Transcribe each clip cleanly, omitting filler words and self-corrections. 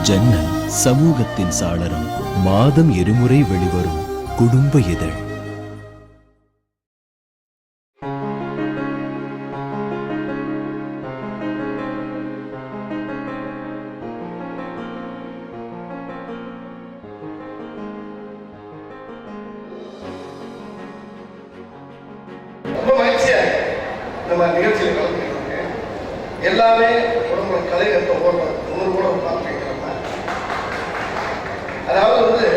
ஜன்னல் சமூகத்தின் சாளரம். மாதம் இருமுறை வெளிவரும் குடும்ப இதழ். நம்ம நிகழ்ச்சியில் கலந்துக்கிறோங்க. எல்லாமே உடம்புல கலை கட்ட ஓடுறது ஒன்று கூட பார்த்துக்கிறோம். அதாவது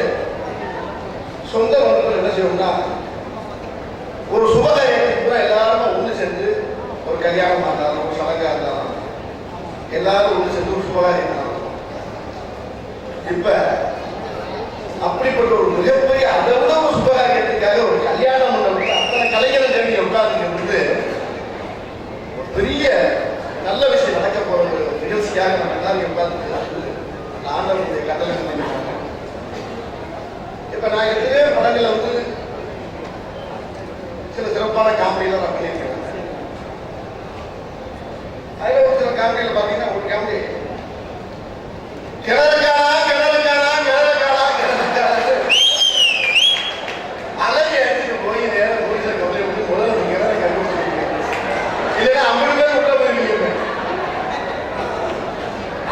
சொந்த மருத்துவம் என்ன செய்யணும்னா, ஒரு சுபகாரியத்துக்கு கூட எல்லாரும் ஒன்று சேர்ந்து, ஒரு கல்யாணம் இருந்தாலும் ஒரு சடங்காக இருந்தாலும் எல்லாரும் ஒன்று சேர்ந்து ஒரு சுபகாரியம் நடக்கும். இப்ப அப்படிப்பட்ட ஒரு மிகப்பெரிய அதை விட ஒரு சுபகாரியத்துக்காக ஒரு கல்யாணம் பண்ண அத்தனை கலைஞர்கள் தேடி உட்கார்ந்து பெரிய நல்ல விஷயம் நடக்க போற ஒரு நிகழ்ச்சியாக நம்ம எல்லாரும் உட்கார்ந்து ஆண்டவனுடைய கட்டளை பண்ணிருக்காங்க. இப்ப நான் எத்தனையோ படங்களை சில சிறப்பான காமெடியில நான் பண்ணியிருக்கேன். அதுல ஒரு சில காமெடியில பாத்தீங்கன்னா, ஒரு காமெடி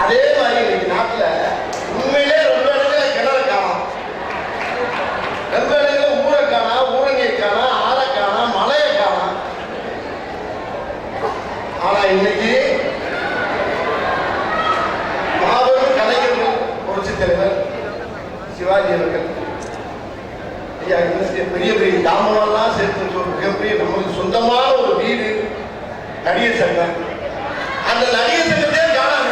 அதே மாதிரி இன்னைக்கு நாட்டுல உண்மையிலே ரொம்ப இடத்துல கிணறு காணாம், ரொம்ப இடத்துல ஊரை காணா, ஊரணியை காணா, ஆளை காணா, மலையை காணா. ஆனா இன்னைக்கு மாபெரும் கலைஞர்கள் புரட்சி தலைவர் சிவாஜி அவர்கள் ஐயா பெரிய பெரிய தாமரெல்லாம் சேர்த்து ஒரு மிகப்பெரிய நம்மளுக்கு சொந்தமான ஒரு வீடு நடிகர் சங்கம். அந்த நடிகர் சங்கத்தையே காணாம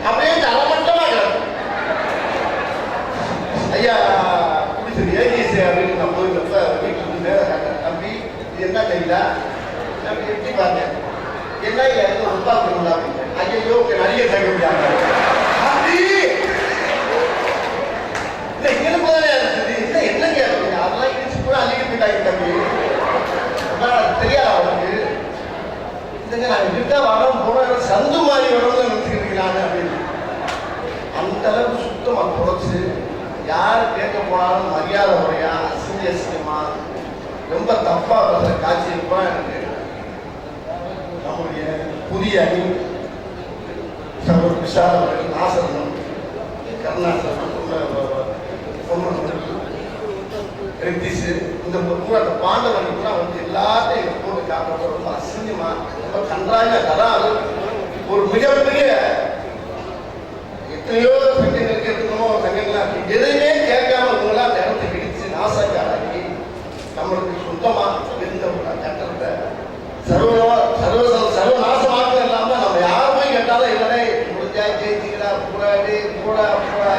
அப்படியே தரமட்டமா கிடக்கும். ஐயா குடிச்சது ஏஜிஎஸ் அப்படின்னு நான் போயிருந்தப்ப வீட்டுல வேலை காட்டேன். தம்பி இது என்ன கையில எப்படி பார்த்தேன், என்ன எனக்கு உட்காந்துருந்தா அப்படின்னு. ஐயோ நடிகர் சங்க முடியாது அப்படி இல்லை இருப்பதானே இருந்தது. இல்லை என்னங்க அதெல்லாம் இடிச்சு கூட அள்ளிட்டு போயிட்டாங்க தம்பி, தெரியாது அவனுக்கு. இதுங்க நான் கிட்ட வரோம் போன சந்து மாதிரி வரணும்னு நினைச்சுக்கிறாங்க அப்படின்னு. அந்த அளவுக்கு சுத்தமா குறைச்சு யாரு கேட்க போனாலும் மரியாதை முறையா அசிங்கமா ரொம்ப தப்பா வர்ற காட்சி கூட எனக்கு நம்முடைய புதிய அணி சகோதர விஷால் அவர்கள், நாசரனம், கருணாசனம், ரித்திஷ், இந்த அந்த பாண்டவர்கள் கூட எல்லாத்தையும் போட்டு காட்டுற ரொம்ப அசிங்கமா ரொம்ப கன்றாக கதாது ஒரு மிகப்பெரிய எத்தனையோ சங்கங்களுக்கு இருக்கணுமோ சங்கங்களாம் எதுவுமே கேட்காம இவங்களாம் அந்த இடத்தை பிடிச்சு நாசக்காராக்கி நம்மளுக்கு சுத்தமா இருந்த ஒரு கட்டத்தை சர்வநாசமாக இல்லாம நம்ம யாருமே கேட்டாலும் இல்லைனே முடிஞ்சா ஜெயிச்சிங்களா கூடாது கூடா கூடா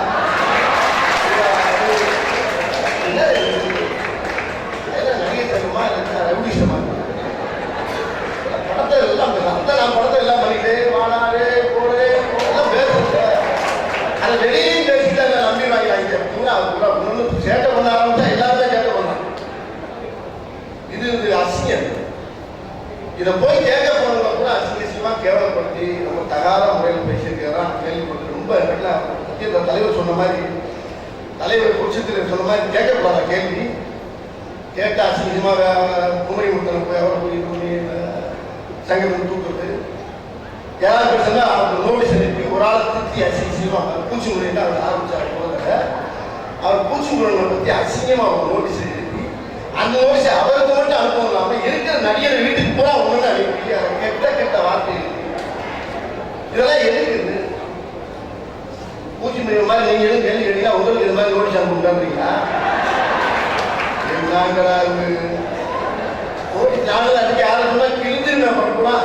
நடிகை சங்கமா ரவுடிசமா படத்தை எல்லாம் நான் படத்தை எல்லாம் பண்ணிட்டு வாடாரு போடு எல்லாம் பேசுறேன். அதை வெளியே பேசிட்டு அதை நம்பிடுவாங்க. ஒன்று சேட்டை பண்ண ஆரம்பிச்சா எல்லாருமே சேட்டை பண்ணாங்க. இது அசிங்கம். இதை போய் கேட்க போனவங்க கூட அசிங்கமா கேவலப்படுத்தி நம்ம தகாத முறையில் பேசியிருக்கிறதான் கேள்விப்பட்டு ரொம்ப இந்த தலைவர் சொன்ன மாதிரி, தலைவர் புரட்சித்தில் சொன்ன மாதிரி கேட்கக்கூடாத கேள்வி கேட்ட அசிங்கமா குமரி முத்தனை போய் அவரை போய் சங்கத்தில் தூக்குறது. யாராவது பேசுனா அவருக்கு நோட்டீஸ் அனுப்பி ஒரு ஆளை திருத்தி அசிங்கமா பூச்சி முறையிட்டு அவர் ஆரம்பிச்சார் போல. அவர் பூச்சி முறையை பற்றி அசிங்கமா அவங்க நோட்டீஸ் எழுப்பி அந்த நோட்டீஸ் அவருக்கு மட்டும் அனுப்பவும் இல்லாமல் இருக்கிற நடிகர் வீட்டுக்கு பூரா ஒன்று அனுப்பி கெட்ட கெட்ட வார்த்தை இதெல்லாம் எதுக்குது? பூச்சி முறை மாதிரி நீங்க எதுவும் கேள்வி கேட்டீங்கன்னா உங்களுக்கு இது மாதிரி நோட்டீஸ் அனுப்புறீங்களா? என்னங்கிறா நோட்டீஸ் நாங்கள் அன்றைக்கி யாருக்குன்னா கிழிஞ்சிருந்தேன் பண்ணா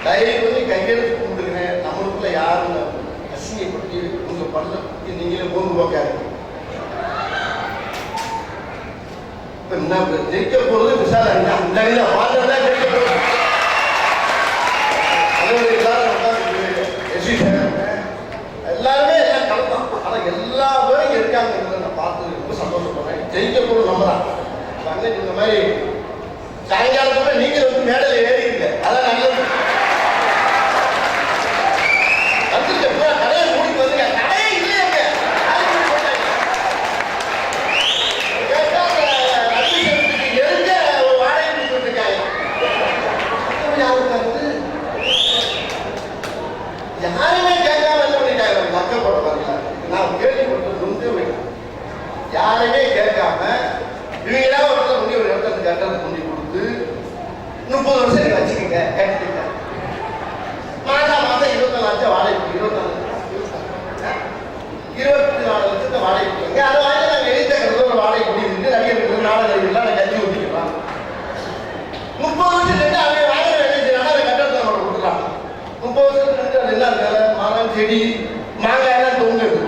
தயவு பண்ணி கையெழுத்து கொடுக்குறேன். நம்மளுக்குள்ள யாரும் அசிங்கப்படுத்தி உங்க படத்தை பற்றி நீங்களே போந்து போக்காது. இப்ப என்ன ஜெயிக்க போறது விசால அந்த பார்த்தா ஜெயிக்க போறது எல்லாருமே எல்லாம் கலந்தான். ஆனா எல்லா பேரும் இருக்காங்க. மாதிரி சாயங்காலத்துல நீங்க வந்து மேடையில் ஏறிங்க, அதான் நல்லது. வந்துட்டு பூரா கடையை மூடிட்டு வந்துங்க, கடையே இல்லையாங்க. எரிஞ்ச ஒரு வாடகை கொடுத்துட்டு இருக்காங்க. யாருமே கேட்காம என்ன பண்ணிட்டாங்க, மக்கள் போடுறாங்க. நான் கேள்விப்பட்டு யாருமே கேட்காம இவங்களா ஒரு இடத்துல முடி ஒரு இடத்துல கட்டணத்தை முடி கொடுத்து 30 வருஷம் நீங்க வச்சுக்கோங்க கேட்டுட்டீங்க. மாதம் 24 லட்சம் வாடகை 24 லட்சத்தை வாடகை கொடுங்க. அதை வாங்கி நாங்கள் எழுத கட்டத்தில் வாடகை முடிவு நடிகர்கள் நாடகங்கள்லாம் நாங்கள் கட்சி ஊற்றிக்கலாம். 30 வருஷம் ரெண்டு அவன் வாங்க வேலை செய்யறாங்க, அந்த கட்டணத்தை நம்ம கொடுக்கலாம். 30 வருஷத்துக்கு ரெண்டு அது என்ன இருக்காது, மரம் செடி மாங்காய் எல்லாம் தொங்குது.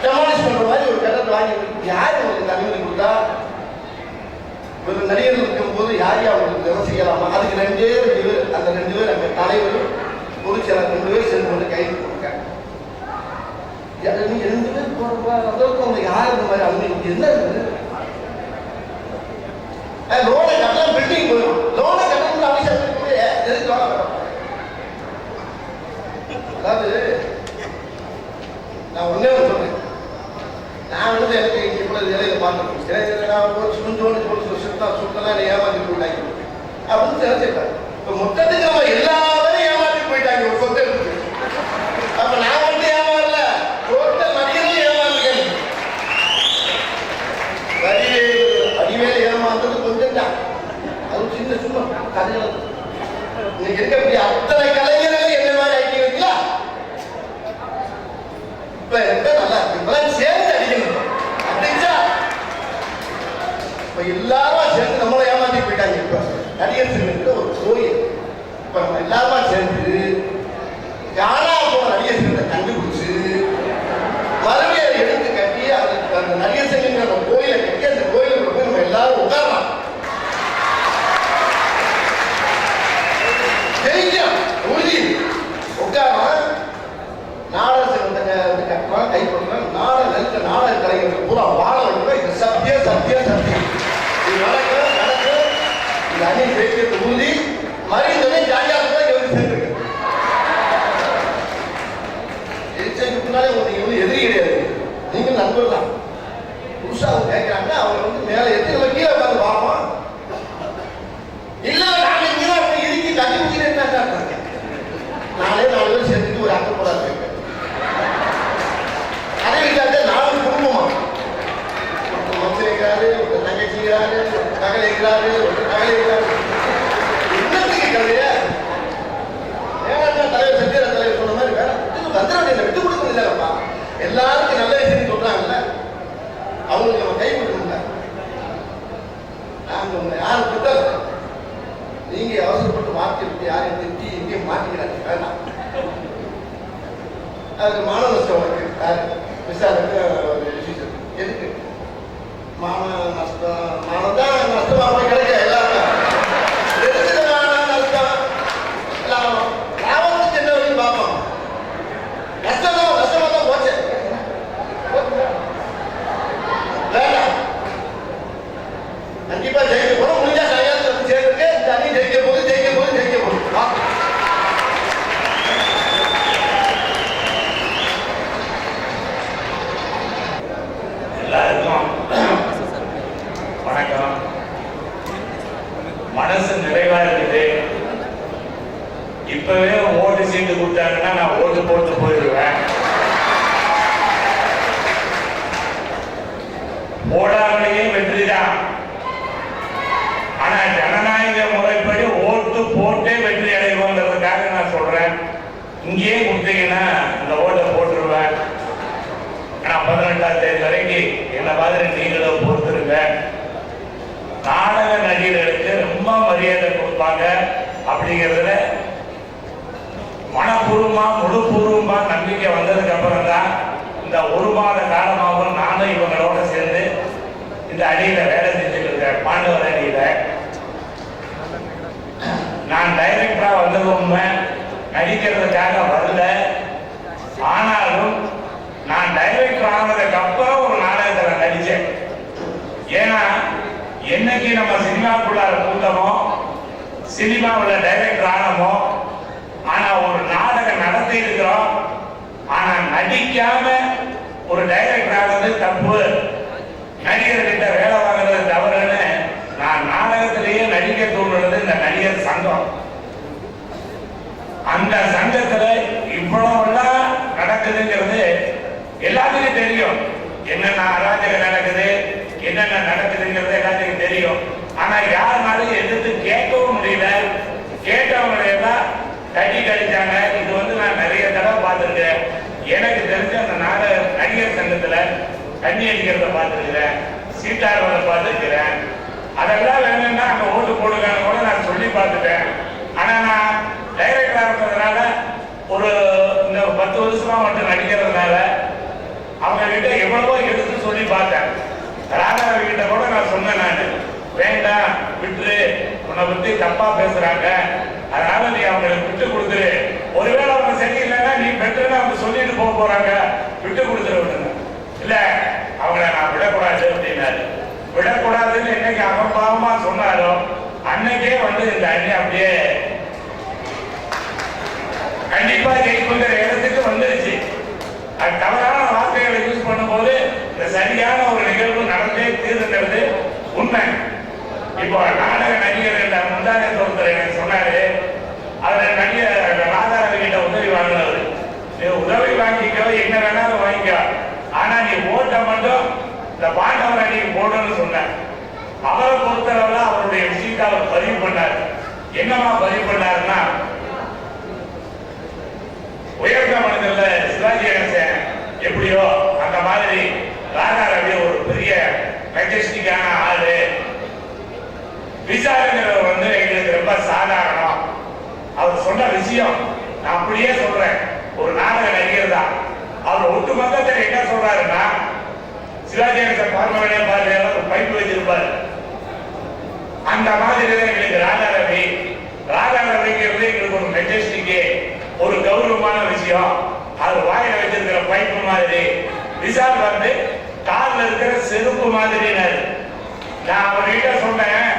டெமாலிஷ் பண்ற மாதிரி ஒரு கட்டத்தை வாங்கி யார் உங்களுக்கு அனுமதி கொடுத்தா? ஒரு நடிகர்கள் இருக்கும் போது யார் அவங்களுக்கு எல்லாம் செய்யலாமா? அதுக்கு 2 பேர், அந்த 2 பேர் அங்கே தலைவரும் பொதுச்செயலாளர் 2 பேர் சேர்ந்து கொண்டு கைது கொடுக்காங்க. நீங்க 2 பேர் போறப்ப அதற்கு அவங்க யார் இந்த மாதிரி அனுமதி என்ன இருக்குது? லோனை கட்டலாம், பில்டிங் போயிடும். லோனை கட்டணும் அவசியம் எதுக்கு லோனை கட்டணும்? அதாவது நான் ஒன்னே சொல்றேன், நான் வந்து எனக்கு இவ்வளவு வேலையை பார்த்துருக்கேன். நான் ஒரு சுத்தலாம் என்னை ஏமாத்தி போயிட்டாங்க அப்படின்னு தெரிஞ்சுப்பேன். இப்போ மொத்தத்துக்கு நம்ம எல்லாரும் ஏமாத்தி போயிட்டாங்க ஒரு சொத்தை இருக்கு. அப்ப நான் வந்து ஏமாறல, டோட்டல் நடிகர்கள் ஏமாறுறேன். அடிவேலை ஏமாந்தது கொஞ்சம் தான், அது சின்ன சும்மா கதைகள். இன்னைக்கு இருக்கக்கூடிய அத்தனை கலைஞர்கள் என்ன மாதிரி ஆக்கிங்களா? இப்ப நல்லா இருக்கு, இப்பெல்லாம் சேர்ந்து அடிக்கணும் அப்படின்னா இப்ப எல்லாரும் சேர்ந்து நம்மளை ஏமாத்தி போயிட்டாங்க. இப்ப நடிகர் சிறுவனுக்கு ஒரு கோயில், இப்ப நம்ம எல்லாருமா சேர்ந்து யாரா போன நடிகர் சிறுவனை கண்டுபிடிச்சு மறுபடியும் எடுத்து கட்டி அந்த நடிகர் சிறுவன் நம்ம கோயிலை கட்டி அந்த கோயிலுக்கு போய் நம்ம எல்லாரும் உட்காரலாம். உறுதி உட்காரலாம். நாடக கட்டலாம், கை பண்ணலாம். நாடக கலைஞர்கள் பூரா வாழ வேண்டும். இது சத்தியம் சத்தியம் சத்தியம். இது நடக்கும் நடக்கும். இது அணி ஜெயிக்கிறது உறுதி. மறிந்ததை ஜாலியாக சேர்ந்துருக்கு. ஜெயிச்சதுக்கு முன்னாலே உங்களுக்கு வந்து எதிரி கிடையாது, நீங்கள் நண்பர் தான். புதுசாக அவங்க கேட்கிறாங்க, அவங்க வந்து மேலே எத்தி நம்ம கீழே உட்காந்து பார்ப்போம். இல்லை நாங்கள் கீழே இறுக்கி தண்ணி ஊற்றினேன் இருக்காங்க. நாளே 4 பேர் சேர்த்துட்டு ஒரு அக்கை போடாது இருக்கு. அதே வீட்டாக 4 குடும்பமா, ஒருத்தர் மந்திரி இருக்கிறாரு, ஒருத்தர் தங்கச்சி இருக்கிறாரு, ஒருத்தர் தகலை இருக்கிறாரு, ஒருத்தர் தகலை இருக்கிறாரு. என்னத்துக்கு கதைய வேணாம் தலைவர் சத்திர தலைவர் சொன்ன மாதிரி வேணாம் வந்துட வேண்டிய விட்டு கொடுக்க இல்லைப்பா. எல்லாருக்கும் நல்ல விஷயம் சொல்றாங்கல்ல, அவங்களுக்கு நம்ம கை கொடுக்கணும்ல. நாங்க உங்களை யாரும் திட்டல, நீங்க அவசரப்பட்டு வார்த்தை விட்டு யாரையும் திட்டி இங்கேயும் மாட்டிக்கிறாங்க வேண்டாம். அதுக்கு மான நஷ்டம் உனக்கு விசாரணை எதுக்கு மான நஷ்டம்? மானதான் நஷ்டமா போய் கிடைக்க எல்லாருக்கும் எதுக்கு மான நஷ்டம்? லாபம் லாபத்துக்கு என்ன வரையும் பார்ப்போம். நஷ்டம் தான் நஷ்டமா தான் போச்சு வேண்டாம். கண்டிப்பா ஜெயிக்க போறோம். முடிஞ்சா சாயங்காலத்தில் வந்து சேர்ந்துருக்கு. தண்ணி ஜெயிக்க போகுது ஜெயிக்க போகுது ஜெயிக்க போகுது. எல்லாருக்கும் வணக்கம். மனசு நிறைவா இருக்குது. இப்பவே ஓட்டு சீட்டு கொடுத்தாங்கன்னா நான் ஓட்டு போட்டு போயிடுவேன். போடாமலேயே வெற்றிதான். ஆனா ஜனநாயக முறைப்படி ஓட்டு போட்டே வெற்றி அடைவோங்கிறதுக்காக நான் சொல்றேன். இங்கேயே கொடுத்தீங்கன்னா அந்த ஓட்டை போட்டுருவேன். ஆனா 18ஆம் தேதி வரைக்கும் என்ன மாதிரி நீங்களும் பொறுத்திருங்க. நாடக நடிகர்களுக்கு ரொம்ப மரியாதை கொடுப்பாங்க அப்படிங்கிறதுல மனப்பூர்வமா முழுப்பூர்வமா நம்பிக்கை வந்ததுக்கு அப்புறம் தான் இந்த 1 மாத காலமாகவும் நானும் இவங்களோட சேர்ந்து இந்த அணியில வேலை செஞ்சுட்டு இருக்கேன். பாண்டவர் அணியில நான் டைரக்டரா வந்தது உண்மை, நடிக்கிறதுக்காக வரல. ஆனாலும் நான் டைரக்டர் ஆனதுக்கு அப்புறம் ஒரு நாடகத்தில் நடிச்சேன். ஏன்னா என்னைக்கு நம்ம சினிமாவில் டைரக்டர் ஆனமோ, ஆனா ஒரு நாடகம் நடத்தி இருக்கிறோம், ஆனா நடிக்காம ஒரு டைரக்டர் ஆனது தப்பு, நடிகர்கிட்ட வேலை வாங்குறது தவறுன்னு நான் நாடகத்திலேயே நடிக்க தூண்டுறது இந்த நடிகர் சங்கம். அந்த சங்கத்துல இவ்வளவுலாம் நடக்குதுங்கிறது எல்லாத்துக்கும் தெரியும். என்னென்ன அராஜகம் நடக்குது, என்னென்ன நடக்குதுங்கிறது எல்லாத்துக்கும் தெரியும். ஆனா யாருனாலும் எதிர்த்து கேட்கவும் முடியல. கேட்டவங்களை எல்லாம் தட்டி கழிச்சாங்க. இது நான் நிறைய தடவை பார்த்துருக்கேன். எனக்கு தெரிஞ்ச அந்த நடிகர் சங்கத்துல தண்ணி அடிக்கிறத பார்த்துருக்கிறேன், சீட்டாடுவதை பார்த்துருக்கிறேன். அதெல்லாம் வேணும்னா அங்க ஓட்டு போடுங்கன்னு கூட நான் சொல்லி பார்த்துட்டேன். ஆனா நான் டைரக்டரா இருக்கிறதுனால ஒரு இந்த 10 வருஷமா மட்டும் நடிக்கிறதுனால அவங்க கிட்ட எவ்வளவோ எடுத்து சொல்லி பார்த்தேன். ராதாரவி கிட்ட கூட நான் சொன்னேன், நான் வேண்டாம் விட்டுரு, உன்னை பத்தி தப்பா பேசுறாங்க, அதனால நீ அவங்களுக்கு விட்டு கொடுத்துரு. ஒருவேளை அவங்க சரியில்லைன்னா நீ பெற்றுன்னு அவங்க சொல்லிட்டு போறாங்க, விட்டு கொடுத்துரு. இல்ல அவங்கள நான் விடக்கூடாது அப்படின்னாரு. விடக்கூடாதுன்னு என்னைக்கு அகம்பாவமா சொன்னாலும் அன்னைக்கே இந்த அணி அப்படியே கண்டிப்பா ஜெயிக்குங்கிற இடத்துக்கு வந்துருச்சு. அது தவறான வார்த்தைகளை யூஸ் பண்ணும்போது இந்த சரியான ஒரு நிகழ்வு நடந்தே தீர்ந்துங்கிறது உண்மை. இப்போ நாடக நடிகர் முந்தானே ஒருத்தர் எனக்கு சொன்னாரு, அதுல நடிகர் ராதாரவி கிட்ட உதவி வாங்கினவர். உதவி வாங்கிக்கோ, என்ன வேணாலும் வாங்கிக்கோ, ஆனா நீ ஓட்ட மட்டும் இந்த பாண்டவர் அணிக்கு போடணும்னு சொன்னார். அவரை பொறுத்தளவுல அவருடைய விஷயத்தை அவர் பதிவு பண்ணார். என்னமா பதிவு பண்ணாருன்னா, உயர்ந்த மனிதர்ல சிவாஜி கணேசன் எப்படியோ அந்த மாதிரி ராதாரவி ஒரு பெரிய மெஜஸ்டிக்கான ஆளு, விசாரணைங்கிறவர் எங்களுக்கு ரொம்ப சாதாரணம். அவர் சொன்ன விஷயம் நான் அப்படியே சொல்றேன். ஒரு நாடக நடிகர் தான். அவர் ஒட்டுமொத்தத்தில் என்ன சொல்றாருன்னா, சிவாஜி கணேசன் பார்வையிலே பாரு ஒரு பைப்பு வச்சிருப்பாரு, அந்த மாதிரி தான் எங்களுக்கு ராதாரவி. ராதாரவிங்கிறது எங்களுக்கு ஒரு மெஜஸ்டிக்கு, ஒரு கௌரவமான விஷயம். அது வாயில வச்சிருக்கிற பைப்பு மாதிரி, விசால் கார்ல இருக்கிற செருப்பு மாதிரினாரு. நான் அவர்கிட்ட சொன்னேன்,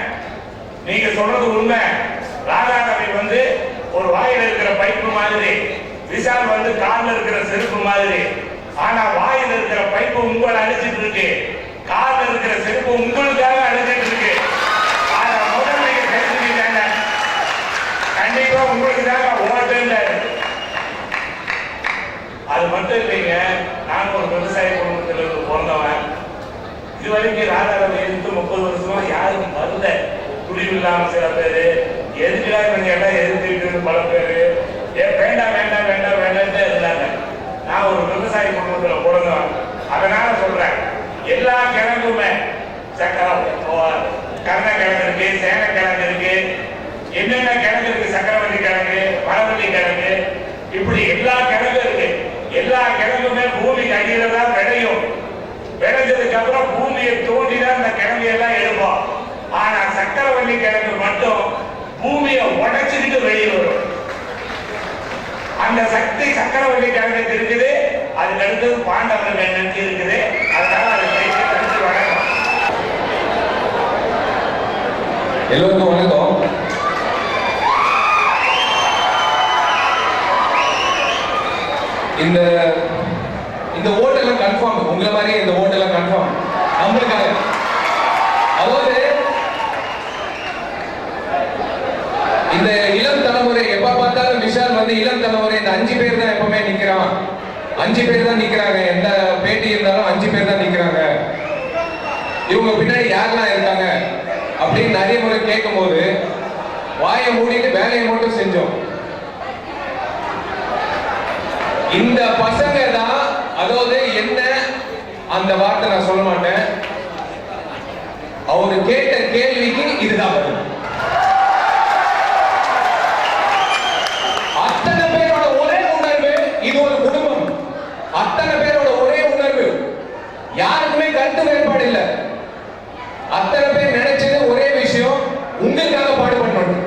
நீங்க சொல்றது உண்மை. ராதாரவி ஒரு வாயில இருக்கிற பைப்பு மாதிரி, விசால் கார்ல இருக்கிற செருப்பு மாதிரி. ஆனா வாயில இருக்கிற பைப்பு உங்களை அழிச்சிட்டு இருக்கு, கார்ல இருக்கிற செருப்பு உங்களுக்காக அழிச்சிட்டு இருக்கு. ஆனா முதல்ல நீங்க தெரிஞ்சுக்கிட்டாங்க, கண்டிப்பா உங்களுக்கு தாங்க ஓட்டுன்றாரு. அது மட்டும் இல்லைங்க, நான் ஒரு விவசாய குடும்பத்திலிருந்து பிறந்தவன். இதுவரைக்கும் ராதாரவி எதிர்த்து 30 வருஷமா யாரும் வரல. துணிவு இல்லாம சில பேரு, எதுக்குடா இவங்க எல்லாம் எதிர்த்து பல பேரு வேண்டாம் வேண்டாம் வேண்டாம் வேண்டாம் இருந்தாங்க. நான் ஒரு விவசாய குடும்பத்துல பிறந்தவன். அதனால சொல்றேன், எல்லா கிழங்குமே கருணக்கிழங்கு இருக்கு, சேனக்கிழங்கு இருக்கு, என்னென்ன கிழங்கு இருக்கு, சக்கரவள்ளி கிழங்கு, மரவள்ளி கிழங்கு, இப்படி எல்லா கிழங்கும் இருக்கு. எல்லா கிழங்குமே பூமிக்கு அடியில தான் விளையும். விளைஞ்சதுக்கு அப்புறம் பூமியை தோண்டிதான் இந்த கிழங்கு எல்லாம் எடுப்போம். ஆனா சக்கரவள்ளி கிழங்கு மட்டும் பூமியை உடைச்சுக்கிட்டு வெளியே வரும். அந்த சக்தி சக்கரவள்ளி கிழங்குக்கு இருக்குது. அதுக்கு அடுத்தது பாண்டவர்கள் எண்ணத்துக்கு இருக்குது. அதனால அதை கழிச்சு வணக்கம். எல்லோருக்கும் வணக்கம். இந்த ஓட்டெல்லாம் கன்ஃபார்ம், உங்களை மாதிரி இந்த ஓட்டெல்லாம் கன்ஃபார்ம் நம்மளுக்காக. அதாவது இந்த இளம் தலைமுறை எப்ப பார்த்தாலும் விஷால் இளம் தலைமுறை இந்த 5 பேர் தான் எப்பவுமே நிக்கிறான், 5 பேர் தான் நிக்கிறாங்க. எந்த பேட்டி இருந்தாலும் 5 பேர் தான் நிக்கிறாங்க. இவங்க பின்னாடி யாரெல்லாம் இருக்காங்க அப்படின்னு நிறைய முறை கேட்கும் போது வாயை மூடிட்டு வேலையை மட்டும் செஞ்சோம். இந்த பசங்க தான், அதாவது என்ன அந்த வார்த்தை நான் சொல்ல மாட்டேன். அவரு கேட்ட கேள்விக்கு இதுதான் பதில். அத்தனை பேரோட ஒரே உணர்வு, இது ஒரு குடும்பம். அத்தனை பேரோட ஒரே உணர்வு, யாருக்குமே கருத்து வேறுபாடு இல்லை. அத்தனை பேர் நினைச்சது ஒரே விஷயம், உங்களுக்காக பாடுபடணும்.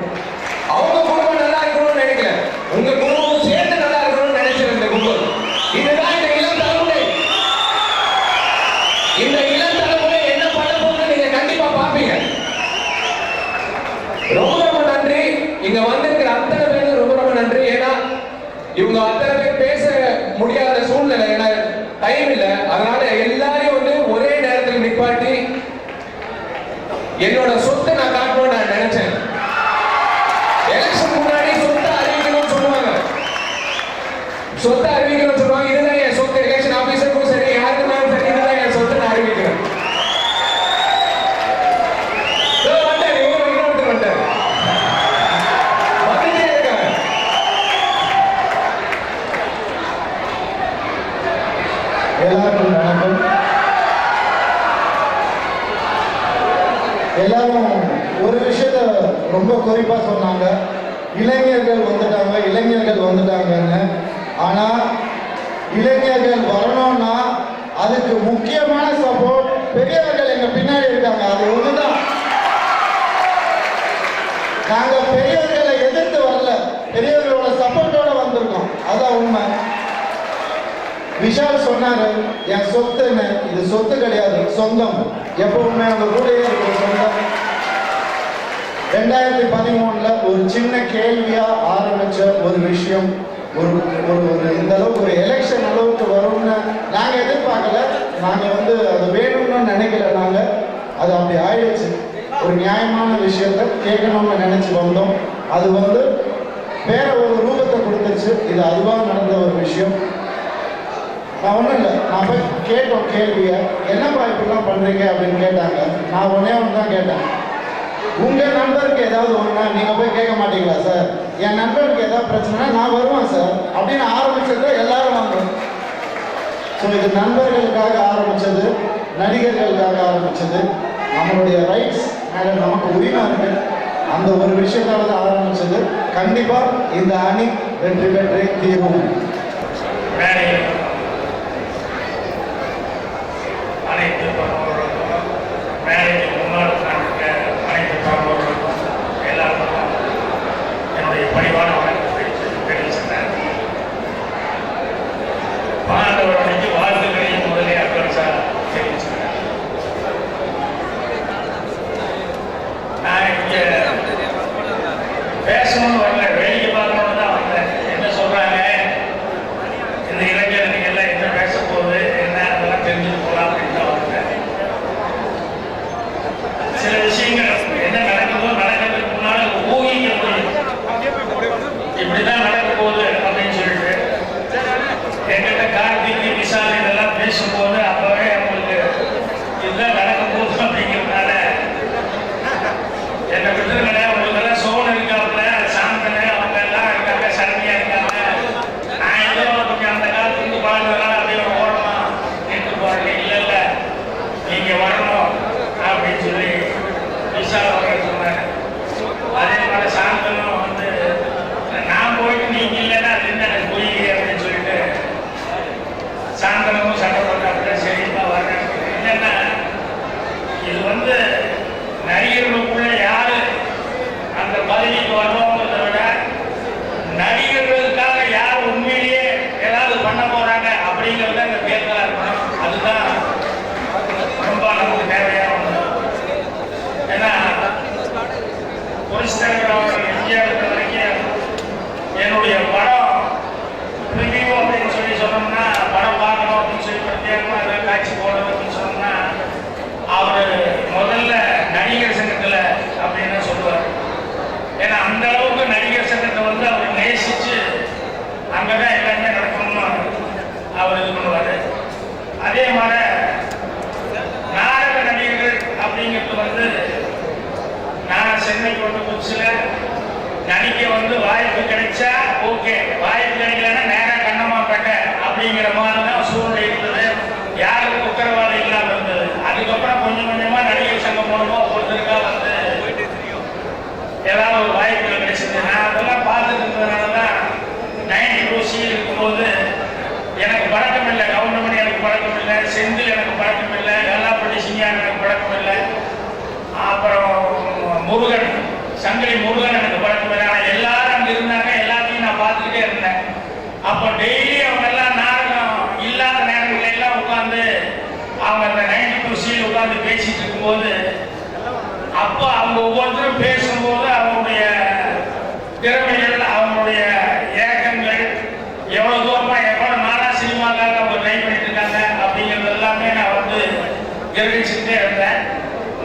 அவங்க குடும்பம் நல்லா இருக்கணும்னு நினைக்கல, உங்க குடும்பம் சேர்ந்து நல்லா இருக்கணும்னு நினைச்சிருந்த இந்த குடும்பம். இதுதான் இந்த இளம் தலைமுறை. இந்த இளம் தலைமுறை என்ன பண்ண போகுது நீங்க கண்டிப்பா பாப்பீங்க. ரொம்ப ரொம்ப நன்றி. இங்க வந்திருக்கிற அத்தனை பேருக்கு ரொம்ப ரொம்ப நன்றி. ஏன்னா இவங்க அத்தனை பேர் பேச முடியாத சூழ்நிலை, ஏன்னா டைம் இல்லை. அதனால எல்லாரையும் வந்து ஒரே நேரத்தில் நிப்பாட்டி என்னோட சொத்தை நான் காட்டணும்னு நான் நினைச்சேன். எலெக்ஷன் முன்னாடி சொத்தை அறிவிக்கணும்னு சொல்லுவாங்க, சொத்தை அறிவிக்கணும்னு சொல்லுவாங்க. இதுதான் என் சொத்து. எலெக்ஷன் ஆபீசருக்கும் சரி, யாருக்குனாலும் சரி, இதுதான் என் சொத்தை நான் அறிவிக்கிறேன். எல்லாருக்கும் வணக்கம். எல்லாரும் ஒரு விஷயத்த ரொம்ப குறிப்பா சொன்னாங்க, இளைஞர்கள் வந்துட்டாங்கன்னு. ஆனா இளைஞர்கள் வரணும்னா அதுக்கு முக்கியமான சப்போர்ட் பெரியவர்கள் எங்க பின்னாடி இருக்காங்க. அது ஒண்ணுதான். நாங்க பெரியவர்களை எதிர்த்து வரல, பெரியவர்களோட சப்போர்ட்டோட வந்திருக்கோம். அதான் உண்மை. விஷால் சொன்னாரு என் சொத்துன்னு. இது சொத்து கிடையாது, சொந்தம். எப்பவுமே அவங்க கூடயே இருக்கிற சொந்தம். 2013 ஒரு சின்ன கேள்வியா ஆரம்பிச்ச ஒரு விஷயம் ஒரு இந்த அளவுக்கு ஒரு எலெக்ஷன் அளவுக்கு வரும்னு நாங்க எதிர்பார்க்கல. நாங்க வந்து அது வேணும்னு நினைக்கல. நாங்க அது அப்படி ஆயிடுச்சு. ஒரு நியாயமான விஷயத்த கேட்கணும்னு நினைச்சு வந்தோம். அது வந்து வேற ஒரு ரூபத்தை கொடுத்துச்சு. இது அதுவாக நடந்த ஒரு விஷயம். நான் ஒன்றும் இல்லை, நான் போய் கேட்டோம் கேள்வியை, என்னப்பா இப்படிலாம் பண்ணுறீங்க அப்படின்னு கேட்டாங்க. நான் ஒன்றே ஒன்று தான் கேட்டேன், உங்கள் நண்பருக்கு ஏதாவது ஒன்றா நீங்கள் போய் கேட்க மாட்டீங்களா சார்? என் நண்பருக்கு ஏதாவது பிரச்சனைனா நான் வருவேன் சார் அப்படின்னு ஆரம்பிச்சது. எல்லாரும் வந்தோம். ஸோ இது நண்பர்களுக்காக ஆரம்பித்தது, நடிகர்களுக்காக ஆரம்பித்தது. நம்மளுடைய ரைட்ஸ் மேலே நமக்கு உரிமை இருக்கு, அந்த ஒரு விஷயத்தால தான் ஆரம்பித்தது. கண்டிப்பாக இந்த அணி வெற்றி பெற்றே தீரும். அனைத்து பரவர்களுக்கும், மேடைக்கு முன்னால் உட்கார்ந்திருக்க அனைத்து பரவர்களுக்கும் எல்லாருக்கும் என்னுடைய பணிவான வணக்கத்தை தெரிவிச்சிருந்தேன். மாணவர்களுக்கு வாழ்த்துக்களையும் முதலே அட்வான்ஸா தெரிவிச்சிருந்தேன். நான் இங்க பேசணும்னு வரல, வேடிக்கை பார்க்கணும்னு தான் வந்தேன். என்ன சொல்றாங்க, இந்த இளைஞர்களுக்கு எல்லாம் என்ன பேச போகுது, என்ன அதெல்லாம் தெரிஞ்சுட்டு போகலாம் அப்படின்னு தான் வந்தேன். சில விஷயங்கள் என்ன நடக்குதோ நடக்கிறதுக்கு முன்னால ஊகிக்க முடியும், இப்படிதான் நடக்க போகுது அப்படின்னு சொல்லிட்டு. என்கிட்ட கார்த்திக், விஷால் இதெல்லாம் பேசும்போது அப்பவே அவங்களுக்கு இதுதான் நடக்க போகுது அப்படிங்கிறதுனால என்னை விட்டுருங்க, உங்களுக்கு எல்லாம் சோழ இருக்காப்புல, சாந்தனை அவங்க எல்லாம் இருக்காங்க, சரணியா இருக்காங்க. நான் ஏதோ கொஞ்சம் அந்த காலத்துக்கு வாழ்ந்ததுனால அப்படியே ஓரமா நின்று போறேன். இல்லை இல்லை, நீங்க வரணும் அப்படின்னு சொல்லி விஷால் அவர்கள் சொன்னாங்க. அதே மாதிரி சாந்தனும் வந்து நான் போயிட்டு நீங்க இல்லைன்னா அது என்ன எனக்கு புரியுது அப்படின்னு சொல்லிட்டு சாந்தனமும் சண்டை போட்டாப்புல. சரிப்பா வரேன். இல்லைன்னா இது வந்து நடிகர்களுக்குள்ள யாரு அந்த பதவிக்கு வருவாங்கிறத விட நடிகர்களுக்காக யார் உண்மையிலேயே ஏதாவது பண்ண போறாங்க அப்படிங்கிறத இந்த தேர்தலா இருக்கணும். அதுதான் ரொம்ப நமக்கு தேவையான ஒண்ணு. ஏன்னா புரட்சித் தலைவர் அவர்கள் எம்ஜிஆர் இருந்த வரைக்கும் என்னுடைய படம் ரிவ்யூ அப்படின்னு சொல்லி சொன்னோம்னா, படம் பார்க்கணும் அப்படின்னு சொல்லி பிரத்யேகமா ஏதாவது காட்சி போடணும் அப்படின்னு சொன்னோம்னா அவர் முதல்ல நடிகர் சங்கத்தில் அப்படின்னு சொல்லுவார். ஏன்னா அந்த அளவுக்கு நடிகர் சங்கத்தை வந்து அவர் நேசிச்சு அங்கதான் எல்லாமே நடக்கணும்னு அவர் இது பண்ணுவார். அதே மாதிரி நாடக நடிகர்கள் அப்படிங்கிறது வந்து நான் சென்னைக்கு வந்து புதுசில் நடிக்க வந்து வாய்ப்பு கிடைச்சா ஓகே, வாய்ப்பு கிடைக்கலன்னா நேராக கண்ணமாப்பேட்டை அப்படிங்கிற மாதிரி தான் சூழ்நிலை இருந்தது. யாருக்கும் உத்தரவாதம் இல்லாமல் இருந்தது. அதுக்கப்புறம் கொஞ்சம் கொஞ்சமா நடிகர் சங்கம் மூலமா ஒருத்தருக்கா வந்து ஏதாவது ஒரு வாய்ப்புகள் கிடைச்சது. நான் அதெல்லாம் பார்த்துட்டு இருந்ததுனால தான் 92 இருக்கும்போது எனக்கு பழக்கம் இல்லை, கவுண்டமணி எனக்கு பழக்கம் இல்லை, செந்தில் எனக்கு பழக்கம் இல்லை, கல்லாப்பட்டி சிங்கான் எனக்கு பழக்கம் இல்லை, அப்புறம் முருகன், சங்கிலி முருகன் எனக்கு பழக்கம் இல்லை. ஆனால் எல்லாரும் அங்கே இருந்தாங்க, எல்லாத்தையும் நான் பார்த்துக்கிட்டே இருந்தேன். அப்போ டெய்லி அவங்க எல்லாம் நாடகம் இல்லாத நேரங்கள் எல்லாம் உட்காந்து அவங்க அந்த 92 உட்காந்து பேசிட்டு இருக்கும்போது அப்போ அவங்க ஒவ்வொருத்தரும் பேசும்போது அவங்களுடைய திறமைகள், அவங்களுடைய ஏக்கங்கள், எவ்வளவு தூரமா எவ்வளவு நாளா சினிமாக்காக அவங்க ட்ரை பண்ணிட்டு இருக்காங்க அப்படிங்கிறது எல்லாமே நான் வந்து கிரகிச்சுட்டே இருந்தேன்.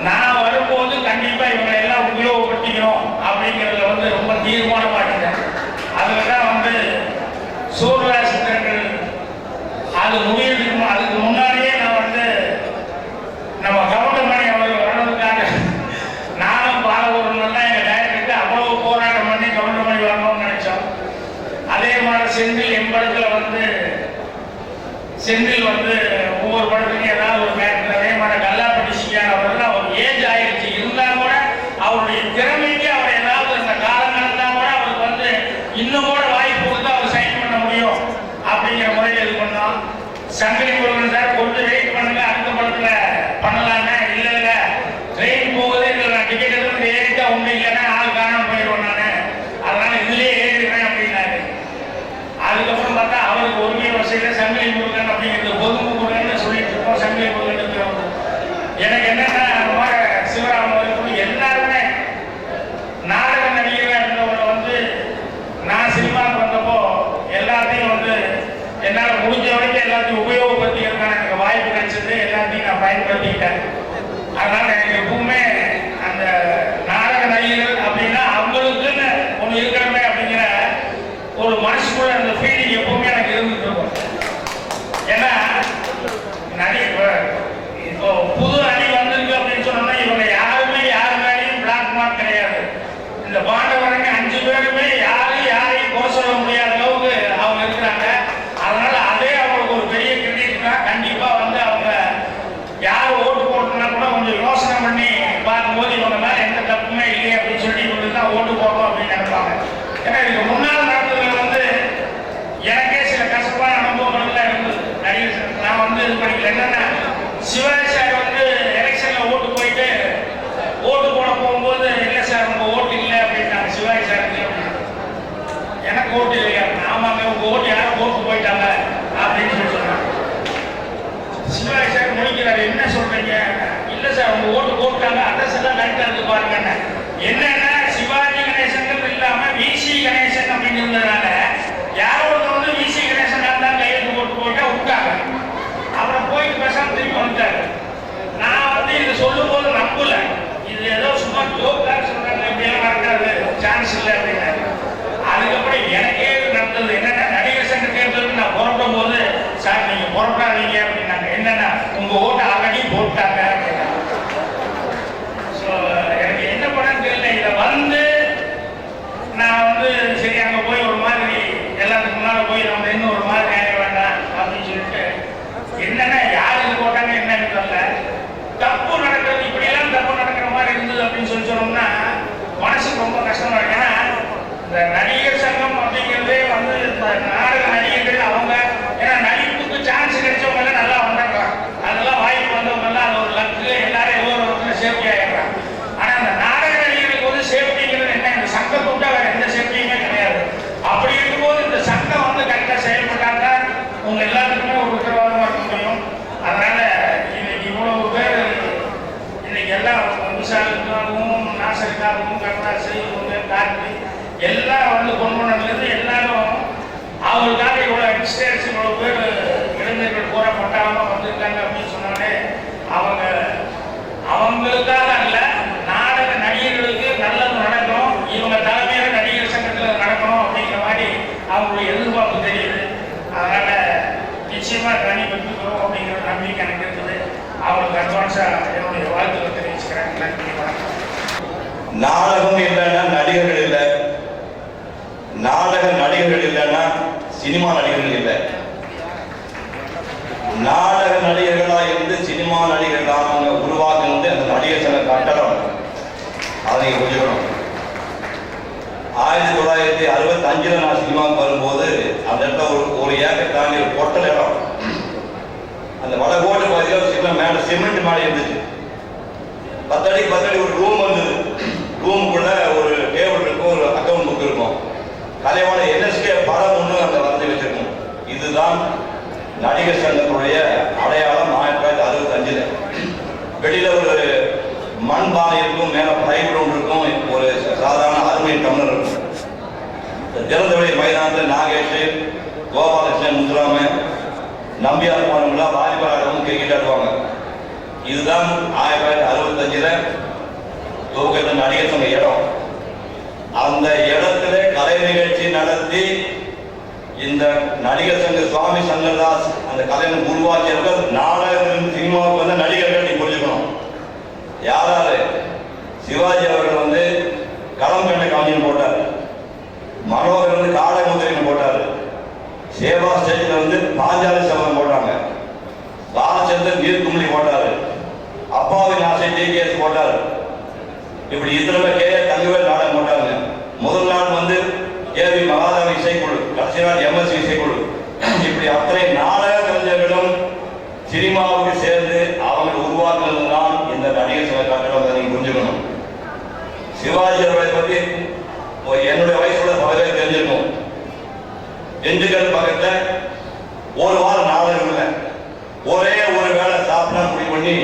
நான் வரும்போது கண்டிப்பா இவங்களை எல்லாம் உபயோகப்படுத்திக்கணும் அப்படிங்கிறதுல வந்து ரொம்ப தீர்மானமா இருந்தேன். அதுலதான் வந்து சூர்யராசித்தர்கள் அது முடியறதுக்கு அதுக்கு முன்னாடியே நான் வந்து நம்ம கவுண்டமணி அவர்கள் வர்றதுக்காக நானும் பாலகுருன்னா எங்க டைரக்டருக்கு அவ்வளவு போராட்டம் பண்ணி கவுண்டமணி வரணும்னு நினைச்சோம். அதே மாதிரி செந்தில் எம்படத்துல வந்து ஒவ்வொரு படத்துலையும் ஏதாவது ஒரு மேட்டர், அதே மாதிரி கல்லாப்பட்டி சிங்கான் அவர்கள் ஒரு ஏஜ் ஆயிடுச்சு இருந்தா கூட அவருடைய திறமைக்கு அவர் ஏதாவது இந்த காலம் நடந்தா கூட அவருக்கு வந்து இன்னும் கூட வாய்ப்பு கொடுத்து அவர் சைன் பண்ண முடியும் அப்படிங்கிற முறையில் இது பண்ணோம். சங்கரி முருகன் சார் கொஞ்சம் வெயிட் பண்ணுங்க, அடுத்த படத்துல பண்ணலான்னா இல்ல ட்ரெயின் போகுது, இல்லை நான் டிக்கெட் எடுத்து ஏறிட்டா உண்டு, இல்லைன்னா ஆள் காணாம போயிடுவேன் நான், அதனால இதுலயே ஏறிடுவேன் அப்படின்னாரு. அதுக்கப்புறம் பார்த்தா அவருக்கு ஒருமை வசதியில சங்கரி முருகன் அப்படிங்கிறது பொதுமு முருகன் சொல்லிட்டு இருக்கோம். சங்கரி முருகன் எனக்கு என்னன்னா சிவராம எல்லாருமே நாடக நடிகராக இருந்தவரை வந்து நான் சினிமாவுக்கு வந்தப்போ எல்லாத்தையும் வந்து என்னால் முடிஞ்ச வரைக்கும் எல்லாத்தையும் உபயோகப்படுத்திக்கிறதுக்கான எனக்கு வாய்ப்பு கிடைச்சது, எல்லாத்தையும் நான் பயன்படுத்திக்கிட்டேன். அதனால எனக்கு எப்பவுமே அந்த நாடக நடிகர்கள் அப்படின்னா அவங்களுக்குன்னு ஒன்று இருக்கிறமே அப்படிங்கிற ஒரு மனசுக்குள்ள அந்த ஃபீலிங் எப்பவுமே எனக்கு இருந்துட்டு இருக்கும். ஏன்னா இப்போ புது அணி வந்திருக்கு அப்படின்னு சொன்னோம்னா இவங்க யாருமே யாரு மேலேயும் பிளாக் மார்க் கிடையாது. இந்த பாண்டவரங்க 5 பேருமே யாரையும் குறை சொல்ல முடியாத அளவுக்கு அவங்க இருக்கிறாங்க. அதனால அதே அவங்களுக்கு ஒரு பெரிய கிரெடிட் தான். கண்டிப்பா வந்து அவங்க யார் ஓட்டு போட்டோம்னா கூட கொஞ்சம் யோசனை பண்ணி பார்க்கும்போது இவங்க மேல எந்த தப்புமே இல்லையே அப்படின்னு சொல்லி இவங்களுக்கு தான் ஓட்டு போடணும் அப்படின்னு நினைப்பாங்க. ஏன்னா இதுக்கு முன்னால் நடந்ததுல வந்து எனக்கே சில கஷ்டமான அனுபவங்கள்லாம் இருந்தது. நடிகர் நான் வந்து இது பண்ணிக்கல. என்னன்னா சிவாஜி சார் வந்து எலெக்ஷன்ல ஓட்டு போயிட்டு ஓட்டு போட போகும்போது இல்லை சார் உங்க ஓட்டு இல்லை அப்படின்னாங்க. சிவாஜி சாருக்கு எனக்கு ஓட்டு இல்லையா? ஆமாங்க, உங்க ஓட்டு யாரும் ஓட்டு போயிட்டாங்க அப்படின்னு சொல்லி சொன்னாங்க. சிவாஜி சார் முடிக்கிறாரு, என்ன சொல்றீங்க? இல்லை சார் உங்க ஓட்டு போட்டாங்க, அட்ரஸ் எல்லாம் கரெக்டா இருக்கு பாருங்க. என்னன்னா சிவாஜி கணேசன் இல்லாம விசி கணேசன் அப்படின்னு இருந்ததுனால யாரோட வந்து விசி கணேசன் தான் கையெழுத்து போட்டு போயிட்டா விட்டாங்க. அவரை போயிட்டு பேசாம திரும்பி வந்துட்டாரு. நான் வந்து இது சொல்லும் போது நம்பல, இது ஏதோ சும்மா ஜோக்காக சொல்றாங்க, இப்படியெல்லாம் நடக்காது, சான்ஸ் இல்லை அப்படின்னாரு. அதுக்கப்புறம் எனக்கே நடந்தது என்னன்னா நடிகர் சங்க தேர்தலுக்கு நான் புறப்படும் போது சார் நீங்க புறப்படாதீங்க அப்படின்னாங்க. என்னன்னா உங்க ஓட்டை ஆல்ரெடி போட்டாங்க அப்படின்னா. ஸோ எனக்கு என்ன பண்ணன்னு தெரியல. இதை வந்து நான் வந்து சரி அங்கே போய் ஒரு மாதிரி எல்லாத்துக்கு முன்னால போய் நம்ம இன்னும் ஒரு மாதிரி ஆக வேண்டாம் அப்படின்னு சொல்லிட்டு என்னன்னா யார் இது போட்டாங்க என்னன்னு தெரியல. தப்பு நடக்கிறது இப்படியெல்லாம் தப்பு நடக்கிற மாதிரி இருந்தது அப்படின்னு சொல்லி சொன்னோம்னா மனசுக்கு ரொம்ப கஷ்டமா இருக்கு. ஏன்னா இந்த நடிகர் சங்கம் அப்படிங்கிறதே வந்து இந்த நாடக நடிகர்கள் அவங்க ஏன்னா நடிப்புக்கு சான்ஸ் கிடைச்சவங்க எல்லாம் நல்லா வந்துடுறாங்க. அதெல்லாம் வாய்ப்பு வந்தவங்க எல்லாம் அது ஒரு லக்கு, எல்லாரும் ஏதோ ஒரு இடத்துல சேஃப்டி ஆகிடுறாங்க. ஆனா இந்த நாடக நடிகர்களுக்கு வந்து சேஃப்டிங்கிறது என்ன, இந்த சங்கத்தை விட்டா வேற எந்த சேஃப்டியுமே கிடையாது. அப்படி இருக்கும்போது இந்த சங்கம் வந்து கரெக்டாக செயல்பட்டாங்க உங்க எல்லாத்துக்குமே ஒரு உத்தரவாதமா இருக்க முடியும். அதனால இன்னைக்கு இவ்வளவு பேர் இன்னைக்கு எல்லாம் விசாலுக்காகவும் நாசருக்காகவும் கருணாசி கார்த்தி எல்லாம் வந்து கொண்டு எல்லாரும் அவங்களுக்காக இவ்வளவு எக்ஸ்டேர்ஸ் இவ்வளவு பேர் இளைஞர்கள் கூட பட்டாளமா வந்திருக்காங்க அப்படின்னு சொன்னாலே அவங்களுக்காக அல்ல, நாடக நடிகர்களுக்கு நல்லது நடக்கணும், இவங்க தலைமையில நடிகர் சங்கத்தில் நடக்கணும் அப்படிங்கிற மாதிரி அவங்களுடைய எதிர்பார்ப்பு தெரியுது. அதனால நிச்சயமா தனி பெற்றுக்கிறோம் அப்படிங்கிற நம்பிக்கை எனக்கு இருக்குது. அவங்களுக்கு அட்வான்ஸா என்னுடைய வாழ்த்துக்களை தெரிவிச்சுக்கிறேன். நன்றி, வணக்கம். நாடகம் இல்லைன்னா நடிகர்கள் இல்லை, நாடக நடிகர்கள் இல்லைன்னா சினிமா நடிகர்கள் இல்லை. நாடக நடிகர்களா இருந்து சினிமா நடிகர்களாக உருவாக்குறது அந்த நடிகர் சங்க கட்டடம். அதை நீங்க புரிஞ்சுக்கணும். 1965 நான் சினிமாவுக்கு வரும்போது அந்த இடத்துல ஒரு ஏக்கர் தாண்டி ஒரு பொட்டல் இடம், அந்த வடகோட்டு பகுதியில் சின்ன மேலே சிமெண்ட் மேலே இருந்துச்சு. 10 அடி ஒரு ரூம் வந்தது. ரூமுக்குள்ள ஒரு டேபிள் இருக்கும், ஒரு அக்கௌண்ட் புக் இருக்கும், கலைவான என்எஸ்கே படம் ஒன்று அங்கே வரைஞ்சி வச்சிருக்கும். இதுதான் நடிகர் சங்கத்துடைய அடையாளம். 1965 வெளியில ஒரு மண் பானை இருக்கும், மேல பிரைட் ரவுண்ட் இருக்கும், ஒரு சாதாரண அலுமினியம் டம்ளர் இருக்கும். திறந்தவெளி மைதானத்தில் நாகேஷ், கோபாலகிருஷ்ணன், முத்துராம, நம்பியார் போனவங்களா வாலிபால் ஆடுவாங்க, கிரிக்கெட் ஆடுவாங்க. இதுதான் 1965 துவக்கத்தில் நடிகர் சங்க இடம். அந்த இடத்துல கலை நிகழ்ச்சி நடத்தி இந்த நடிகர் சங்க சுவாமி சங்கர்தாஸ் அந்த கலையை உருவாக்கியவர்கள் நாடகத்திலிருந்து சினிமாவுக்கு வந்த நடிகர்கள். நீ புரிஞ்சுக்கணும் யாராரு. சிவாஜி அவர்கள் வந்து களம் கண்ட காஞ்சின்னு போட்டார், மனோகர் வந்து காடை முதிரைன்னு போட்டார், சேவா ஸ்டேஜில் வந்து பாஞ்சாலி சபதம் போட்டாங்க, பாலச்சந்தர் நீர்க்குமிழி போட்டாரு, அப்பாவின் ஆசை டிகேஎஸ் போட்டாரு. இப்படி இத்தனை தங்கவேல் நாடகம் போட்டாங்க. முதல் நாள் வந்து கேவி மகாதாவி இசைக்குழு, கடைசி நாள் எம்எஸ்சி இசைக்குழு. இப்படி அத்தனை நாடக கலைஞர்களும் சினிமாவுக்கு சேர்ந்து அவங்க உருவாக்குனதுதான் இந்த நடிகர் சங்க கட்டடம். நீங்க புரிஞ்சுக்கணும். சிவாஜி அவர்களை பத்தி என்னுடைய வயசுல பல பேர் தெரிஞ்சிருக்கும். திண்டுக்கல் பக்கத்துல ஒரு வாரம் நாடகம் இல்லை, ஒரே ஒரு வேளை சாப்பிடா முடிவு பண்ணி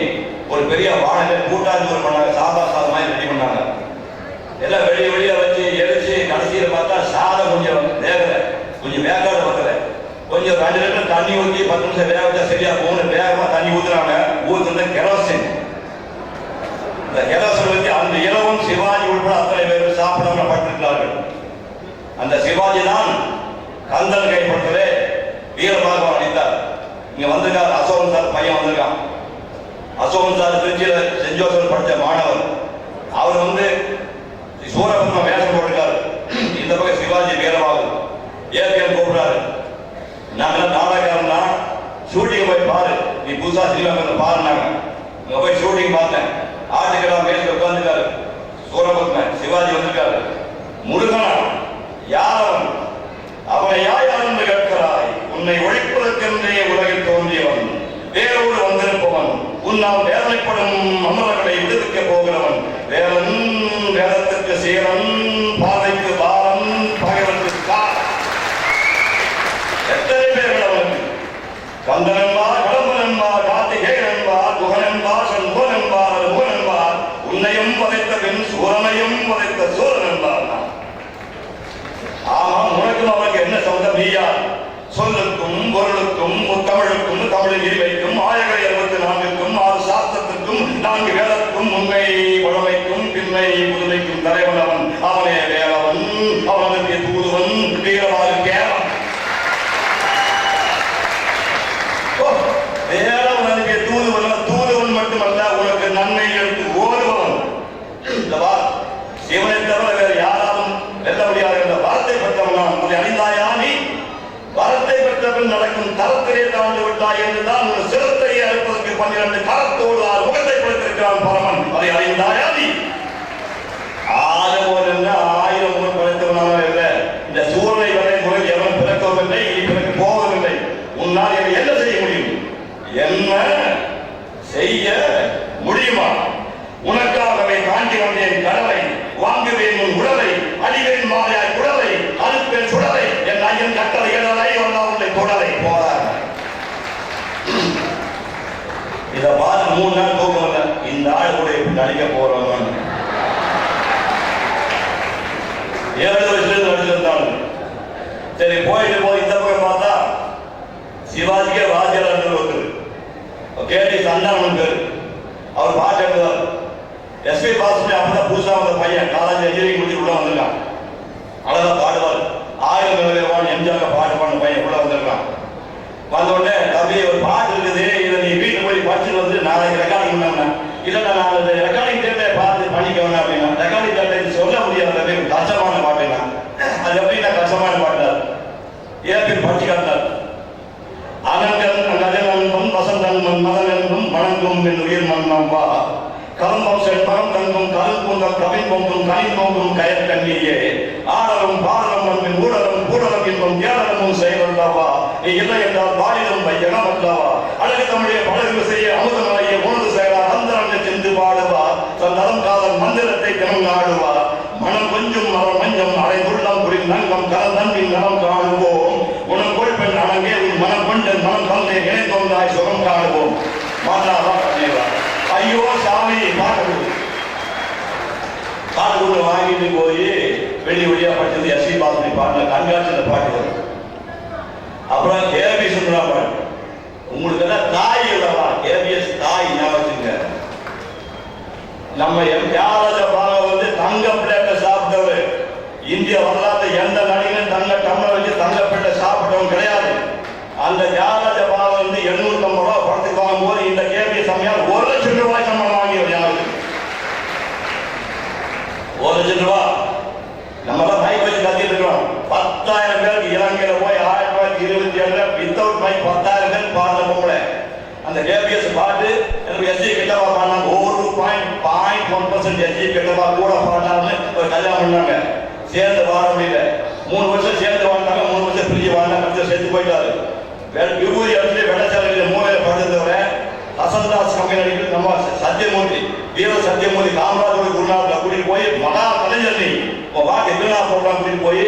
ஒரு பெரிய வாழை கூட்டாஞ்சோறு பண்ணாங்க, சாம்பார் சாதம் மாதிரி ரெடி பண்ணாங்க. எல்லாம் வெளியே வச்சு எரிச்சு கடைசியில் பார்த்தா சாதம் கொஞ்சம் வேகலை, கொஞ்சம் வேகாத பக்கல, கொஞ்சம் 2 லிட்டர் தண்ணி ஊற்றி 10 நிமிஷம் வேக வச்சா சரியா போகணும். வேகமாக தண்ணி ஊற்றுறாங்க. ஊற்றுறது கெரோசின். இந்த கெரோசின் வச்சு அந்த இரவும் சிவாஜி உட்பட அத்தனை பேர் சாப்பிடாம பட்டிருக்கிறார்கள். அந்த சிவாஜி தான் கந்தன் கைப்பற்றவே வீரபாகவன் அளித்தார். இங்க வந்திருக்கார் அசோகன் சார் பையன் வந்திருக்கான். அசோகன் சார் திருச்சியில சென்ட் ஜோசப் படித்த மாணவர். அவர் வந்து சூரபத்ம வேஷம் போட்டிருக்காரு. இந்த பக்கம் சிவாஜி வீரபாகு ஏற்கனவே கூப்பிடுறாரு. நாங்கள் நாடகம்னா ஷூட்டிங் போய் பாரு, நீ புதுசா சினிமா பாருனாங்க. இங்க போய் ஷூட்டிங் பார்த்தேன். ஆட்டுக்கடா மேல உட்கார்ந்துருக்காரு சூரபத்ம. சிவாஜி வந்திருக்காரு. முருகனா யார் அவனை யார் என்று கேட்கிறாய்? உன்னை ஒழிப்பதற்கென்றே உலகில் தோன்றியவன், வேரோடு வந்திருப்பவன், உன்னால் வேதனைப்படும் மன்னர்களை விடுவிக்க போகிறவன், வேலன் வேதத்திற்கு சீரன், பாதைக்கு பாரன், பகைவனுக்கு கார். எத்தனை பேர்கள் அவனுக்கு? கந்தன் என்பார், கடம்பன் என்பார், கார்த்திகேயன் என்பார், குகன் என்பார், சண்முகன் என்பார், முகன் என்பார், உன்னையும் பதைத்த பின் சூரனையும் பதைத்த சூரன் என்பார். ஆமாம், உனக்கும் அவனுக்கு என்ன சொந்தம்? நீ யார்? சொல்லுக்கும் பொருளுக்கும் முத்தமிழுக்கும் தமிழின் இறைவைக்கும் 1064க்கும் 6 சாஸ்திரத்திற்கும் 4 வேதத்துக்கும் உண்மை பழமைக்கும் பின்னை புதுமைக்கும் தலைவன் அவன். அவனே வேலவன், அவனுக்கு தூதுவன், வீரவாறு கேவன். வேலவனுக்கு தூதுவன். தூதுவன் மட்டுமல்ல, உனக்கு நன்மை எடுத்து ஓடுபவன். சிவனை தவிர வேறு யாராலும் வெல்ல முடியாது என்ற வார்த்தை பெற்றவன். அதை அணிந்தாயா நீ? வரத்தை பெற்றவன் நடக்கும் தரத்திலே தாழ்ந்து விட்டாய் என்றுதான் ஒரு சிரத்தையை அறுப்பதற்கு 12 கரத்தோடு 6 முகத்தை படைத்திருக்கிறான் பரமன். அதை அறிந்தாயா நீ? 1000 முகம் படைத்தவனாக இல்லை. இந்த சூரனை வரை முறை எவன் பிறக்கவில்லை, இனி பிறகு போவதில்லை. உன்னால் என்ன செய்ய முடியும்? என்ன செய்ய முடியுமா? உனக்காகவே தாண்டி வந்தேன் கடலை, வாங்குவேன் உன் உடலை, அடிவேன் மாலையாய் குடலை, அழுப்பேன் சுடலை, என் ஐயன் கட்டளை இடலை வந்தாவுடைய குடலை போறார். இதை பார்த்து 3 நாள் தூக்கல. இந்த ஆள் கூட இப்படி நடிக்க போறவங்க 7 வருஷத்துல நடிச்சிருந்தாங்க. சரி, போயிட்டு போய் இந்த பக்கம் பார்த்தா சிவாஜிக்கே வாத்தியார் ஒருத்தர் கேட்டி சந்தானம் பேரு. அவர் பாட்டு எழுதுவார். எஸ்பி பாஸ்பி அப்பதான் புதுசா வந்த பையன், காலேஜ் இன்ஜினியரிங் முடிச்சு உள்ள வந்திருக்கான். அழகா பாடுவார். 1000 எம்ஜிஆர் பாட்டு பாடின பையன் உள்ள வந்திருக்கான். வந்த உடனே தம்பி ஒரு பாட்டு இருக்குது, இதை நீ வீட்டுக்கு போய் படிச்சுட்டு வந்து நாளைக்கு ரெக்கார்டிங் பண்ண. இல்லைன்னா நான் இந்த ரெக்கார்டிங் தேர்தலை பார்த்து பண்ணிக்கணும் அப்படின்னா. ரெக்கார்டிங் தேர்தலை சொல்ல முடியாது, கஷ்டமான பாட்டுனா. அது எப்படின்னா கஷ்டமான பாட்டார். ஏற்பி படிச்சு காட்டார். அனங்கன் நகனன்பும் வசந்தன்பும் மதனன்பும் வணங்கும் என் உயிர் மன்னம்பா, கலம்பம் செல்பகம் தங்கும் கரும்புங்கம் கவின் பொங்கும் கனின் பொங்கும் கயற்கண்ணியே, ஆடலும் பாடலும் அன்பின் ஊடலும் கூடலும் இன்பம் கேடலமும் செயலல்லவா, நீ இல்லை என்றால் பாடிலும் வையகம் அல்லவா, அழகு தமிழே பழகு செய்ய அமுதமலையே உணர்ந்து செயலா அந்தரங்க சென்று பாடுவா, தன் நலம் காதல் மந்திரத்தை தினம் நாடுவா, மனம் கொஞ்சம் மரம் மஞ்சம் அரைந்துள்ளம் புரின் நங்கம் கலந்தன்பின் நலம் காணுவோம், உனக்குள் பெண் அணங்கே உன் மனம் கொண்டன் மனம் கலந்தே இணைந்தோந்தாய் சுகம் காணுவோம். மாதாவா கண்ணீரா. ஐயோ சாமி பாட்டு வாங்கிட்டு போய் வெளி வெளியா படிச்சது எஸ் சி பாஸ்மி பாட்டுல கண்காட்சியில் பாட்டு வரும். அப்புறம் கேபி சுந்தரா பாட்டு. உங்களுக்கு எல்லாம் தாய் இல்லவா? கேபிஎஸ் தாய் ஞாபகத்துங்க. நம்ம தியாகராஜ பாலன் வந்து தங்க பிளேட்டை சாப்பிட்டவர். இந்திய வரலாற்று எந்த நடிகனும் தங்க டம்ளர் வச்சு தங்க பிளேட்டை சாப்பிட்டவன் கிடையாது. அந்த தியாகராஜ பாலன் வந்து 850 ரூபா படத்துக்கு வாங்கும்போது இந்த கேபிஎஸ் அம்மையார் 1 லட்சம் ரூபாய் சம்பளம் வாங்கியவர். ஞாபகம் 1 லட்சம் ரூபாய். நம்ம தான் மைக் வச்சு கத்திட்டு இருக்கிறோம். 10,000 பேருக்கு இலங்கையில போய் 1927 வித்தவுட் மைக் 10,000 பேர் பாடுற பொம்பளை. அந்த கேபிஎஸ் பாட்டு எனக்கு எஸ்ஜி கிட்டவா பாடினாங்க. 1.1% எஸ்ஜி கிட்டவா கூட பாடினாங்கன்னு ஒரு கல்யாணம் பண்ணாங்க. சேர்ந்து வாழ முடியல. 3 வருஷம் சேர்ந்து வாழ்ந்தாங்க. 3 வருஷம் பிரிஞ்சு வாழ்ந்தாங்க. செத்து போயிட்டாரு. விபூதி இடத்துல வெள்ளச்சாலையில் மூலையில படுத்தவர வசந்தாஸ் கம்பெனி நடிகர் நம்ம சத்தியமூர்த்தி, வீர சத்தியமூர்த்தி காமராஜோட குருநாதர் கூட்டிட்டு போய் மகா கலைஞர் நீ வாக்கு எதுனா போடுறான் கூட்டிட்டு போய்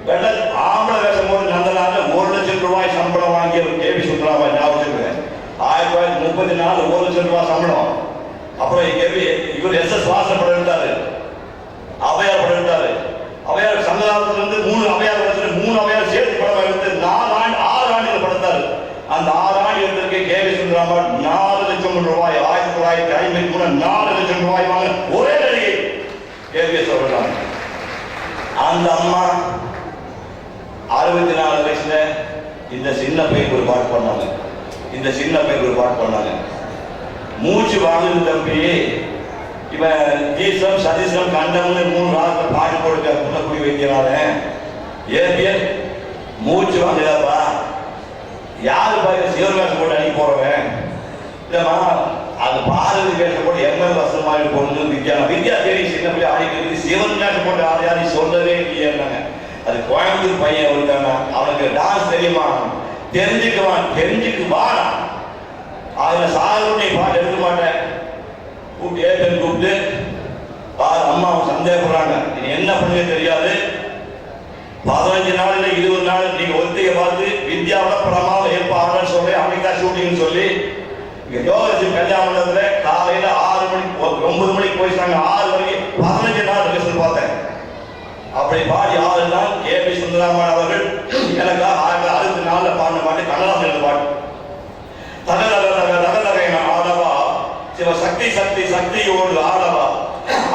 வெள்ள ஆம்பளை வேஷம் போது நந்தனால 1 லட்சம் ரூபாய் சம்பளம் வாங்கிய கேபி சுந்தராமன் ஞாபகம். 1934 1 லட்சம் ரூபாய் சம்பளம். அப்புறம் இவர் எஸ்.எஸ். வாசன் படம் எடுத்தாரு, அவையார் படம் எடுத்தாரு. அவையார் சங்கராபுரத்துல இருந்து 3 அவையார் படத்துல 3 அவையார் சேர்த்து படம் எடுத்து 6 ஆண்டுகள் படுத்தாரு. அந்த 6 ஆண்டு எடுத்திருக்க கேபி சுந்தராமன் 4 லட்சம் ரூபாய் 1953 4 லட்சம் ரூபாய் வாங்க ஒரே நடிகை கேபிஎஸ் அவர்கள். அந்த அம்மா 64 வயசுல இந்த சின்ன பையன் ஒரு பாட்டு பண்ணாங்க. இந்த சின்ன பையன் ஒரு பாட்டு பண்ணாங்க. மூச்சு வாங்குது தம்பி, இவன் ஜீசம் சதீசம் கண்டம்னு 3 ராகத்தை பாடி போடுக்க புள்ளக்குடி வைக்கிறாங்க. ஏபிஎல் மூச்சு வாங்குதாப்பா, யாரு பாரு சிவகாசம் போட்டு அனுப்பி போறவன் இல்லம்மா, அது பாரதி பேச போட்டு எம்எல் வசம் மாதிரி போடுறது வித்யா தேடி சின்ன பிள்ளை ஆடிக்கிறது சிவகாசம் போட்டு ஆடி சொல்லவே இல்லையாங்க. அது கோயம்புத்தூர் பையன் இருக்காங்க. அவனுக்கு டான்ஸ் தெரியுமா? தெரிஞ்சுக்குவான். அதுல சாகருடைய பாட்டு எடுக்க மாட்டேன். கூப்பிட்டு ஏற்கனவே கூப்பிட்டு அம்மா சந்தேகப்படுறாங்க, நீ என்ன பண்ணுங்க தெரியாது. 15 நாள் இல்லை 20 நாள் நீங்க ஒத்திகை பார்த்து வித்யாவோட படமாக ஏற்பாடுன்னு சொல்லி அமெரிக்கா ஷூட்டிங் சொல்லி இங்க யோகசி கல்யாணத்துல காலையில 6 மணிக்கு 9 மணிக்கு போயிட்டாங்க. 6 வரைக்கும் 15 நாள் ரிஹர்சல் பார்த்தேன். அப்படி பாடி 6 நாள் கேபி சுந்தராமன் அவர்கள் எனக்காக 64 பாடின பாட்டு கண்ணதாசன் பாட்டு. தகதக ஆடவா சிவ சக்தி சக்தி சக்தியோடு ஆடவா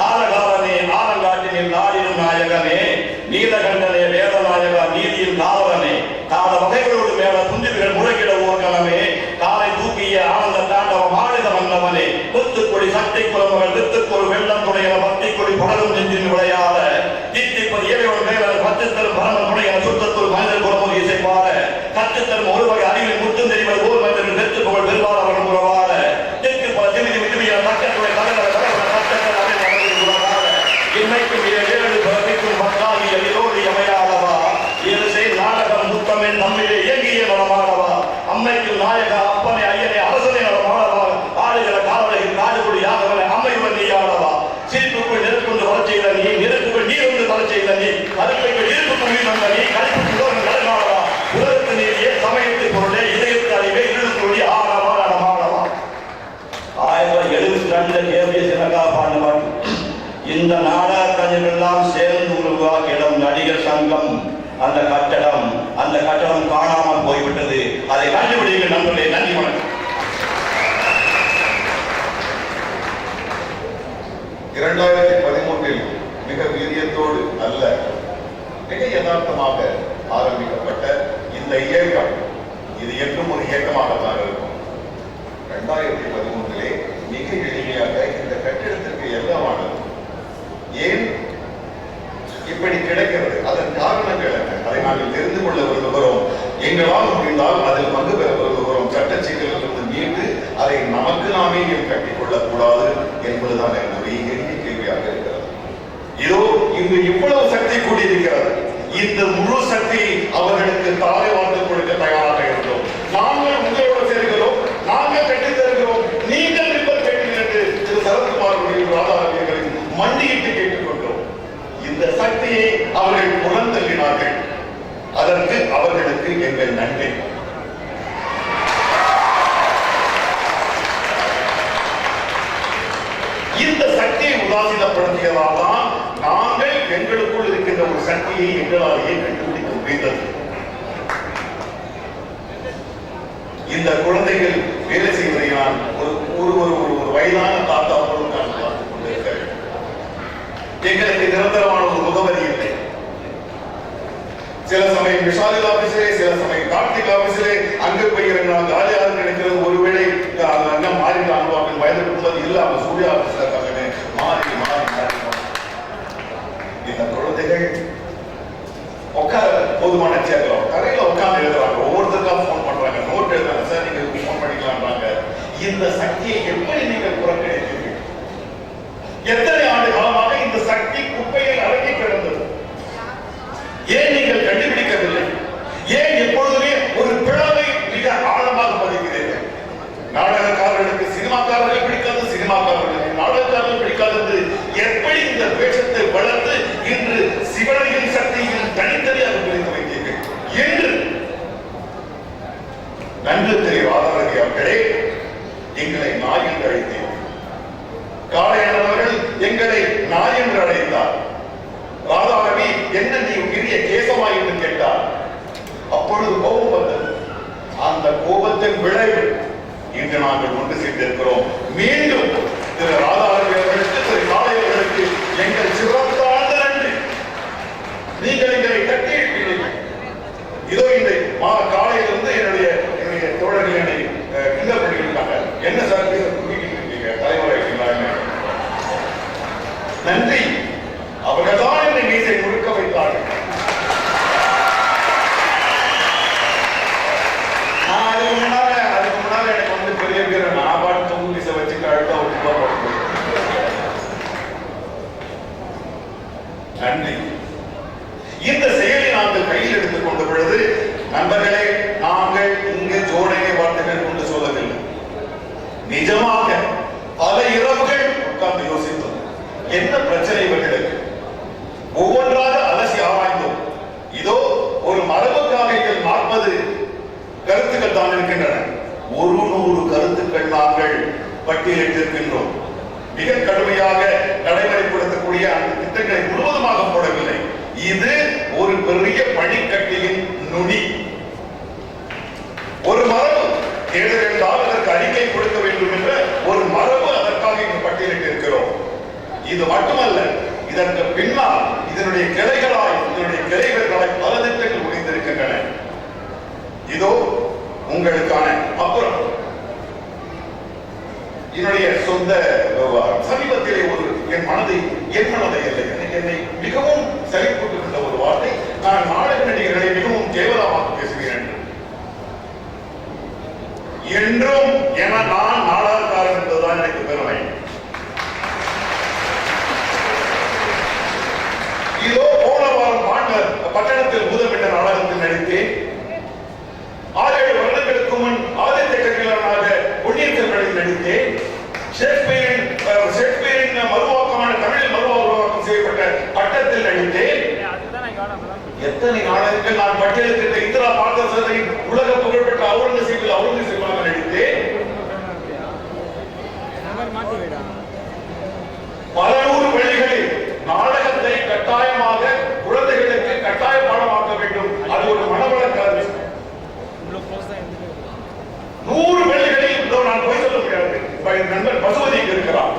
ஆலகாரனே ஆலங்காட்டினில் நாடிடும் நாயகனே நீலகண்டனே வேதநாயகா நீதியில் காவலனே கால வகைகளோடு மேல துஞ்சுகள் முறைகிட ஓர்கனமே காலை தூக்கிய ஆனந்த தாண்டவம் ஆடித மன்னவனே முத்துக்குடி சக்தி குலமகள் வித்துக்கொரு வெள்ளம் துணையன பக்திக்குடி படலும் நெஞ்சின் விளையாட தித்திப்பது ஏழையோடு மேல பத்துத்தரும் பரமன் முனையன சுத்தத்தூர் மனிதர் குலமும் இசைப்பாட கத்துத்தரும் ஒரு வகை அறிவில் முற்றும் தெரிவது போல் மனிதர்கள் வெற்று புகழ் வெல்வார் அவர்கள் உறவாட தெற்கு பல திமிதி விட்டுமையான தக்கத்துறை தகவல் இன்னைக்கும் 7 பிறப்பிக்கும் பக்காகி எதிரோடு அமையாதவா இயல்சே நாடகம் முத்தமிழ் நம்மிலே இயங்கிய நலமானவா அம்மைக்கும் நாயக அப்பனை ஐயனை அரசனை நலமானவா ஆடுகிற காவலையில் காடுபடி யாகவனை அம்மையுடன் நீயானவா சிரிப்புக்குள் நெருப்புண்டு வளர்ச் செய்த நீ நெருப்புக்குள் நீர் வந்து வளர்ச் செய்த நீ கருப்பைக்குள் இருப்புக்குள் நீர் வந்த நீ கருப்புக்கு உலகம் கடனானவா உலகத்து நீதியே சமயத்து பொருளே இதயத்து அறிவே இருளுக்குள்ளி ஆனவா நடமானவா. 1972 கேபிஎஸ் எனக்காக பாடின பாட்டு. இந்த நாடக கலைஞர்களெல்லாம் சேர்ந்து உருவாக்கிய இடம் நடிகர் சங்கம். அந்த கட்டடம் காணாமல் போய்விட்டது. அதை கண்டுபிடிக்க நண்பர்களே. நன்றி, வணக்கம். 2013 மிக வீரியத்தோடு அல்ல, மிக யதார்த்தமாக ஆரம்பிக்கப்பட்ட இந்த இயக்கம் இது என்றும் ஒரு இயக்கமாகத்தான் இருக்கும். 2013 மிக எளிமையாக இந்த கட்டிடத்திற்கு எல்லாமானது ஏன் இப்படி கிடைக்கிறது, அதன் காரணங்கள் என்ன, அதை நாங்கள் தெரிந்து கொள்ள விரும்புகிறோம். எங்களால் முடிந்தால் அதில் பங்கு பெற விரும்புகிறோம். சட்டச்சிக்கலிலிருந்து மீண்டு அதை நமக்கு நாமே ஏன் கட்டிக்கொள்ளக் கூடாது என்பதுதான் என்னுடைய எளிய கேள்வியாக இருக்கிறது. இதோ இங்கு இவ்வளவு சக்தி கூடியிருக்கிறது. இந்த முழு சக்தி அவர்களுக்கு தாரை வார்த்து கொடுக்க தயாராக இருக்கிறோம். நாங்கள் உங்களோடு சேர்கிறோம், நாங்கள் கட்டித் தருகிறோம், நீங்கள் ரிப்பர் கேட்டீர்கள் என்று திரு சரத்குமார் ராதாரவியர்களின் மண்டியிட்டு கேட்டுக்கொண்டோம். இந்த சக்தியை அவர்கள் புறந்தள்ளினார்கள். அதற்கு அவர்களுக்கு எங்கள் நன்றி. இந்த சக்தியை உதாசீனப்படுத்தியதால் தான் நாங்கள் எங்களுக்குள் இருக்கின்ற ஒரு சக்தியை எங்களாலேயே கண்டுபிடிக்க முடிந்தது. இந்த குழந்தைகள் வேலை செய்வதை நான் ஒரு வயதான தாத்தா போல நான் பார்த்துக் கொண்டிருக்கிறேன். எங்களுக்கு நிரந்தரமான ஒரு முகவரி இல்லை. சில சமயம் விஷாலில் ஆபீஸிலே, சில சமயம் கார்த்திக் ஆபீஸிலே அங்கு போய் நான் காலியாக நினைக்கிறது. ஒருவேளை அங்க மாறிட்டாங்களோ அப்படின்னு பயந்துட்டு இல்ல, அவங்க சூர்யா ஆபீஸ்ல இருக்காங்கன்னு மாறி மாறி மாறி இந்த குழந்தைகள் உட்கார போதுமான சேர்க்கலாம் கரையில உட்கார்ந்து எழுதுறாங்க, ஒவ்வொருத்தருக்கா போன் பண்றாங்க, நோட் எழுதுறாங்க, சார் நீங்க போன் பண்ணிக்கலாம்ன்றாங்க. இந்த சக்தியை எப்படி நீங்கள் புறக்கணித்தீர்கள்? எத்தனை ஆண்டு காலமாக இந்த சக்தி குப்பையில் அடங்கி கிடந்தது. ஏன் நீங்கள் கண்டுபிடிக்கவில்லை? ஏன் எப்பொழுதுமே ஒரு பிளவை மிக ஆழமாக பதிக்கிறீர்கள்? நாடகக்காரர்களுக்கு சினிமாக்காரர்கள் பிடிக்காது, சினிமாக்காரர்களுக்கு நாடகக்காரர்கள் பிடிக்காது. எப்படி இந்த வேஷத்தை வளர்த்து இன்று சிவனையின் சக்தியில் தனித்தனியாக பிரித்து வைத்தீர்கள் என்று நன்கு தெரியும். ராதாரவி அவர்களே, எங்களை நாய் என்று அழைத்தீர்கள். காளையனவர்கள் எங்களை நாய் என்று அழைத்தார். ராதாரவி என்ன நீ பெரிய கேசமா என்று கேட்டார். அப்பொழுது கோபம் வந்தது. அந்த கோபத்தின் விளைவு இன்று நாங்கள் ஒன்று சேர்ந்திருக்கிறோம். மீண்டும் திரு ராதாரவி அவர்களுக்கு, திரு காளையர்களுக்கு எங்கள் சிறப்பான நன்றி. நீங்கள் எங்களை கட்டியிருக்கிறீர்கள். இதோ இந்த காலையிலிருந்து என்னுடைய தோழர்கள் என்னை கிண்டல் பண்ணியிருக்காங்க. என்ன சார் இருக்கீங்க, தலைவராக நன்றி. அவர்கள்தான் என்னை மீசை முழுக்க வைத்தார்கள். அதுக்கு முன்னால எனக்கு வந்து பெரிய பேர் நான் பாட்டு தொங்கு மீசை வச்சு கழுத்தா ஒரு நன்றி. இந்த செயலை நாங்கள் கையில் எடுத்துக் கொண்ட பொழுது, நண்பர்களே, நாங்கள் இங்கு ஜோடனை வார்த்தைகள் கொண்டு சொல்லவில்லை. நிஜமாக பல இரவுகள் உட்கார்ந்து யோசித்தோம், என்ன பிரச்சனை இவர்களுக்கு. ஒவ்வொன்றாக அலசி ஆராய்ந்தோம். இதோ ஒரு மரபுக்காக 40 கருத்துக்கள் தான் இருக்கின்றன. 100 கருத்துக்கள் நாங்கள் பட்டியலிட்டிருக்கின்றோம். மிக கடுமையாக நடைமுறைப்படுத்தக்கூடிய அந்த திட்டங்களை முழுவதுமாக போடவில்லை. இது ஒரு பெரிய பனிக்கட்டியின் நுனி. ஒரு மரபு தேர்தல் என்றால் அதற்கு அறிக்கை கொடுக்க வேண்டும் என்ற ஒரு மரபு, அதற்காக இங்கு பட்டியலிட்டு இருக்கிறோம். இது மட்டுமல்ல, இதற்கு பின்னால் இதனுடைய கிளைகளாய் பல திட்டங்கள் முடிந்திருக்கின்றன. இதோ உங்களுக்கான அப்புறம் என்னுடைய சொந்த விவகாரம். சமீபத்திலே என் மனதை இல்லை, என்னை மிகவும் சலிப்பூட்டுகின்ற ஒரு வார்த்தை, நான் நாடக நடிகர்களை மிகவும் கேவலமாக பேசுகிறேன் என்றும் என நான் நாடகக்காரன் என்பதுதான் எனக்கு பெருமை. இதோ போன வாரம் பட்டணத்தில் பூதமிட்ட நாடகத்தில் நடித்தேன். 6-7 வருடங்களுக்கு முன் ஆதித்ய கரிகாலனாக பொன்னியின் செல்வனில் நடித்தேன். ஷேக்ஸ்பியரின் மறுவாக்கமான தமிழில் மறுவாக்கம் செய்யப்பட்ட பட்டத்தில் நடித்தேன். எத்தனை நாடகங்கள் நான் பட்டியலிட்ட இந்திரா பார்த்தசாரதியின் உலக புகழ்பெற்ற அவுரங்கசீபாக நடித்தேன். பல நூறு பள்ளிகளில் நாடகத்தை கட்டாயமாக குழந்தைகளுக்கு கட்டாய பாடமாக்க வேண்டும். அது ஒரு மனவளக்கல்வி. 100 பள்ளிகளில் நான் போய் சொல்ல முடியாது. நண்பர் பசுபதி இருக்கிறார்.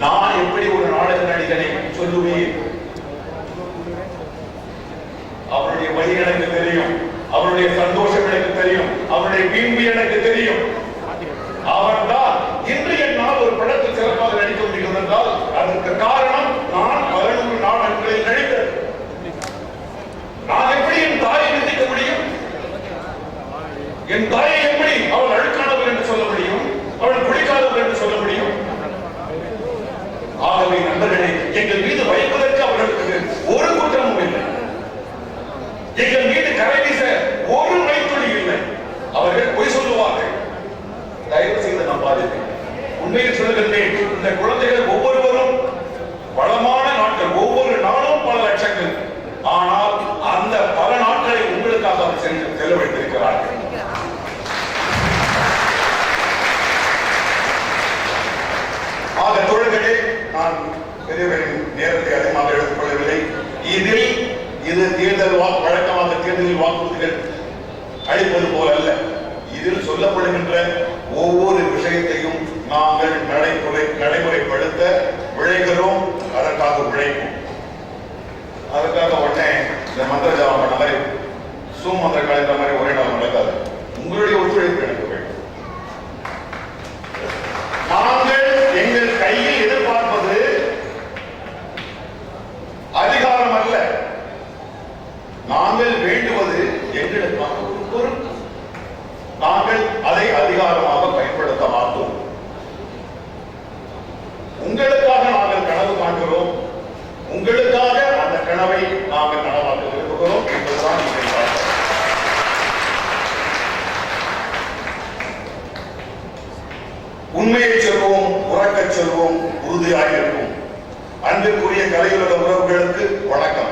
நான் எப்படி ஒரு நாடக நடிகனை சொல்லுவேன்? அவருடைய வழி எனக்கு தெரியும், அவருடைய சந்தோஷம் எனக்கு தெரியும், அவருடைய வீம்பு எனக்கு தெரியும். அவர்தான் இன்று என்னால் ஒரு படத்தில் சிறப்பாக நடிக்க முடியும் என்றால் அதற்கு காரணம் நான் 11 நாடகங்களில் நடித்தது. நான் எப்படி என் தாயை நிந்திக்க முடியும்? என் தாயை எப்படி அவள் அழுக்கானவள் என்று சொல்ல முடியும்? அவள் குடிக்காதவள் என்று சொல்ல முடியும்? ஆகவே நண்பர்களே, எங்கள் மீது வைப்பதற்கு அவர்களுக்கு ஒரு குற்றமும் இல்லை. எங்கள் மீது கரை வீச ஒரு மைத்துளி இல்லை. அவர்கள் பொய் சொல்லுவார்கள். தயவு செய்து நம்பாதீர்கள். உண்மையில் சொல்லுகின்றேன், இந்த குழந்தைகள் ஒவ்வொருவரும் வளமான நாட்கள், ஒவ்வொரு நாளும் பல லட்சங்கள். ஆனால் அந்த பல நாட்களை உங்களுக்காக செலவழித்திருக்கிறார்கள். அளிப்பது போல் அல்ல. இதில் சொல்லப்படுகின்ற ஒவ்வொரு விஷயத்தையும் நாங்கள் நடைமுறைப்படுத்த விழைகிறோம், அதற்காக உழைப்போம். அதுக்காக உடனே இந்த மந்திர ஜாபம் பண்ண மாதிரி மந்திர கலைந்த மாதிரி ஒரே நாள் நடக்காது. உங்களுடைய ஒத்துழைப்பு எனக்கு வேண்டும். நாங்கள் எங்கள் கையில் எதிர்பார்ப்பது அதிகாரம் அல்ல, நாங்கள் வேண்டுவது எங்களுக்கான ஒரு பொறுப்பு. நாங்கள் அதை அதிகாரமாக பயன்படுத்த மாட்டோம். உங்களுக்காக நாங்கள் கனவு காண்கிறோம், உங்களுக்காக அந்த கனவை நாங்கள் நனவாக்க விரும்புகிறோம் என்பதுதான் நீங்கள் பார்க்கிறோம். உண்மையை சொல்வோம், உறக்கச் சொல்வோம், உறுதியாக இருக்கும். அன்பிற்குரிய கலையுலக உறவுகளுக்கு வணக்கம்.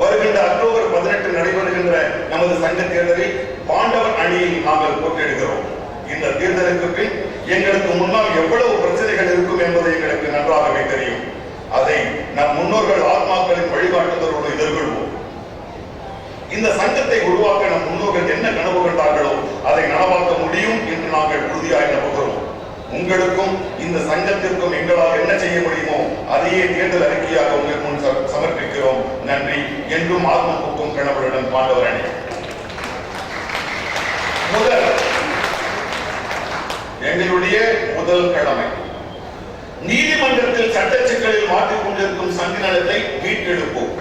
வருகின்ற அக்டோபர் 18 நடைபெறுகின்ற நமது சங்க தேர்தலில் பாண்டவர் அணியை நாங்கள் போட்டியிடுகிறோம். இந்த தேர்தலுக்கு பின் எங்களுக்கு முன்னால் எவ்வளவு பிரச்சனைகள் இருக்கும் என்பது எங்களுக்கு நன்றாகவே தெரியும். அதை நம் முன்னோர்கள் ஆத்மாக்களின் வழிகாட்டுதலோடு எதிர்கொள்வோம். இந்த சங்கத்தை உருவாக்க நம் முன்னோர்கள் என்ன கனவு கண்டார்களோ அதை நனவாக்க முடியும் என்று நாங்கள் உறுதியாக நம்புகிறோம். உங்களுக்கும் இந்த சங்கத்திற்கும் எங்களால் என்ன செய்ய முடியுமோ அதையே தேர்தல் அறிக்கையாக உங்கள் முன் சமர்ப்பிக்கிறோம். நன்றி. என்றும் ஆத்மபூக்கும் கனவுடன் பாண்டவர் அணி. எங்களுடைய முதல் கடமை நீதிமன்றத்தில் சட்ட சிக்கலில் மாற்றிக் கொண்டிருக்கும் சங்க நலத்தை மீட்டெடுப்போம்.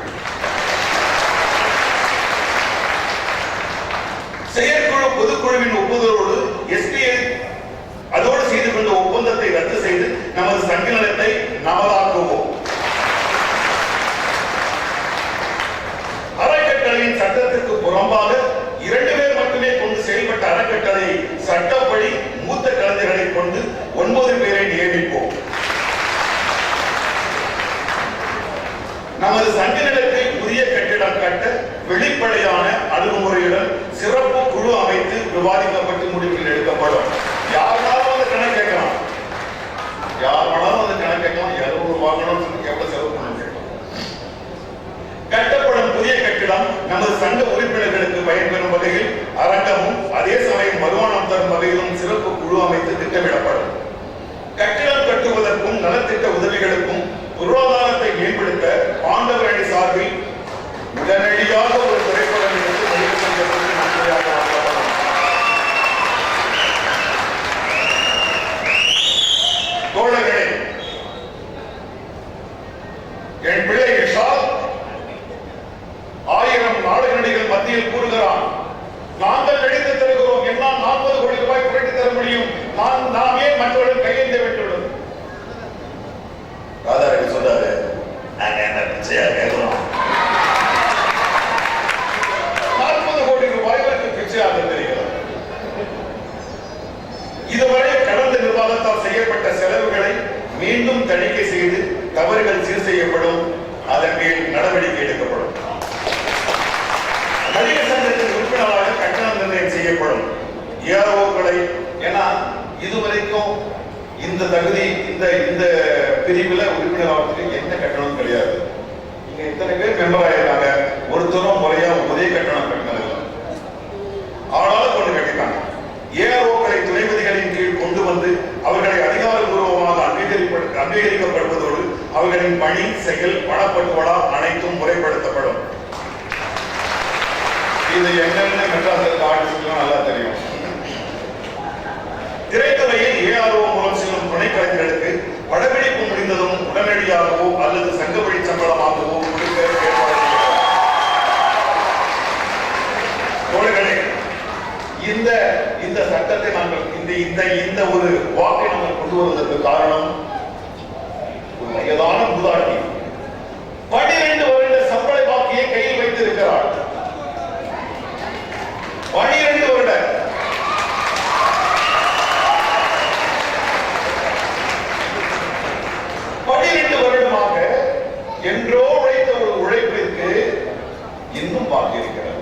செயற்குழு பொதுக்குழுவின் ஒப்புதலோடு எஸ்பிஐ அதோடு செய்து கொண்ட ஒப்பந்தத்தை ரத்து செய்து நமது சங்க நலத்தை நமதாக்குவோம். அறக்கட்டளையின் சட்டத்திற்கு புறம்பாக 2 பேர் மட்டுமே கொண்டு செயல்பட்ட அறக்கட்டளையை சட்டப்படி மூத்த கலைஞர்களை கொண்டு 9 பேரை நியமிப்போம். நமது சங்க நிலத்தை புதிய கட்டிடம் கட்ட வெளிப்படையான அணுகுமுறையுடன் சிறப்பு குழு அமைத்து விவாதிக்கப்பட்டு முடிவுகள் எடுக்கப்படும். யாராலும் அந்த கணக்கு கேட்கலாம், யார் வேணாலும் அந்த கணக்கு கேட்கலாம். 200 வாங்கணும், எவ்வளவு செலவு பண்ண கேட்கலாம். கட்டப்படும் புதிய கட்டிடம் நமது சங்க உறுப்பினர்களுக்கு பயன்பெறும் வகையில் அரங்கமும் அதே சமயம் வருமானம் தரும் வகையிலும் சிறப்பு குழு அமைத்து திட்டமிடப்படும். கட்டிடம் கட்டுவதற்கும் நலத்திட்ட உதவிகளுக்கும் பொருளாதாரத்தை மேம்படுத்த பாண்டவர் அணி சார்பில் உடனடியாக ஒரு திரைப்படம் எடுத்து நடிகர் சங்கத்திற்கு நன்றியாக வழங்கப்படும். தோழர்களே, என் பிள்ளை விஷால் 1000 நாடக நடிகர்கள் மத்தியில் கூறுகிறான், நாங்கள் நடித்து தருகிறோம், என்னால் 40 கோடி ரூபாய் புரட்டி தர முடியும், நாம் ஏன் மற்றவர்கள் கையெழுந்த வேண்டுள்ளது? ராதாரவி சொன்னாரு, நாங்க என்ன பிச்சையா கேட்கிறோம்? 40 கோடி ரூபாய்க்கு பிச்சையாக தெரிகிறது. இதுவரை கடந்த நிர்வாகத்தால் செய்யப்பட்ட செலவுகளை மீண்டும் தணிக்கை செய்து தவறுகள் சீர் செய்யப்படும், அதன் மேல் நடவடிக்கை எடுக்கப்படும். நடிகர் சங்கத்தின் உறுப்பினராக கட்டணம் நிர்ணயம் செய்யப்படும். ஏஆர்ஓக்களை, ஏன்னா இதுவரைக்கும் இந்த தகுதி இந்த பிரிவுல உறுப்பினராக எந்த கட்டணம் கிடையாது. இங்க இத்தனை பேர் மெம்பர் ஆயிருக்காங்க, ஒருத்தரும் முறையா உதவி கட்டணம் கட்டினது ஆனாலும் கொண்டு கட்டிட்டாங்க. ஏஆர்ஓக்களை துணைவிதிகளின் கீழ் கொண்டு வந்து அவர்களை அதிகாரப்பூர்வமாக அங்கீகரிக்கப்படுவதோடு அவர்களின் பணி, செயல், பணப்பட்டுவாடா அனைத்தும் முறைப்படுத்தப்படும். இது என்னென்ன மெட்ராஸ் ஆர்டிஸ்ட்லாம் நல்லா தெரியும். திரைத்துறையில் ஏஆர்ஓ மூலம் செல்லும் துணை கலைஞர்களுக்கு படப்பிடிப்பு முடிந்ததும் உடனடியாகவோ அல்லது சங்க வழி சம்பளமாகவோ கொடுக்க ஏற்பாடு தோழர்களே, இந்த சட்டத்தை நாங்கள் இந்த ஒரு வாக்கை நாங்கள் கொண்டு வருவதற்கு காரணம் ஒரு வயதான மூதாட்டி 12 வருட சம்பள வாக்கியை கையில் வைத்திருக்கிறார். 12 வருட 12 வருடமாக என்றோ உழைத்த ஒரு உழைப்பிற்கு இன்னும் பாக்கி இருக்கிறது.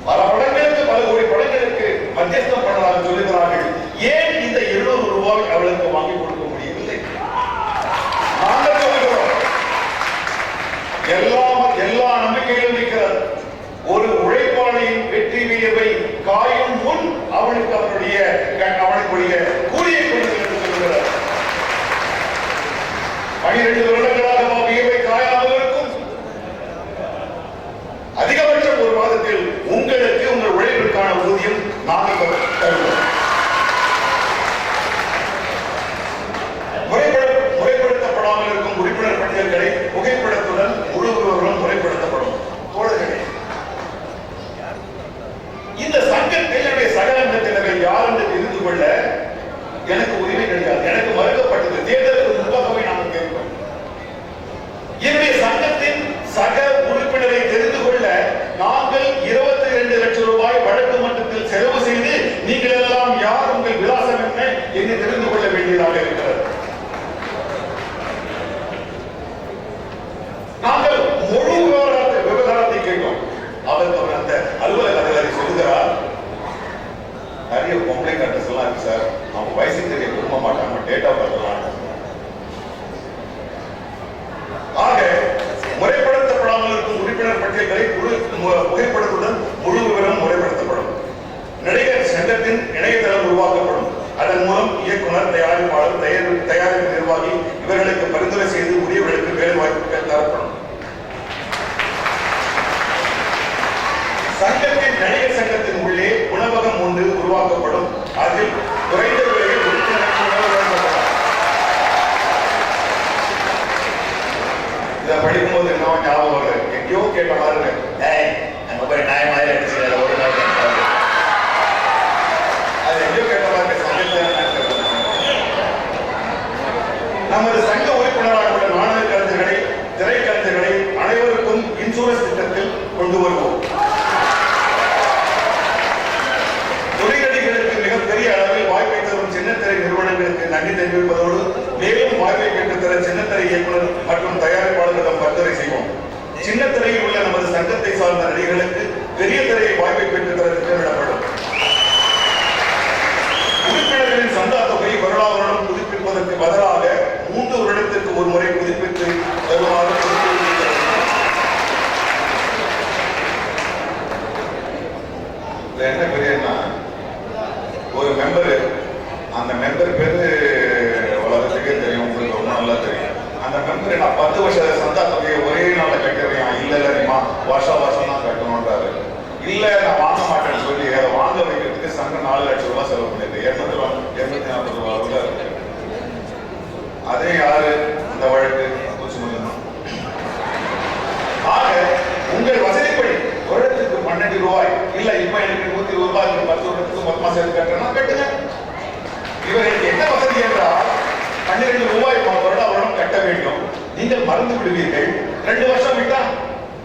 பல படங்களுக்கு, பல கோடி படங்களுக்கு மத்தியஸ்தம் பண்ணலாம் சொல்லுகிறார்கள். ஏன் இந்த 200 ரூபாய் அவளுக்கு வாங்கி கொடுக்க முடியவில்லை? ஒழிய கூலியை கொடுங்கள் என்று சொல்கிறார். 12 வருடங்களாக வியர்வை காயாமல் இருக்கும். அதிகபட்சம் ஒரு மாதத்தில் உங்களுக்கு உங்கள் உழைப்பிற்கான ஊதியம் நாங்கள் தருவோம். முறைப்படுத்தப்படாமல் இருக்கும் உறுப்பினர் பட்டியல்களை புகைப்படத்துடன் முழு விவரம் முறைப்படுத்தப்படும். தோழர்களே, இந்த சங்கத்தில் என்னுடைய சக அங்கத்தினர்கள் யார் என்று தெரிந்து கொள்ள எனக்கு உரிமை கிடையாது. எனக்கு மறுக்கப்பட்டது. தேர்தலுக்கு முன்பாகவே நாங்கள் கேட்போம். என்னுடைய சங்கத்தின் சக உறுப்பினரை தெரிந்து கொள்ள நாங்கள் 22 லட்சம் ரூபாய் வழக்கு மன்றத்தில் செலவு செய்து நீங்கள் எல்லாம் யார், உங்கள் விலாசம் என்ன என்று தெரிந்து கொள்ள வேண்டியதாக இருக்கிறது. நாங்கள் முழு விவகாரத்தை கேட்டோம். அவர் அந்த அலுவலக அதிகாரி சொல்லுகிறார், நிறைய பொம்பளை கட்டஸ் எல்லாம் இருக்கு சார், அவங்க வயசு தெரிய விரும்ப மாட்டாங்க, டேட் ஆஃப் பர்த் எல்லாம். ஆக முறைப்படுத்தப்படாமல் இருக்கும் உறுப்பினர் பட்டியல்களை புகைப்படத்துடன் முழு விவரம் முறைப்படுத்தப்படும். நடிகர் சங்கத்தின் இணையதளம் உருவாக்கப்படும். அதன் மூலம் இயக்குனர், தயாரிப்பாளர், தயாரிப்பு நிர்வாகி இவர்களுக்கு பரிந்துரை செய்து உரியவர்களுக்கு வேலை வாய்ப்புகள் தரப்படும். சங்கத்தின் நடிகர் சங்கத்தின் உள்ளே உணவகம் ஒன்று உருவாக்கப்படும். அதில் குறைந்த விலையில் உறுப்பினருக்கு உணவு வழங்கப்படும். இதை படிக்கும்போது என்ன ஞாபகம் வருது, எங்கேயோ கேட்ட மாதிரி அங்க போய் நியாயமாக ஒரு அது எங்கேயோ கேட்ட மாதிரி நமது சங்க உறுப்பினராக உள்ள நாடக கலைஞர்களை, திரைக்கலைஞர்களை அனைவருக்கும் இன்சூரன்ஸ் திட்டத்தில் கொண்டு வருவோம். தொழில்களுக்கு மிகப்பெரிய அளவில் வாய்ப்பை தரும் சின்னத்திரை நிறுவனங்களுக்கு நன்றி தெரிவிப்பதோடு மேலும் வாய்ப்பை பெற்றுத்தர சின்னத்திரை இயக்குனர் மற்றும் தயாரிப்பாளர்களிடம் பரிந்துரை செய்வோம். சின்னத்திரையில் உள்ள நமது சங்கத்தை சார்ந்த நடிகர்களுக்கு பெரிய திரையை வாய்ப்பை பெற்றுத்தர திட்டமிடப்படும். உறுப்பினர்களின் சந்தா தொகை வருடாவருடம் புதுப்பிப்பதற்கு பதிலாக 3 வருடத்திற்கு ஒரு முறை புதுப்பித்து தருமாறு என்ன பெரியன்னா, ஒரு மெம்பரு, அந்த மெம்பர் பேரு உலகத்துக்கே தெரியும், உங்களுக்கு ரொம்ப நல்லா தெரியும். அந்த மெம்பர் நான் 10 வருஷ சந்தா தொகையை ஒரே நாள்ல கட்டுறேன். இல்ல தெரியுமா, வருஷம் தான் கட்டணும்ன்றாரு. இல்ல நான் வாங்க மாட்டேன்னு சொல்லி அதை வாங்க வைக்கிறதுக்கு சங்கம் 4 லட்சம் ரூபாய் செலவு பண்ணிருக்கு. 240 ரூபாய் இருக்கு. அதே யாரு இந்த வழக்கு ஆக உங்கள் வசதிப்படி வருடத்துக்கு 12 ரூபாய், இல்ல இப்ப எனக்கு 120 ரூபாய் 10 வருடத்துக்கு மொத்தமா சேர்த்து கட்டுறேன்னா கட்டுங்க. இவர்களுக்கு என்ன வசதி என்றால் 12 ரூபாய் வருடம் கட்ட வேண்டும். நீங்கள் மறந்து விடுவீர்கள். 2 வருஷம் விட்டா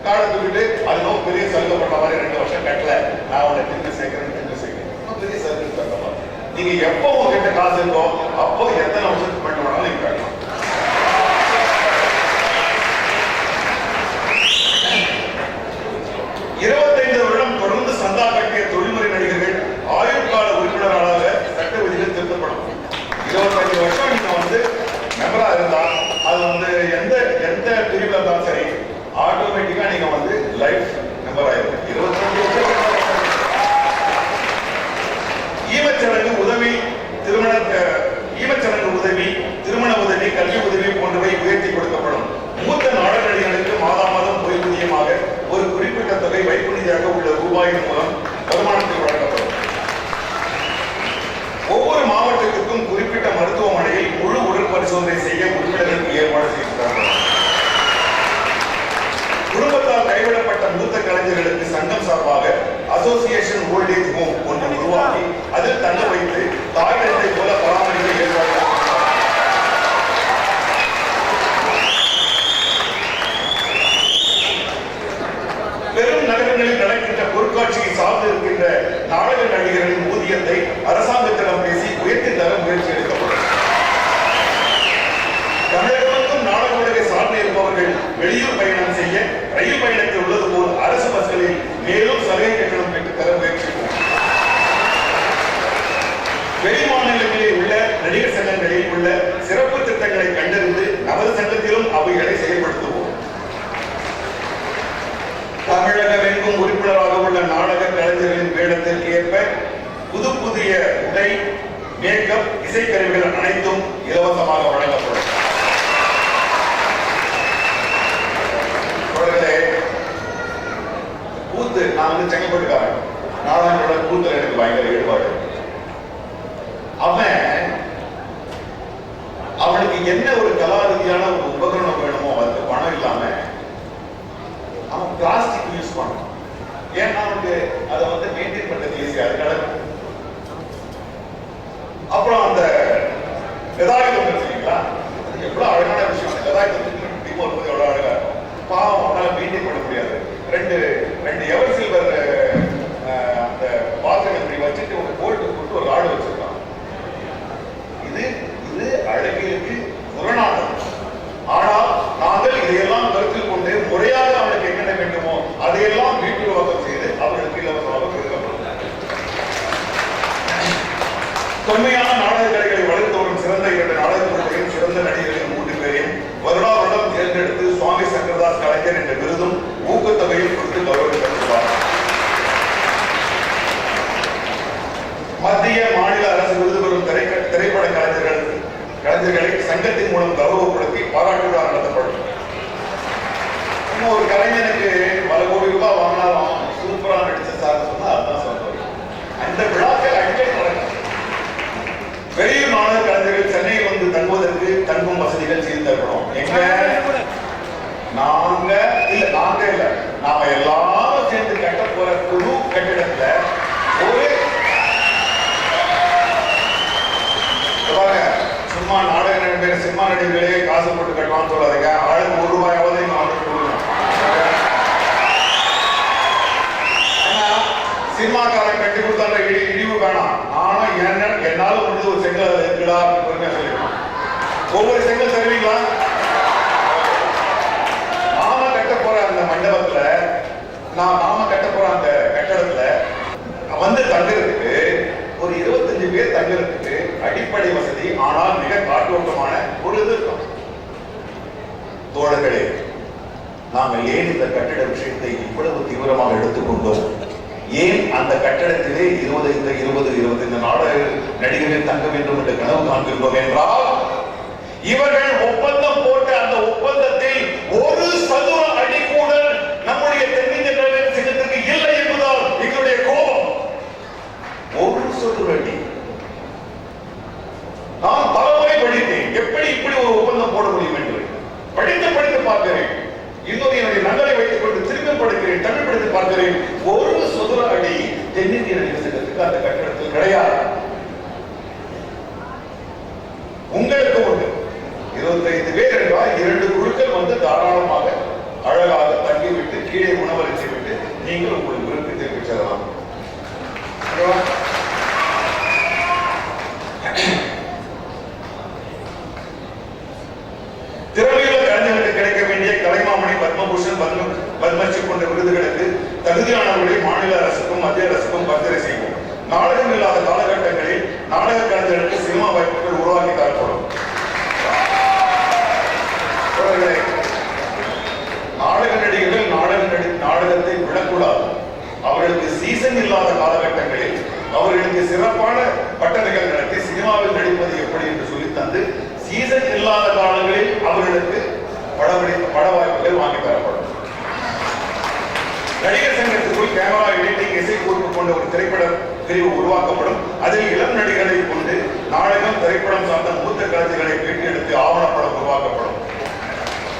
காலத்து விட்டு அதுவும் பெரிய சலுகை பண்ண மாதிரி 2 வருஷம் கட்டல, நான் உன்னை திரும்ப சேர்க்கிறேன் பெரிய சலுகை கட்டலாம். நீங்க எப்போ உங்ககிட்ட காசு இருக்கோ அப்போ எத்தனை வருஷத்துக்கு பண்ண வேணாலும் நீங்க கட்டலாம். வருடம் தொடர்ந்து சந்தா கட்டிய தொழில்முறை நடிகர்கள் ஆயுட்கால உறுப்பினராக சட்ட விதிகள் திருத்தப்படும். 25 வருஷம் நீங்க மெம்பரா இருந்தா அது எந்த பிரிவுல இருந்தாலும் சரி, ஆட்டோமேட்டிக்கா நீங்க லைஃப் மெம்பர் ஆயிருக்கும். 22 வருஷம் ஈமச்சடங்கு உதவி, திருமண உதவி, கல்வி உதவி போன்றவை உயர்த்தி கொடுக்கப்படும். மூத்த நாடக நடிகர்களுக்கு மாதம் ஓய்வூதியமாக ஒரு குறிப்பிட்ட தொகை வைப்புநிதியாக உள்ள ரூபாயின் மூலம் வருமானத்தில் வழங்கப்படும். ஒவ்வொரு மாவட்டத்திற்கும் குறிப்பிட்ட மருத்துவமனையில் முழு உடல் பரிசோதனை செய்ய உறுப்பினர்களுக்கு ஏற்பாடு செய்கிறார்கள். குடும்பத்தால் கைவிடப்பட்ட மூத்த கலைஞர்களுக்கு சங்கம் சார்பாக அசோசியேஷன் ஓல்டேஜ் ஹோம் ஒன்று உருவாக்கி அதில் தங்க வைத்து தாய் தந்தை போல பராமரிக்க ஏற்பாடு. பெரும் நகரங்களில் நடக்கின்ற பொருட்காட்சியை சார்ந்து இருக்கின்ற நாடக நடிகர்களின் ஊதியத்தை அரசாங்கத்திடம் பேசி உயர்த்தி தர முயற்சி எடுக்கப்படும். தமிழகத்துக்கும் நாடக உலகை சார்ந்து இருப்பவர்கள் வெளியூர் பயணம் செய்ய ரயில் பயணத்தில் உள்ளது போல் அரசு பஸ்களில் மேலும் சலுகை கட்டணம் பெற்றுத் தர முயற்சிப்போம். வெளி மாநிலங்களில் உள்ள நடிகர் சங்கங்களில் உள்ள சிறப்பு திட்டங்களை கண்டறிந்து நமது சங்கத்திலும் அவைகளை செயல்படுத்துவோம். தமிழகமெங்கும் உறுப்பினராக உள்ள நாடக கலைஞர்களின் வேடத்திற்கு ஏற்ப புதிய உடை, மேக்கப், இசைக்கருவிகள் அனைத்தும் இலவசமாக வழங்கப்படும். கூத்து, நான் வந்து செங்கல்பட்டுக்காரன், நாடாளோட கூத்துல எனக்கு பயங்கர ஈடுபாடு. அவனுக்கு என்ன ஒரு கலாரீதியான ஒரு உபகரணம் வேணுமோ அதுக்கு பணம் இல்லாம அவன் பிளாஸ்டிக் யூஸ் பண்ணான். ஏன்னா அவனுக்கு அதை வந்து மெயின்டைன் பண்றது ஈஸி. அதுக்காக அப்புறம் அந்த கதாயுதம் வச்சுக்கீங்களா, அது எவ்வளவு அழகான விஷயம். அந்த கதாயுதத்துக்கு டிமோர் போது எவ்வளவு அழகா இருக்கும். பாவம் அவனால மெயின்டைன் பண்ண முடியாது. ரெண்டு எவர் சில்வர் அந்த பாத்திரம் இப்படி வச்சுட்டு ஒரு போல்ட்டு போட்டு ஒரு ஆடு வச்சிருக்கான். இது அழகிற்கு முரணானது. ஆனால் நாங்கள் இதையெல்லாம் கருத்தில் கொண்டு முறையாக அவனுக்கு என்னென்ன வேண்டுமோ அதையெல்லாம் வீட்டுருவாக்கம் செய்து அவர்களுக்கு இலவசமாக கொடுக்கப்படும். தொன்மையான நாடக கலைகளை வளர்த்து வரும் சிறந்த 2 நாடகத்துறையும் சிறந்த நடிகர்கள் 3 பேரையும் வருடா வருடம் தேர்ந்தெடுத்து சுவாமி சங்கரதாஸ் கலைஞர் என்ற விருதும் ஊக்கத்தொகையும் கொடுத்து கௌரவிக்கப்பட்டுள்ளார். மத்திய மாநில அரசு விருது பெறும் திரைப்பட கலைஞர்களை சங்கத்தின் மூலம் கௌரவப்படுத்தி பாராட்டு விழா நடத்தப்படும். இன்னும் ஒரு கலைஞனுக்கு பல கோடி ரூபாய் வாங்கினாலும் சூப்பரா நடிச்ச சார் சொன்னா அதுதான் சொல்றாரு. அந்த விழாக்கள் அடிக்கடி நடக்கும். வெளியூர் மாணவ கலைஞர்கள் சென்னையில் வந்து தங்குவதற்கு தங்கும் வசதிகள் செய்து தரப்படும். எங்க நாங்க இல்ல நாம எல்லாரும் சேர்ந்து கட்ட போற புது கட்டிடத்துல ஒரு சும்மா நாடக நடிகர் சினிமா நடிகர்களே காசு போட்டு கட்டுவான்னு சொல்லாதீங்க. ஆளுக்கு 1 ரூபாயாவது இங்க வந்து கொடுக்கணும். சினிமாக்காரன் கட்டி கொடுத்தாண்ட இழிவு வேணாம். ஆனா என்னால முடிஞ்ச ஒரு செங்கல் இருக்குடா பொறுமையா சொல்லிடுவோம். ஒவ்வொரு செங்கல் தருவீங்களா? நாம கட்ட போற அந்த மண்டபத்துல நாம கட்ட போற அந்த கட்டடத்துல வந்து தங்குறதுக்கு ஒரு 25 பேர் தங்குறதுக்கு அடிப்படை வசதி, ஆனால் மிக காற்றோட்டமான ஒரு இது இருக்கும். தோழர்களே, நாங்கள் ஏன் இந்த கட்டிட விஷயத்தை இவ்வளவு தீவிரமாக எடுத்துக்கொண்டோம்? ஏன் அந்த கட்டடத்திலே 25 நாடக நடிகர்கள் தங்க வேண்டும் என்று கனவு காண்கின்றோம் என்றால், இவர்கள் ஒப்பந்தம் போட்ட அந்த ஒப்பந்தத்தில் ஒரு சதுர அடி கூட நம்முடைய தென்னிந்திய கலைஞர் சங்கத்திற்கு இல்லை என்பதால் எங்களுடைய கோபம். ஒரு சதுர அடி. நான் பலமுறை படித்தேன், எப்படி இப்படி ஒரு ஒப்பந்தம் போட முடியும் என்று படித்து பார்க்கிறேன். இன்னொரு என்னுடைய நகரை வைத்துக் கொண்டு திரும்ப படிக்கிறேன், தமிழ் படித்து பார்க்கிறேன். ஒரு சதுர அடி தென்னிந்திய நடிகர் சங்கத்துக்கு அந்த கட்டிடத்தில் கிடையாது. உங்களுக்கு உண்டு 25 பேர் என்றால் 2 குழுக்கள் வந்து தாராளமாக அழகாக தங்கிவிட்டு கீழே உணவளித்து விட்டு நீங்கள் உங்கள் விருப்பத்தை தெரிவித்து செல்லலாம். திறமையுள்ள கலைஞர்களுக்கு கிடைக்க வேண்டிய கலைமாமணி, பத்மபூஷன், பத்மஸ்ரீ போன்ற விருதுகளுக்கு தகுதியானவர்களை மாநில அரசுக்கும் மத்திய அரசுக்கும் பரிந்துரை செய்வோம். நாடகம் இல்லாத காலகட்டங்களில் நாடக கலைஞர்களுக்கு சினிமா வாய்ப்புகள் உருவாக்கி தரப்படும். நாடக நடிகர்கள் நாடகத்தை விடக்கூடாது. அவர்களுக்கு சீசன் இல்லாத காலகட்டங்களில் அவர்களுக்கு சிறப்பான பட்டறைகள் நடத்தி சினிமாவில் நடிப்பது எப்படி என்று சொல்லி தந்து, சீசன் இல்லாத காலங்களில் அவர்களுக்கு பட வாய்ப்புகள் வாங்கி தரப்படும். நடிகர் சங்கத்துக்குள் கேமரா, எடிட்டிங், இசை கூர்ப்பு கொண்ட ஒரு திரைப்பட பிரிவு உருவாக்கப்படும். அதில் இளம் நடிகர்களை கொண்டு நாடகம், திரைப்படம் சார்ந்த மூத்த கலைஞர்களை பேட்டி எடுத்து ஆவணப்படம் உருவாக்கப்படும்.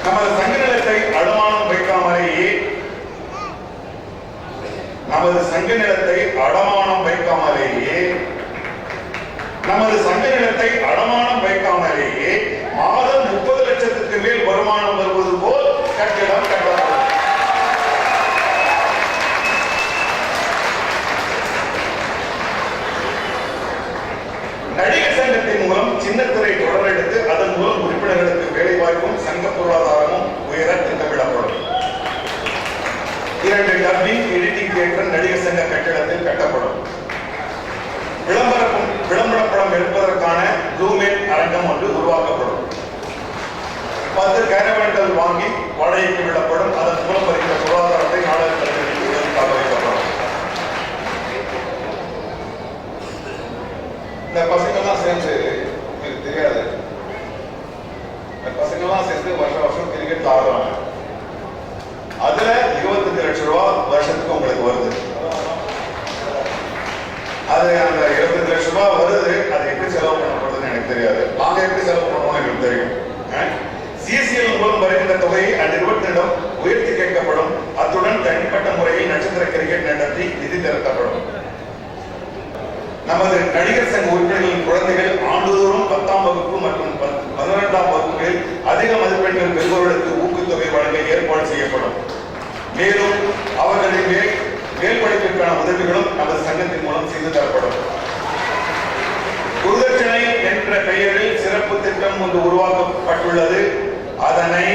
நமது சங்க நிலத்தை அடமானம் வைக்காமலேயே மாதம் 30 லட்சத்துக்கு மேல் வருமானம் வருவது போல் கட்டிடம் கட்டப்படும். நடிகர் சங்கத்தின் மூலம் சின்னத்திரை தொடர் எடுத்து அதன் மூலம் உறுப்பினர்களுக்கு வேலை வாய்ப்பும் சங்க பொருளாதாரமும் உயர திட்டமிடப்படும். 2 டப்பிங், எடிட்டிங் தியேட்டர் நடிகர் சங்க கட்டிடத்தில் கட்டப்படும். விளம்பர படம் எடுப்பதற்கான ப்ளூமேட் அரங்கம் ஒன்று உருவாக்கப்படும். 10 கேரவன்கள் வாங்கி வாடகைக்கு விடப்படும். அதன் மூலம் வருகிற பொருளாதாரத்தை நாடக கலைஞர்களுக்கு உதவியாக வைக்கப்படும். இந்த பசங்கள்லாம் தான் சேர்ந்து வருஷம் கிரிக்கெட் ஆடுறாங்க. அதுல 25 லட்சம் ரூபாய் வருஷத்துக்கு உங்களுக்கு வருது. அது அந்த 25 லட்சம் ரூபாய் வருது, அது எப்படி செலவு பண்ணப்படுதுன்னு எனக்கு தெரியாது. நாங்க எப்படி செலவு பண்ணுவோம்னு எனக்கு தெரியும். சிசிஎல் மூலம் வருகின்ற தொகையை அந்நிறுவனத்திடம் உயர்த்தி கேட்கப்படும். அத்துடன் தனிப்பட்ட முறையில் நட்சத்திர கிரிக்கெட் நடத்தி நிதி திரட்டப்படும். நமது நடிகர் சங்க உறுப்பினர்களின் குழந்தைகள் ஆண்டுதோறும் 10ஆம் வகுப்பு மற்றும் 12ஆம் வகுப்புகளில் அதிக மதிப்பெண்கள் பெறுபவர்களுக்கு ஊக்கத்தொகை வழங்க ஏற்பாடு செய்யப்படும். மேலும் அவர்களின் மேல் படிப்பிற்கான உதவிகளும் நமது சங்கத்தின் மூலம் செய்து தரப்படும். குருதட்சணை என்ற பெயரில் சிறப்பு திட்டம் ஒன்று உருவாக்கப்பட்டுள்ளது. அதனை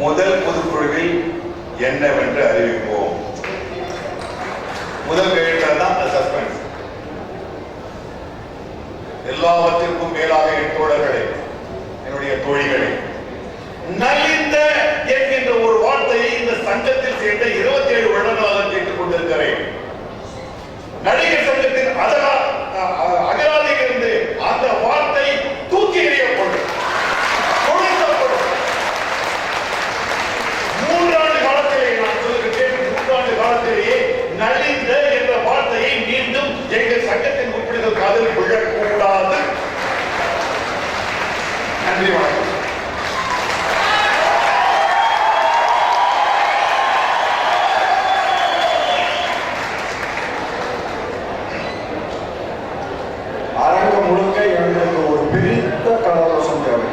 முதல் பொதுக்குழுவில் என்னவென்று அறிவிப்போம். முதல் கையெழுத்தான் தான் சஸ்பென்ஸ். எல்லாவற்றிற்கும் மேலாக என் தோழர்களே, என்னுடைய தோழிகளே, நலிந்த என்கின்ற ஒரு வார்த்தையை இந்த சங்கத்தில் சேர்ந்த 27 வருடங்களாக கேட்டுக் கொண்டிருக்கிறேன். நடிகர் சங்கத்தின் அகராதியிலிருந்து அந்த வார்த்தை தூக்கி எறியப்படும், கொடுக்கப்படும். 3 ஆண்டு காலத்திலே, நான் சொல்லுகிறேன், 3 ஆண்டு காலத்திலேயே நலிந்த என்ற வார்த்தையை மீண்டும் எங்கள் சங்கத்தின் உறுப்பினர்கள் காதில் விழக்கூடாது. நன்றி, வணக்கம். அரங்கம் முழுக்க எங்களுக்கு ஒரு பிரித்த கலவரம் தேவை.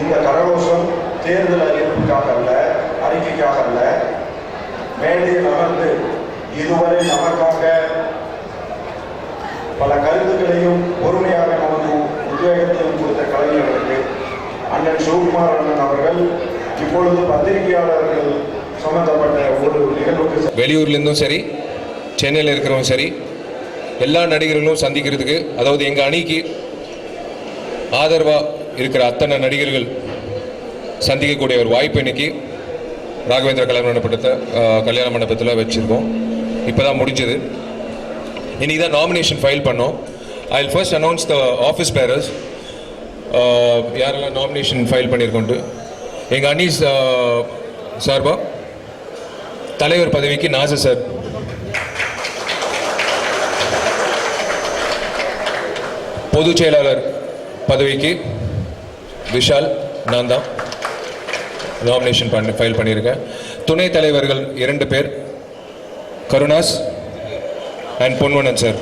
இந்த கலவரம் தேர்தல் அறிவிப்புக்காக அல்ல, அறிக்கைக்காக அல்ல, மேடையில் அமர்ந்து இதுவரை நமக்காக பல கருத்துக்களையும் பொறுமையாக நமக்கு உத்வேகத்தையும் கொடுத்த கலைஞர்களுக்கு அண்ணன் சிவகுமார் அண்ணன் அவர்கள் இப்பொழுது பத்திரிகையாளர்கள் சம்பந்தப்பட்ட ஒரு நிகழ்வுக்கு வெளியூர்லேருந்தும் சரி, சென்னையில் இருக்கிறவங்க சரி, எல்லா நடிகர்களும் சந்திக்கிறதுக்கு, அதாவது எங்கள் அணிக்கு ஆதரவாக இருக்கிற அத்தனை நடிகர்கள் சந்திக்கக்கூடிய ஒரு வாய்ப்பு இன்னைக்கு ராகவேந்திர கல்யாண மண்டபத்தில் வச்சுருக்கோம். இப்போ தான் முடிஞ்சது. இன்னைக்கு தான் நாமினேஷன் ஃபைல் பண்ணோம். I will first announce the office bearers, யாரெல்லாம் நாமினேஷன் ஃபைல் பண்ணியிருக்கோன்ட்டு. எங்கள் அணி சார்பாக தலைவர் பதவிக்கு நாசர் சார், பொதுச் செயலாளர் பதவிக்கு விஷால், நான் தான் நாமினேஷன் ஃபைல் பண்ணியிருக்கேன். துணைத் தலைவர்கள் 2 பேர், கருணாஸ் அண்ட் பொன்வனன் சார்.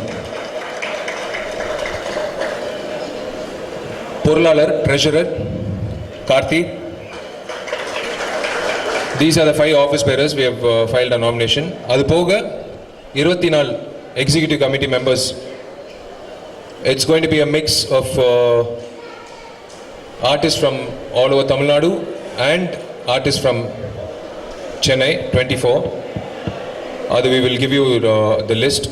பொருளாளர் treasurer Karthi. These are the 5 office bearers we have filed a nomination. அது போக 24 executive committee members. It's going to be a mix of artists from all over Tamil Nadu and artists from Chennai, 24. We will give you the list.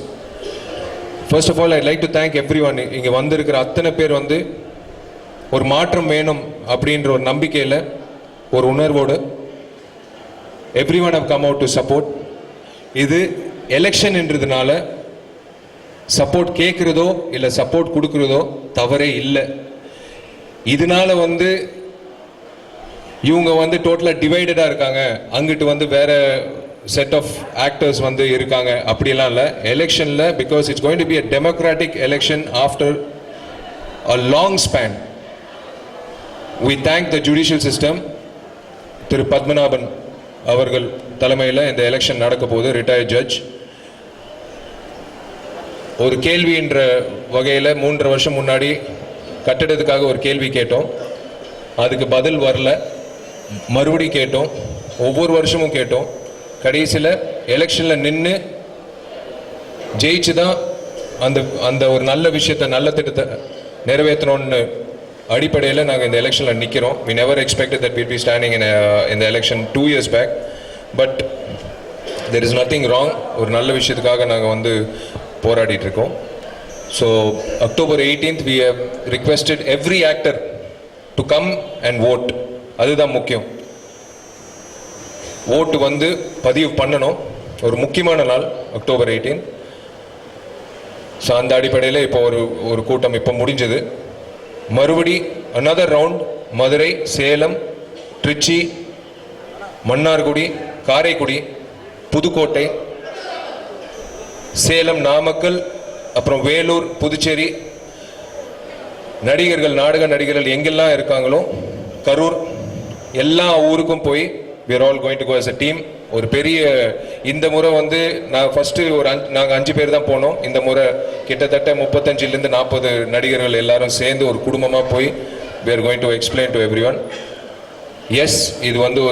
First of all, I'd like to thank everyone. இங்க வந்திருக்கிற அத்தனை பேர் வந்து ஒரு மாற்றம் வேணும் அப்படின்ற ஒரு நம்பிக்கையில், ஒரு உணர்வோடு everyone have come out to support. இது எலெக்ஷன் என்றதுனால சப்போர்ட் கேட்குறதோ இல்லை சப்போர்ட் கொடுக்குறதோ தவறே இல்லை. இதனால வந்து இவங்க வந்து டோட்டலாக டிவைடடாக இருக்காங்க, அங்கிட்டு வந்து வேற செட் ஆஃப் ஆக்டர்ஸ் வந்து இருக்காங்க, அப்படியெல்லாம் இல்லை. எலெக்ஷனில் because it's going to be a democratic election after a long span. we thank the judicial system. திரு பத்மநாபன் அவர்கள் தலைமையில் இந்த எலெக்ஷன் நடக்க போது, ரிட்டையர்ட் ஜட்ஜ். ஒரு கேள்வின்ற வகையில் 3.5 வருஷம் முன்னாடி கட்டிடத்துக்காக ஒரு கேள்வி கேட்டோம், அதுக்கு பதில் வரல. மறுபடி கேட்டோம், ஒவ்வொரு வருஷமும் கேட்டோம். கடைசியில் எலெக்ஷனில் நின்று ஜெயிச்சு தான் அந்த ஒரு நல்ல விஷயத்தை, நல்ல திட்டத்தை நிறைவேற்றணும்னு அடிப்படையில் நாங்கள் இந்த எலெக்ஷனில் நிற்கிறோம். we never expected that we'd be standing in the election 2 years back, but there is nothing wrong. ஒரு நல்ல விஷயத்துக்காக நாங்கள் வந்து போராடிட்டு இருக்கோம். So October 18th we have requested every actor to come and vote. அதுதான் முக்கியம். ஓட்டு வந்து பதிவு பண்ணணும். ஒரு முக்கியமான நாள் அக்டோபர் 18. ஸோ அந்த அடிப்படையில் இப்போ ஒரு கூட்டம் இப்போ முடிஞ்சது. மறுபடி another ரவுண்ட் மதுரை, சேலம், திருச்சி, மன்னார்குடி, காரைக்குடி, புதுக்கோட்டை, சேலம், நாமக்கல், அப்புறம் வேலூர், புதுச்சேரி, நடிகர்கள், நாடக நடிகர்கள் எங்கெல்லாம் இருக்காங்களோ, கரூர், எல்லா ஊருக்கும் போய் we are all going to go as a team. ஒரு பெரிய இந்த முறை வந்து நான் ஃபர்ஸ்ட் நாங்கள் 5 பேர் தான் போனோம். இந்த முறை கிட்டத்தட்ட 35லேருந்து 40 நடிகர்கள் எல்லாரும் சேர்ந்து ஒரு குடும்பமாக போய் we are going to explain to everyone. Yes, இது வந்து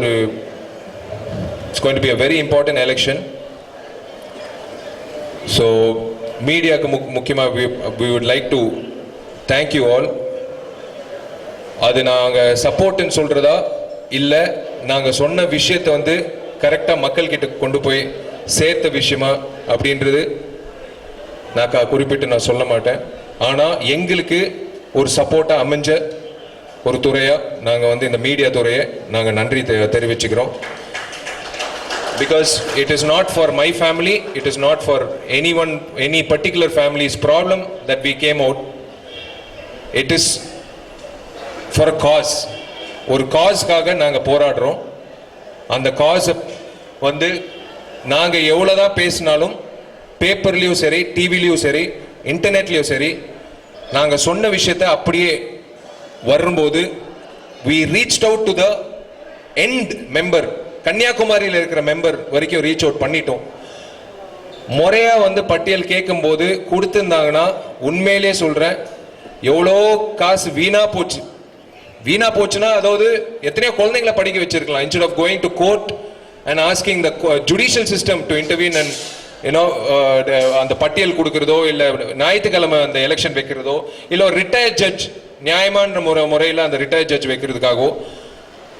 it's going to be a very important election. So மீடியாவுக்கு முக்கியமாக we would like to thank you all. அது நாங்கள் சப்போர்ட்னு சொல்கிறதா இல்லை நாங்கள் சொன்ன விஷயத்தை வந்து கரெக்டாக மக்கள்கிட்ட கொண்டு போய் சேர்த்த விஷயமா அப்படின்றது நான் குறிப்பிட்டு நான் சொல்ல மாட்டேன். ஆனால் எங்களுக்கு ஒரு சப்போர்ட்டாக அமைஞ்ச ஒரு துறையாக நாங்கள் வந்து இந்த மீடியா துறையை நாங்கள் நன்றி தெரிவிச்சுக்கிறோம். Because it is not for my family, it is not for anyone, any particular family's problem that we came out. It is for a cause. ஒரு காஸ்க்காக நாங்கள் போராடுறோம். அந்த காஸ் வந்து நாங்கள் எவ்வளோதான் பேசினாலும் பேப்பர்லேயும் சரி, டிவிலையும் சரி, இன்டர்நெட்லேயும் சரி, நாங்கள் சொன்ன விஷயத்தை அப்படியே வரும்போது we reached out to the end member, கன்னியாகுமரியில் இருக்கிற மெம்பர் வரைக்கும் ரீச் அவுட் பண்ணிட்டோம். முறையா வந்து பட்டியல் கேட்கும் போது கொடுத்திருந்தாங்கன்னா உண்மையிலே சொல்றேன் எவ்வளோ காசு வீணா போச்சுன்னா அதாவது எத்தனையோ குழந்தைங்களை படிக்க வச்சிருக்கலாம். instead of going to court and asking the judicial system to intervene and அந்த பட்டியல் கொடுக்கறதோ இல்லை ஞாயிற்றுக்கிழமை அந்த எலெக்ஷன் வைக்கிறதோ இல்லை ஒரு ரிட்டையர்ட் ஜட்ஜ் நியாயமான முறையில் அந்த ரிட்டையர்ட் ஜட்ஜ் வைக்கிறதுக்காகவோ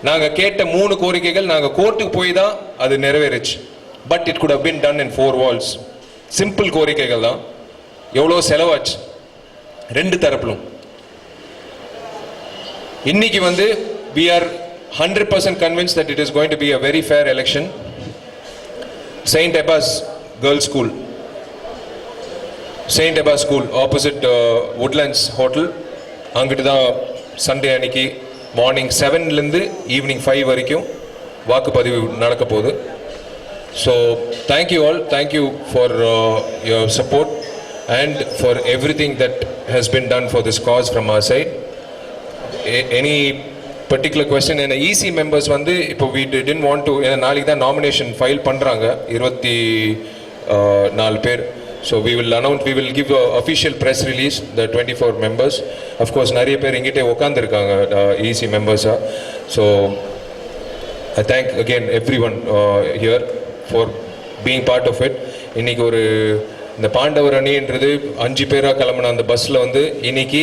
நாங்கள் கேட்ட 3 கோரிக்கைகள் நாங்கள் கோர்ட்டுக்கு போய் தான் அது நிறைவேறிச்சு. But it could have been done in 4 walls. Simple கோரிக்கைகள் தான். எவ்வளோ செலவாச்சு 2 தரப்பிலும். இன்னைக்கு வந்து we are 100% convinced that it is going to be a very fair election. Saint Abbas Girls School, Saint Abbas School opposite Woodlands Hotel, அங்கிட்டு தான் Sunday அன்னைக்கு morning 7லேருந்து evening 5 வரைக்கும் வாக்குப்பதிவு நடக்க போகுது. So thank you all, thank you for your support and for everything that has been done for this cause from our side. Any particular question? என்ன EC members வந்து இப்போ we didn't want to, ஏன்னா நாளைக்கு தான் நாமினேஷன் ஃபைல் பண்ணுறாங்க 24 பேர். So we will give a official press release, the 24 members. Of course, நிறைய பேர் இங்கிட்டே உட்காந்துருக்காங்க EC members. So I thank again everyone here for being part of it. இன்னைக்கு இந்த பாண்டவர் அணின்றது 5 பேராக கிளம்பின அந்த பஸ்ஸில் வந்து இன்னைக்கு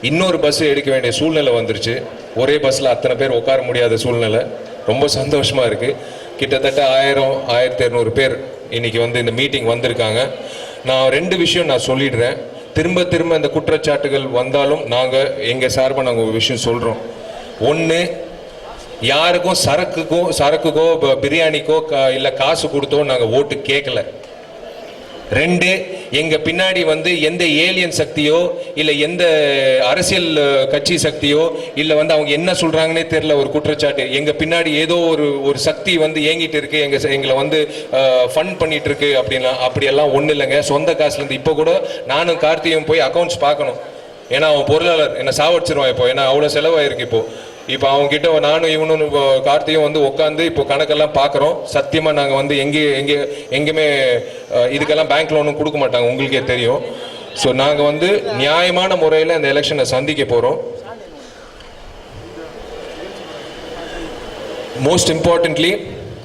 இன்னொரு பஸ் எடுக்க வேண்டிய சூழ்நிலை வந்துருச்சு. ஒரே பஸ்ஸில் அத்தனை பேர் உட்கார முடியாத சூழ்நிலை. ரொம்ப சந்தோஷமாக இருக்குது. கிட்டத்தட்ட 1000-1200 பேர் இன்னைக்கு வந்து இந்த மீட்டிங் வந்திருக்காங்க. நான் 2 விஷயம் நான் சொல்லிடுறேன். திரும்ப இந்த குற்றச்சாட்டுகள் வந்தாலும் நாங்கள் எங்கள் சார்பாக நாங்கள் ஒரு விஷயம் சொல்கிறோம். 1, யாருக்கும் சரக்குக்கோ பிரியாணிக்கோ இல்லை காசு கொடுத்தோ நாங்கள் ஓட்டு கேட்கல. 2, எங்க பின்னாடி வந்து எந்த ஏலியன் சக்தியோ இல்லை எந்த அரசியல் கட்சி சக்தியோ இல்லை வந்து அவங்க என்ன சொல்றாங்கன்னே தெரியல ஒரு குற்றச்சாட்டு. எங்க பின்னாடி ஏதோ ஒரு சக்தி வந்து ஏங்கிட்டு இருக்கு, எங்களை வந்து ஃபண்ட் பண்ணிட்டு இருக்கு அப்படியெல்லாம் ஒன்றும் இல்லைங்க. சொந்த காசுல இருந்து இப்போ கூட நானும் கார்த்தியும் போய் அக்கௌண்ட்ஸ் பார்க்கணும். ஏன்னா அவன் பொருளாளர் என்னை சாவடிச்சிருவான் இப்போ. ஏன்னா அவ்வளோ செலவாயிருக்கு இப்போ அவங்க கிட்ட நானும் இவனும் கார்த்தியும் வந்து உட்காந்து இப்போ கணக்கெல்லாம் பார்க்குறோம். சத்தியமாக நாங்கள் வந்து எங்கேயுமே இதுக்கெல்லாம் பேங்க் லோனும் கொடுக்க மாட்டாங்க, உங்களுக்கே தெரியும். ஸோ நாங்கள் வந்து நியாயமான முறையில் இந்த எலெக்ஷனை சந்திக்க போகிறோம். Most importantly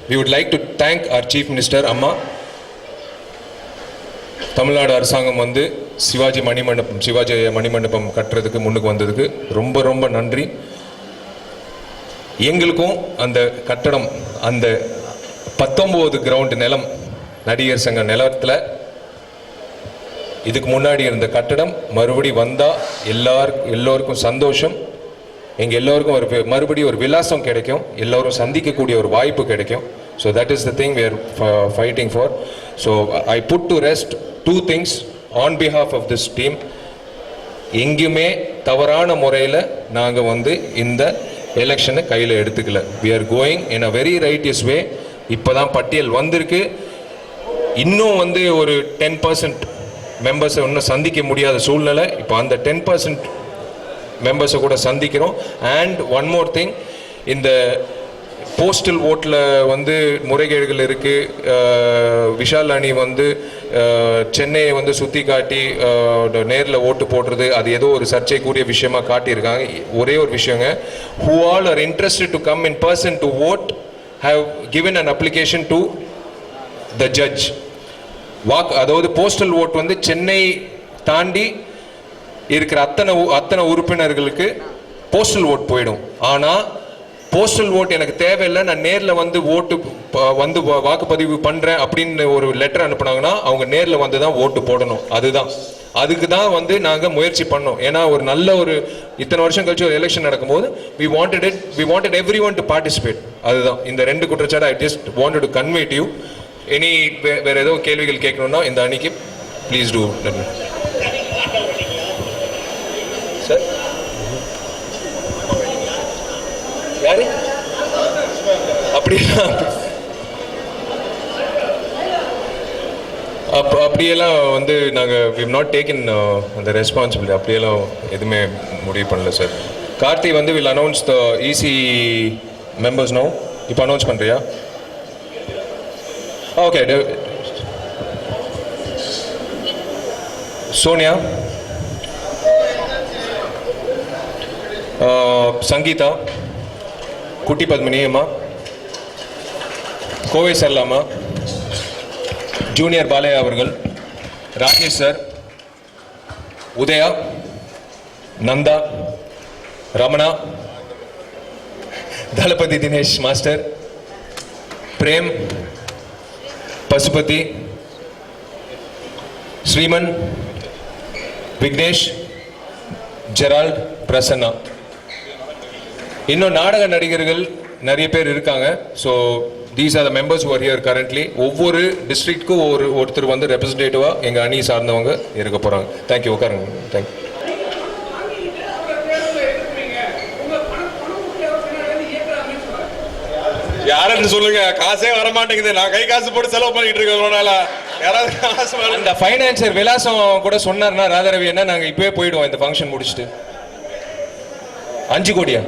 we would like to thank our Chief Minister அம்மா. தமிழ்நாடு அரசாங்கம் வந்து சிவாஜி மணிமண்டபம் கட்டுறதுக்கு முன்னுக்கு வந்ததுக்கு ரொம்ப ரொம்ப நன்றி. எங்களுக்கும் அந்த கட்டடம், அந்த 19 கிரவுண்ட் நிலம், நடிகர் சங்க நிலத்தில் இதுக்கு முன்னாடி இருந்த கட்டடம் மறுபடி வந்தால் எல்லோருக்கும் சந்தோஷம். எங்கள் எல்லோருக்கும் மறுபடியும் ஒரு விலாசம் கிடைக்கும், எல்லோரும் சந்திக்கக்கூடிய ஒரு வாய்ப்பு கிடைக்கும். So that is the thing we are fighting for. So I put to rest two things on behalf of this team. எங்கேயுமே தவறான முறையில் நாங்கள் வந்து இந்த எலெக்ஷனை கையில் எடுத்துக்கல. we are going in a very righteous way. இப்போ தான் பட்டியல் வந்திருக்கு. இன்னும் வந்து ஒரு 10% மெம்பர்ஸை இன்னும் சந்திக்க முடியாத சூழ்நிலை. இப்போ அந்த 10% மெம்பர்ஸை கூட சந்திக்கிறோம். அண்ட் ஒன் மோர் திங், இந்த போஸ்டல் ஓட்டில் வந்து முறைகேடுகள் இருக்குது. விஷால் அணி வந்து சென்னையை வந்து சுற்றி காட்டி நேரில் ஓட்டு போடுறது, அது ஏதோ ஒரு சர்ச்சைக்குரிய விஷயமா காட்டியிருக்காங்க. ஒரே ஒரு விஷயங்க, who all are interested to come in person to vote have given an application to the judge. அதாவது போஸ்டல் ஓட் வந்து சென்னை தாண்டி இருக்கிற அத்தனை உறுப்பினர்களுக்கு போஸ்டல் ஓட் போயிடும். ஆனால் போஸ்டல் ஓட் எனக்கு தேவையில்லை, நான் நேரில் வந்து ஓட்டு வந்து வாக்குப்பதிவு பண்ணுறேன் அப்படின்னு ஒரு லெட்டர் அனுப்புனாங்கன்னா அவங்க நேரில் வந்து தான் ஓட்டு போடணும். அதுக்கு தான் வந்து நாங்கள் முயற்சி பண்ணோம். ஏன்னா ஒரு நல்ல ஒரு இத்தனை வருஷம் கழிச்சு ஒரு எலெக்ஷன் நடக்கும்போது we wanted everyone to participate. அதுதான் இந்த 2 குற்றச்சாட்டு I just wanted to convey to you. இனி வேற ஏதோ கேள்விகள் கேட்கணும்னா இந்த அன்னைக்கு ப்ளீஸ் டூ. சார் யாரு அப்படியெல்லாம் வந்து நாங்கள் we've not taken the responsibility. அப்படியெல்லாம் எதுவுமே முடிவு பண்ணல சார். கார்த்தி வந்து will announce the EC members now. இப்போ அனௌன்ஸ் பண்ணுறியா? ஓகே. சோனியா, சங்கீதா, குட்டி பத்மினி அம்மா, கோவை செல்லாமா, ஜூனியர் பாலையா அவர்கள், Rajesh sir, Udhaya, Nandha, Ramana, Thalapathy Dinesh master, Prem, Pasupathy, Sriman, Vignesh, Gerald, Prasanna. இன்னும் நாடக நடிகர்கள் நிறைய பேர் இருக்காங்க. So these are the members who are here currently. ஒவ்வொரு டிஸ்ட்ரிக்ட்க்கும் ஒருத்தர் வந்து ரெப்ரஸன்டேட்டிவாக எங்கள் அணி சார்ந்தவங்க இருக்க போகிறாங்க. தேங்க்யூ. உட்காருங்க. தேங்க்யூ. யாருன்னு சொல்லுங்க, காசே வர மாட்டேங்குது. நான் கை காசு போட்டு செலவு பண்ணிட்டு இருக்கேன். யாராவது காசு அந்த ஃபைனான்சர் விலாசம் கூட சொன்னார்னா ராதாரவி என்ன, நாங்கள் இப்பவே போயிடுவோம் இந்த ஃபங்க்ஷன் முடிச்சுட்டு. 5 கோடியா?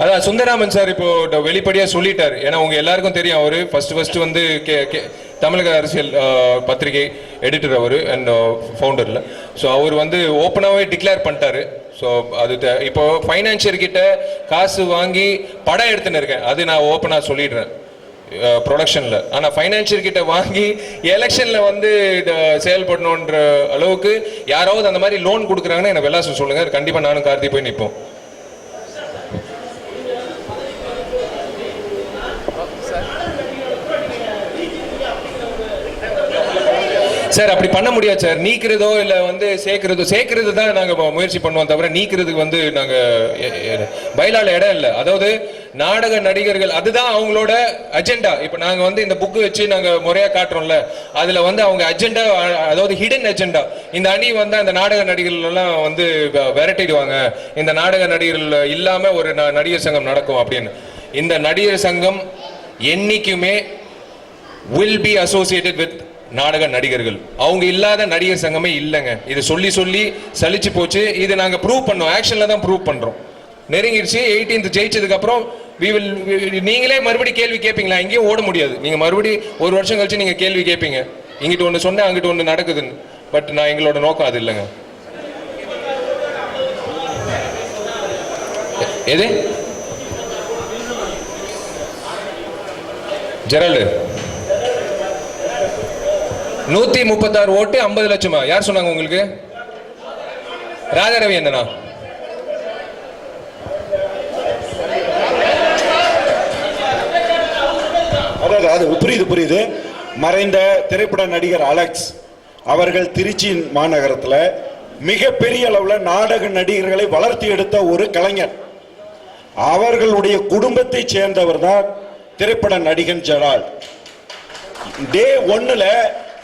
அதான் சுந்தராமன் சார் இப்போ வெளிப்படையா சொல்லிட்டார். ஏன்னா உங்க எல்லாருக்கும் தெரியும், அவரு ஃபர்ஸ்ட் வந்து தமிழக அரசியல் பத்திரிகை எடிட்டர் அவரு அண்ட் ஃபவுண்டர்ல. ஸோ அவர் வந்து ஓப்பனாகவே டிக்ளேர் பண்ணிட்டாரு. ஸோ அது இப்போ ஃபைனான்சியர் கிட்ட காசு வாங்கி படம் எடுத்துன்னு இருக்கேன், அது நான் ஓப்பனாக சொல்லிடுறேன் ப்ரொடக்ஷனில். ஆனால் ஃபைனான்சியர் கிட்ட வாங்கி எலெக்ஷனில் வந்து செயல்படணுன்ற அளவுக்கு யாராவது அந்த மாதிரி லோன் கொடுக்குறாங்கன்னா எனக்கு விலாசம் சொல்லுங்கள். கண்டிப்பாக நானும் கார்த்தி போய் நிற்போம். சார் அப்படி பண்ண முடியாது சார். நீக்கிறதோ இல்லை வந்து சேர்க்கறது தான் நாங்கள் முயற்சி பண்ணுவோம் தவிர நீக்கிறதுக்கு வந்து நாங்கள் பைலால இடம் இல்லை. அதாவது நாடக நடிகர்கள் அதுதான் அவங்களோட அஜெண்டா. இப்போ நாங்கள் வந்து இந்த புக்கு வச்சு நாங்கள் முறையாக காட்டுறோம்ல, அதில் வந்து அவங்க அஜெண்டா, அதாவது ஹிடன் அஜெண்டா. இந்த அணி வந்து அந்த நாடக நடிகர்கள் எல்லாம் வந்து விரட்டிடுவாங்க, இந்த நாடக நடிகர்கள் இல்லாமல் ஒரு நடிகர் சங்கம் நடக்கும் அப்படின்னு. இந்த நடிகர் சங்கம் என்னைக்குமே will be associated with நாடக நடிகர்கள். அவங்க இல்லாத நடிகர் சங்கமே இல்லைங்க. இது சொல்லி சலிச்சு போச்சு. இது நாங்க ப்ரூவ் பண்ணோம், ஆக்ஷன்ல தான் ப்ரூவ் பண்றோம். நெருங்கிடுச்சு. 18th ஜெயிச்சதுக்கு அப்புறம் நீங்களே மறுபடியும் கேள்வி கேட்பீங்களா? எங்கேயும் ஓட முடியாது. நீங்க மறுபடியும் ஒரு வருஷம் கழிச்சு நீங்க கேள்வி கேட்பீங்க, இங்கிட்டு ஒன்று சொன்ன அங்கிட்டு ஒன்று நடக்குதுன்னு. பட் நான் எங்களோட நோக்கம் அது இல்லைங்க. எது ஜெரால்டு 136 ஓட்டு 50 லட்சமா? யார் சொன்னாங்க உங்களுக்கு? ராஜாரவி என்னன்னா? அது புரியுது. மறைந்த திரைப்பட நடிகர் அலெக்ஸ் அவர்கள் திருச்சி மாநகரத்தில் மிகப்பெரிய அளவில் நாடக நடிகர்களை வளர்த்தி எடுத்த ஒரு கலைஞர். அவர்களுடைய குடும்பத்தைச் சேர்ந்தவர் தான் திரைப்பட நடிகன் ஜெரால்ட். டே 1ல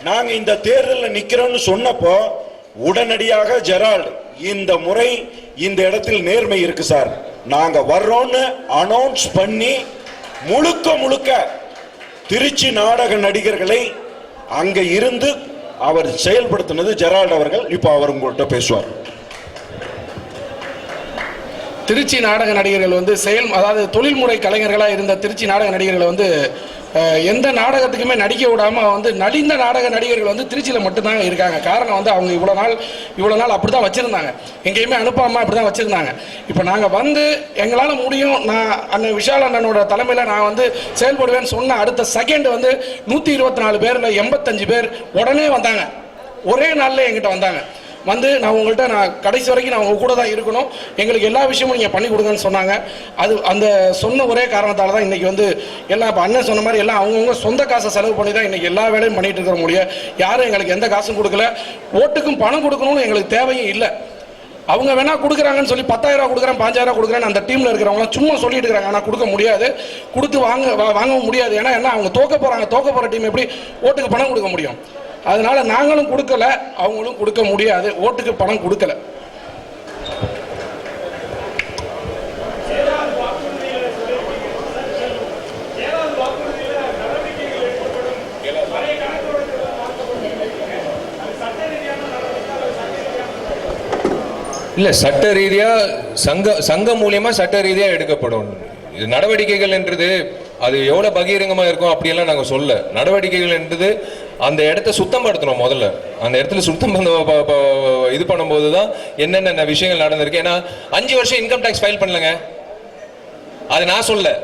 நாங்க இந்த தேர்தலில் நிக்கிறோம்னு சொன்னப்போ உடனடியாக ஜெரால்ட், இந்த முறை இந்த இடத்தில் நேர்மை இருக்கு சார், நாங்க வர்றோம்னு அனௌன்ஸ் பண்ணி முழுக்க திருச்சி நாடக நடிகர்களை அங்க இருந்து அவர் செயல்படுத்தினது ஜெரால்ட் அவர்கள். இப்போ அவர் உங்கள்கிட்ட பேசுவார். திருச்சி நாடக நடிகர்கள் வந்து அதாவது தொழில்முறை கலைஞர்களாக இருந்த திருச்சி நாடக நடிகர்களை வந்து எந்த நாடகத்துக்குமே நடிக்க விடாமல் வந்து நலிந்த நாடக நடிகர்கள் வந்து திருச்சியில் மட்டும்தாங்க இருக்காங்க. காரணம் வந்து அவங்க இவ்வளோ நாள் அப்படி தான் வச்சுருந்தாங்க, எங்கேயுமே அனுப்பாமல் அப்படி தான் வச்சுருந்தாங்க. இப்போ நாங்கள் வந்து எங்களால் முடியும், நான் அண்ணன் விஷால் அண்ணனோட தலைமையில் நான் வந்து செயல்படுவேன்னு சொன்ன அடுத்த செகண்ட் வந்து 124 பேரில் 85 பேர் உடனே வந்தாங்க. ஒரே நாளில் எங்கிட்ட வந்தாங்க. வந்து நான் கடைசி வரைக்கும் நான் உங்கள் கூட தான் இருக்கணும், எங்களுக்கு எல்லா விஷயமும் நீங்கள் பண்ணி கொடுங்கன்னு சொன்னாங்க. அந்த சொன்ன ஒரே காரணத்தால் தான் இன்றைக்கி வந்து எல்லாம் இப்போ அண்ணன் சொன்ன மாதிரி எல்லாம் அவங்கவுங்க சொந்த காசை செலவு பண்ணி தான் இன்றைக்கி எல்லா வேலையும் பண்ணிகிட்டு இருக்கிற முடியும். யாரும் எங்களுக்கு எந்த காசும் கொடுக்கல, ஓட்டுக்கும் பணம் கொடுக்கணும்னு எங்களுக்கு தேவையும் இல்லை. அவங்க வேணா கொடுக்குறாங்கன்னு சொல்லி 10,000 ரூபா கொடுக்குறேன், 5,000 ரூபா கொடுக்குறேன், அந்த டீமில் இருக்கிறவங்களாம் சும்மா சொல்லிட்டு இருக்கிறாங்க. ஆனால் கொடுக்க முடியாது, கொடுத்து வாங்கவும் முடியாது. ஏன்னா என்ன, அவங்க தோக்க போகிற டீம் எப்படி ஓட்டுக்கு பணம் கொடுக்க முடியும்? அதனால நாங்களும் கொடுக்கல, அவங்களும் கொடுக்க முடியாது, ஓட்டுக்கு பணம் கொடுக்கல. இல்ல, சட்ட ரீதியா சங்கம் மூலியமா சட்ட ரீதியா எடுக்கப்படும் நடவடிக்கைகள் என்றது அது எவ்வளவு பகிரங்கமா இருக்கும் அப்படியெல்லாம் நாங்க சொல்ல. நடவடிக்கைகள் என்றது அந்த இடத்த சுத்தம் படுத்தணும். முதல்ல அந்த இடத்துல சுத்தம் இது பண்ணும்போது தான் என்னென்ன விஷயங்கள் நடந்திருக்கு. ஏன்னா 5 வருஷம் இன்கம் டாக்ஸ் ஃபைல் பண்ணலங்க, அது நான் சொல்ல.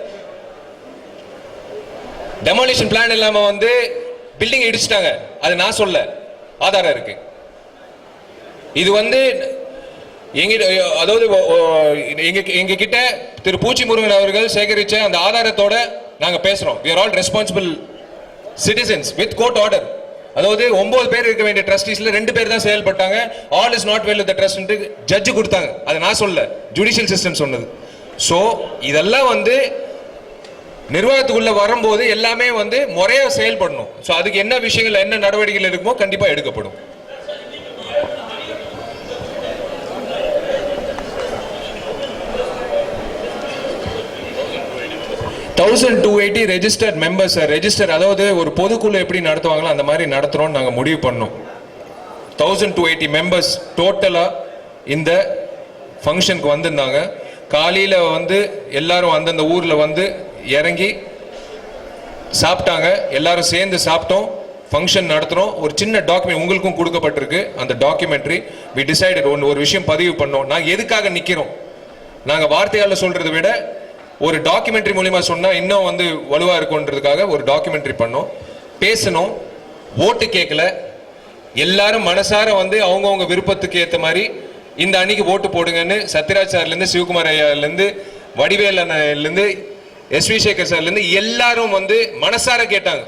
டெமாலிஷன் பிளான் இல்லாம வந்து பில்டிங் இடிச்சிட்டாங்க, அது நான் சொல்ல, ஆதாரம் இருக்கு. இது வந்து அதாவது எங்க கிட்ட திரு பூச்சி முருகன் அவர்கள் சேகரிச்ச அந்த ஆதாரத்தோட நாங்க பேசுறோம். we are all responsible citizens with court order. அதாவது 9 பேர் இருக்க வேண்டிய ட்ரஸ்டீஸ்ல 2 பேர் தான் செயல்பட்டாங்க. all is not well with the trust ன்னு ஜட்ஜ் கொடுத்தாங்க, அது நான் சொல்ல, ஜுடிஷியல் சிஸ்டம் சொன்னது. சோ இதெல்லாம் வந்து நிர்வாகத்துக்குள்ள வரும்போது எல்லாமே வந்து முறையா செயல்படணும். சோ அதுக்கு என்ன விஷயங்கள் என்ன நடவடிக்கைகள் இருக்குமோ கண்டிப்பா எடுக்கப்படும். 1280 ரெஜிஸ்டர்ட் மெம்பர்ஸ். ரெஜிஸ்டர் அதாவது ஒரு பொதுக்குழு எப்படி நடத்துவாங்களோ அந்த மாதிரி நடத்துறோம்னு நாங்கள் முடிவு பண்ணோம். 1280 மெம்பர்ஸ் டோட்டலா இந்த ஃபங்க்ஷனுக்கு வந்திருந்தாங்க. காலையில் வந்து எல்லாரும் அந்தந்த ஊரில் வந்து இறங்கி சாப்பிட்டாங்க, எல்லாரும் சேர்ந்து சாப்பிட்டோம், ஃபங்க்ஷன் நடத்துகிறோம். ஒரு சின்ன டாக்குமெண்ட் உங்களுக்கும் கொடுக்கப்பட்டிருக்கு, அந்த டாக்குமெண்ட்ரி வி டிசைடட் ஒரு விஷயம் பதிவு பண்ணோம். நாங்கள் எதுக்காக நிற்கிறோம், நாங்கள் வார்த்தையால் சொல்கிறத விட ஒரு டாக்குமெண்ட்ரி மூலியமா சொன்னா இன்னும் வந்து வலுவா இருக்கும்ன்றதுக்காக ஒரு டாக்குமெண்ட்ரி பண்ணோம், பேசணும். ஓட்டு கேட்கல, எல்லாரும் மனசார வந்து அவங்கவுங்க விருப்பத்துக்கு ஏற்ற மாதிரி இந்த அன்னைக்கு ஓட்டு போடுங்கன்னு சத்யராஜ் சார்லேருந்து சிவகுமார் ஐயாலேருந்து வடிவேல் அண்ணன்லேருந்து எஸ்வி சேகர் சார்லேருந்து எல்லாரும் வந்து மனசார கேட்டாங்க.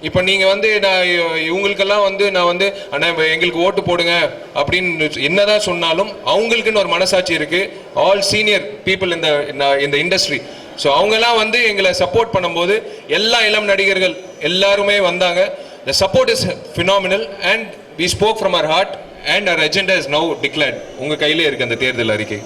இப்போ நீங்கள் வந்து நான் இவங்களுக்கெல்லாம் வந்து நான் வந்து அண்ணா எங்களுக்கு ஓட்டு போடுங்க அப்படின்னு என்னதான் சொன்னாலும் அவங்களுக்குன்னு ஒரு மனசாட்சி இருக்கு. ஆல் சீனியர் பீப்புள் இந்த இண்டஸ்ட்ரி. ஸோ அவங்கெல்லாம் வந்து எங்களை சப்போர்ட் பண்ணும்போது எல்லா இளம் நடிகர்கள் எல்லாருமே வந்தாங்க. The support is phenomenal and we spoke from our heart and our agenda is now declared. உங்கள் கையிலே இருக்கு அந்த தேர்தல் அறிக்கை.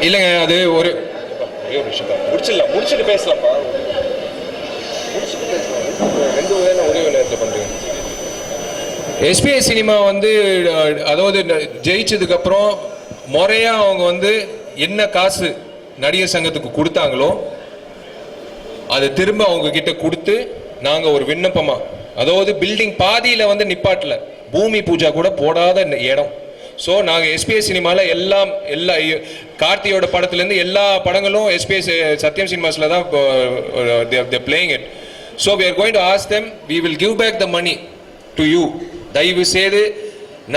இல்லைங்க, அது ஒரு முடிச்சுட்டு பேசலாம்ப்பா. ஒரே நேரத்தில் பண்ணுறேன். எஸ்பிஐ சினிமா வந்து அதாவது ஜெயிச்சதுக்கு அப்புறம் முறையா அவங்க வந்து என்ன காசு நடிகர் சங்கத்துக்கு கொடுத்தாங்களோ அதை திரும்ப அவங்க கிட்ட கொடுத்து நாங்க ஒரு விண்ணப்பமா, அதாவது பில்டிங் பாதியில வந்து நிப்பாட்டல, பூமி பூஜா கூட போடாத இடம். ஸோ நாங்கள் எஸ்பிஐ சினிமாவில் எல்லா கார்த்தியோட படத்துலேருந்து எல்லா படங்களும் எஸ்பிஐ சத்யம் சினிமாஸில் தான் playing it. So we are going to ask them, we will give back the money to you. தயவு செய்து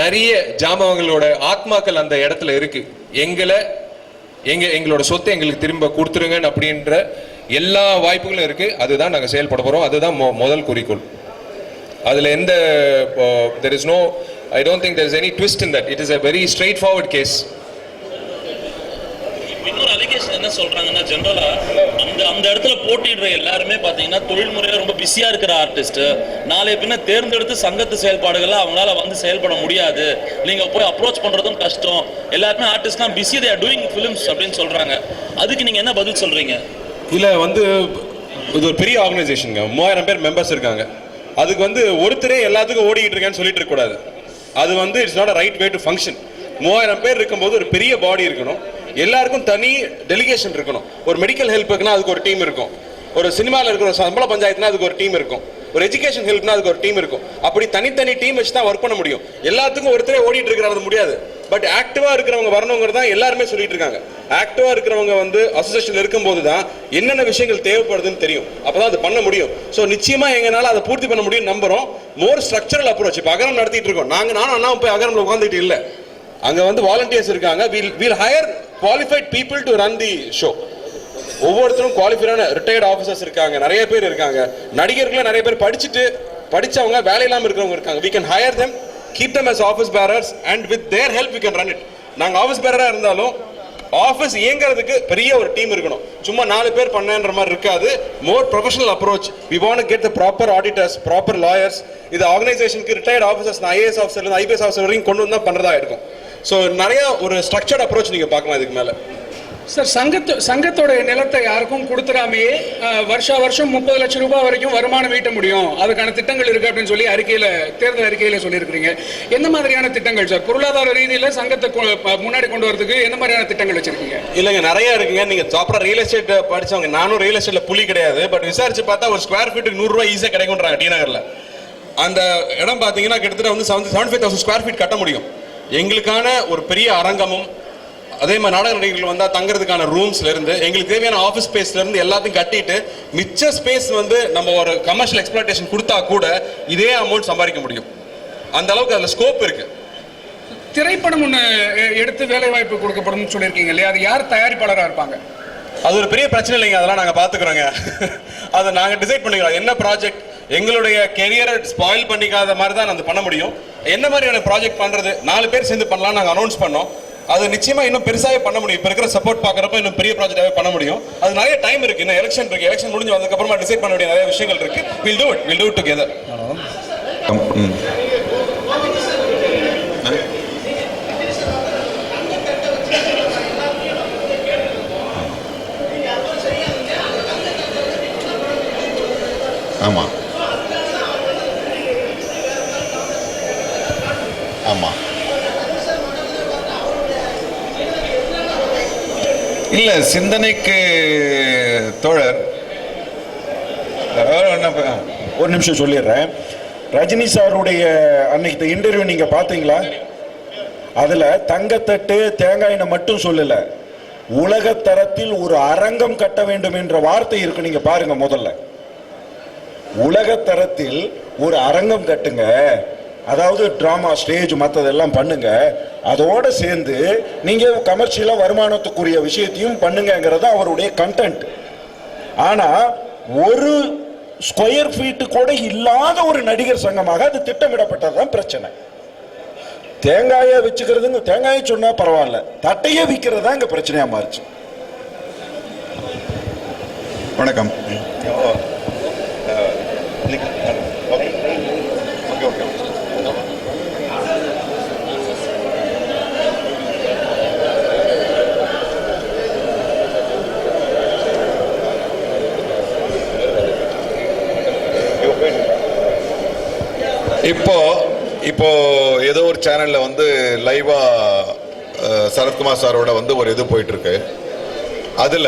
நிறைய ஜாமவங்களோட ஆத்மாக்கள் அந்த இடத்துல இருக்கு. எங்களோட சொத்தை எங்களுக்கு திரும்ப கொடுத்துருங்க அப்படின்ற எல்லா வாய்ப்புகளும் இருக்கு. அதுதான் நாங்கள் செயல்பட போறோம். அதுதான் முதல் குறிக்கோள். அதுல எந்த there is no, I don't think there is any twist in that. It is a very straightforward case. இன்னொரு அலிகேஷன் என்ன சொல்றாங்கன்னா, ஜெனரலா அந்த இடத்துல போட்டிடுற எல்லாருமே பாத்தீங்கன்னா தொழில் முறையில ரொம்ப பிஸியா இருக்கிற ஆர்டிஸ்ட், நாளை பின்ன தேர்ந்தெடுத்து சங்கத்து செயல்பாடுகள்ல அவங்களால வந்து செயல்பட முடியாது, நீங்க போய் அப்ரோச் பண்றதும் கஷ்டம், எல்லாருமே ஆர்டிஸ்ட்லாம் busy, they are doing films அப்படின்னு சொல்றாங்க. அதுக்கு நீங்க என்ன பதில் சொல்றீங்க? இல்ல இது ஒரு பெரிய ஆர்கனைசேஷனுங்க, 3000 பேர் மெம்பர்ஸ் இருக்காங்க. அதுக்கு ஒருத்தரே எல்லாத்துக்கும் ஓடிக்கிட்டு இருக்கான்னு சொல்லிட்டு இருக்க கூடாது. அது it's not a right way to function. 3000 பேர் இருக்கும்போது ஒரு பெரிய பாடி இருக்கணும், எல்லாருக்கும் தனி டெலிகேஷன் இருக்கணும். ஒரு மெடிக்கல் ஹெல்ப்புக்குன்னா அதுக்கு ஒரு டீம் இருக்கும், ஒரு சினிமாவில் இருக்கிற சம்பள பஞ்சாயத்துனா அதுக்கு ஒரு டீம் இருக்கும், ஒரு எஜுகேஷன் ஹெல்ப்னா அதுக்கு ஒரு டீம் இருக்கும். அப்படி தனித்தனி டீம் வச்சு தான் ஒர்க் பண்ண முடியும். எல்லாத்துக்கும் ஒருத்தரே ஓடிட்டு இருக்கிறது முடியாது. பட் ஆக்டிவா இருக்கிறவங்க வரணுங்கிறது தான் எல்லாருமே சொல்லிட்டு இருக்காங்க. ஆக்டிவா இருக்கிறவங்க அசோசியேஷன்ல இருக்கும்போது தான் என்னென்ன விஷயங்கள் தேவைப்படுதுன்னு தெரியும். அப்பதான் அது பண்ண முடியும். ஸோ நிச்சயமா எங்களால் அதை பூர்த்தி பண்ண முடியும் நம்புறோம். மோர் ஸ்ட்ரக்சரல் அப்ரோச். இப்போ அகரம் நடத்திட்டு இருக்கோம். நானும் அண்ணாவும் போய் அகரம்ல உட்காந்துட்டு இல்லை, அங்க வாலண்டியர்ஸ் இருக்காங்க. Will higher qualified people to run the show. ஒவ்வொருத்தரும் குவாலிஃபைடான ரிட்டையர்ட் ஆஃபீஸர்ஸ் இருக்காங்க, நிறைய பேர் இருக்காங்க. நடிகர்கள் நிறைய பேர் படிச்சவங்க வேலை இல்லாமல் இருக்கிறவங்க இருக்காங்க. we can hire them, keep them as office bearers and with their help we can run it. நாங்க ஆஃபீஸ் பேரரா இருந்தாலும் ஆஃபீஸ் இயங்குறதுக்கு பெரிய ஒரு டீம் இருக்கணும். சும்மா 4 பேர் பண்ணன்ற மாதிரி இருக்காது. மோர் professional approach. we want to get the proper auditors, proper lawyers. இது ஆர்கனைசேஷனுக்கு ரிட்டையர்ட் ஆஃபீஸர்ஸ், ஐஏஎஸ் ஆஃபீஸர்ல ஐபிஎஸ் ஆஃபீஸர் வரைக்கும் கொண்டு வந்தா பண்றதா இருக்கும். ஸோ நிறைய ஒரு ஸ்ட்ரக்சர்ட் அப்ரோச் நீங்க பார்க்கலாம் இதுக்கு மேல. சார், சங்கத்தோட நிலத்தை யாருக்கும் கொடுத்துடாமையே வருஷம் 30 லட்சம் ரூபாய் வரைக்கும் வருமானம் ஈட்ட முடியும், அதுக்கான திட்டங்கள் இருக்கு அப்படின்னு சொல்லி தேர்தல் அறிக்கையில சொல்லியிருக்கிறீங்க. எந்த மாதிரியான திட்டங்கள் சார்? பொருளாதார ரீதியில சங்கத்தை முன்னாடி கொண்டு வரதுக்கு எந்த மாதிரியான திட்டங்கள் வச்சிருக்கீங்க? இல்லைங்க, நிறைய இருக்குங்க. நீங்க ப்ராப்பரா ரியல் எஸ்டேட் படிச்சவங்க, நானும் ரியல் எஸ்டேட்ல புலி கிடையாது. பட் விசாரிச்சு பார்த்தா ஒரு ஸ்கொயர் ஃபீட்டுக்கு 100 ரூபாய் ஈஸியா கிடைக்கும்ன்றாங்க டி நகர்ல. அந்த இடம் பாத்தீங்கன்னா கிட்டத்தட்ட 75,000 ஸ்கொயர் ஃபீட் கட்ட முடியும். எங்களுக்கான ஒரு பெரிய அரங்கமும், அதே மாதிரி நாடக நடிகர்கள் வந்தா தங்குறதுக்கான ரூம்ஸ்ல இருந்து எங்களுக்கு தேவையான ஆஃபீஸ் ஸ்பேஸ்ல இருந்து எல்லாத்தையும் கட்டிட்டு மிச்ச ஸ்பேஸ் நம்ம ஒரு கமர்ஷியல் எக்ஸ்ப்ளாய்டேஷன் கொடுத்தா கூட இதே அமௌண்ட் சம்பாதிக்க முடியும். அந்த அளவுக்கு அதுல ஸ்கோப் இருக்கு. திரைப்படம் ஒன்று எடுத்து வேலை வாய்ப்பு கொடுக்கப்படும் சொல்லியிருக்கீங்க இல்லையா, அது யார் தயாரிப்பாளராக இருப்பாங்க? அது ஒரு பெரிய பிரச்சனை இல்லைங்க, அதெல்லாம் நாங்க பாத்துக்கிறோங்க. அதை நாங்க டிசைட் பண்ணிக்கிறோம். என்ன ப்ராஜெக்ட் எங்களுடைய கெரியரை ஸ்பாயில் பண்ணிக்காத மாதிரி தான் அது பண்ண முடியும். என்ன மாதிரியான ப்ராஜெக்ட் பண்றது 4 பேர் சேர்ந்து பண்ணலாம் நாங்க அனௌன்ஸ் பண்ணோம். அது நிச்சயமா இன்னும் பெருசாவே பண்ண முடியும். இப்ப இருக்கிற சப்போர்ட் பாக்குறப்ப இன்னும் பெரிய ப்ராஜெக்டாவே பண்ண முடியும். அது நிறைய டைம் இருக்கு. இன்னும் எலெக்ஷன் இருக்கு. எலெக்ஷன் முடிஞ்சு வந்ததுக்கு அப்புறமா டிசைட் பண்ண வேண்டிய நிறைய விஷயங்கள் இருக்கு. we'll do it together. ஆமா ஆமா இல்ல சிந்தனைக்கு தோழர் ஒரு நிமிஷம் சொல்லிடுறேன். ரஜினி சாருடைய அன்னைக்கு இன்டர்வியூ நீங்க பாத்தீங்களா? அதுல தங்கத்தட்டு தேங்காயினை மட்டும் சொல்லல, உலக தரத்தில் ஒரு அரங்கம் கட்ட வேண்டும் என்ற வார்த்தை இருக்கு. நீங்க பாருங்க, முதல்ல உலக தரத்தில் ஒரு அரங்கம் கட்டுங்க, அதாவது டிராமா ஸ்டேஜ் மற்றதெல்லாம் பண்ணுங்க, அதோட சேர்ந்து நீங்க கமர்ஷியலா வருமானத்துக்குரிய விஷயத்தையும் பண்ணுங்கிறது அவருடைய கண்டென்ட். ஆனா ஒரு ஸ்கொயர் ஃபீட்டு கூட இல்லாத ஒரு நடிகர் சங்கமாக அது திட்டமிடப்பட்டதுதான் பிரச்சனை. தேங்காயை வச்சுக்கிறதுங்க, தேங்காயை சொன்னா பரவாயில்ல, தட்டையே விற்கிறதா இங்க பிரச்சனையா மாறிச்சு. வணக்கம். இப்போ ஏதோ ஒரு சேனல்ல லைவா சரத்குமார் சாரோட ஒரு இது போயிட்டு இருக்கு. அதுல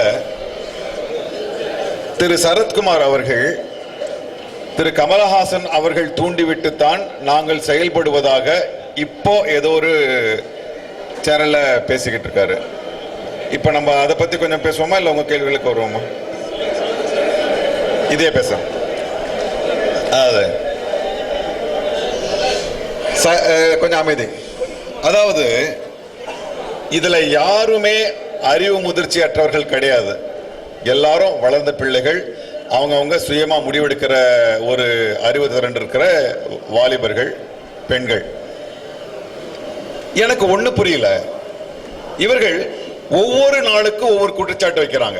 திரு சரத்குமார் அவர்கள் திரு கமலஹாசன் அவர்கள் தூண்டிவிட்டுத்தான் நாங்கள் செயல்படுவதாக இப்போ ஏதோ ஒரு சேனல்ல பேசிக்கிட்டு இருக்காரு. இப்ப நம்ம அதை பத்தி கொஞ்சம் பேசுவோமா, இல்ல உங்க கேள்விகளுக்கு வருவோமா? இதே பேச கொஞ்சம் அமைதி. அதாவது இதுல யாருமே அறிவு முதிர்ச்சி அற்றவர்கள் கிடையாது. எல்லாரும் வளர்ந்த பிள்ளைகள், அவங்கவுங்க சுயமா முடிவெடுக்கிற ஒரு அறிவு திறன் இருக்கிற வாலிபர்கள், பெண்கள். எனக்கு ஒண்ணு புரியல, இவர்கள் ஒவ்வொரு நாளுக்கும் ஒவ்வொரு குற்றச்சாட்டு வைக்கிறாங்க.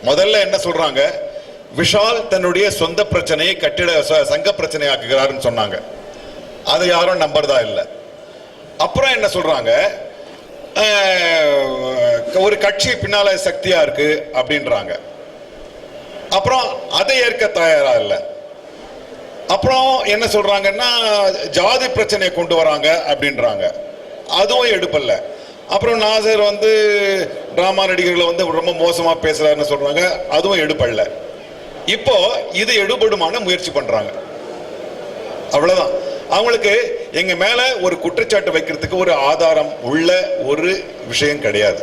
முதல்ல என்ன சொல்றாங்க, விஷால் தன்னுடைய சொந்த பிரச்சனையை சங்க பிரச்சனை ஆக்குகிறாருன்னு சொன்னாங்க. அதை யாரும் நம்புறதா இல்லை. அப்புறம் என்ன சொல்றாங்க, ஒரு கட்சி பின்னால சக்தியா இருக்கு அப்படின்றாங்க. அப்புறம் அதை ஏற்க தயாரா இல்லை. அப்புறம் என்ன சொல்றாங்கன்னா, ஜாதி பிரச்சனையை கொண்டு வராங்க அப்படின்றாங்க. அதுவும் எடுப்பல்ல. அப்புறம் நாசர் டிராமா நடிகர்களை ரொம்ப மோசமா பேசுறாருன்னு சொல்றாங்க. அதுவும் எடுப்பல்ல. இப்போ இது எடுபடுமான முயற்சி பண்றாங்க. அவ்வளவுதான். அவங்களுக்கு எங்க மேல ஒரு குற்றச்சாட்டு வைக்கிறதுக்கு ஒரு ஆதாரம் உள்ள ஒரு விஷயம் கிடையாது.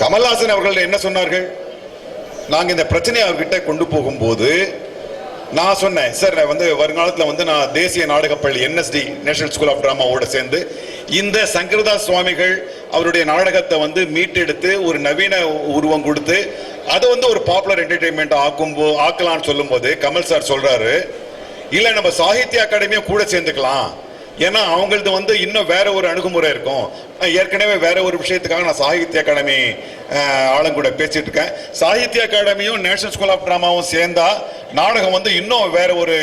கமல்ஹாசன் அவர்கள் என்ன சொன்னார்கள், நாங்க இந்த பிரச்சனையை அவர்கிட்ட கொண்டு போகும்போது நான் சொன்னேன், சார் வருங்காலத்தில் நான் தேசிய நாடகப்பள்ளி NSD நேஷனல் ஸ்கூல் ஆஃப் டிராமாவோட சேர்ந்து இந்த சங்கரதாஸ் சுவாமிகள் அவருடைய நாடகத்தை மீட்டெடுத்து ஒரு நவீன உருவம் கொடுத்து அதை ஒரு பாப்புலர் என்டர்டெயின்மெண்ட் ஆக்கலாம்னு சொல்லும் போது கமல் சார் சொல்றாரு, இல்ல நம்ம சாகித்ய அகாடமியும் கூட சேர்ந்துக்கலாம், ஏன்னா அவங்களது இன்னும் வேற ஒரு அணுகுமுறை இருக்கும். ஏற்கனவே வேற ஒரு விஷயத்துக்காக நான் சாகித்ய அகாடமி ஆளுங்கூட பேசிட்டு இருக்கேன். சாகித்ய அகாடமியும் நேஷனல் ஸ்கூல் ஆஃப் டிராமாவும் சேர்ந்தா நாடகம் இன்னும் வேற ஒரு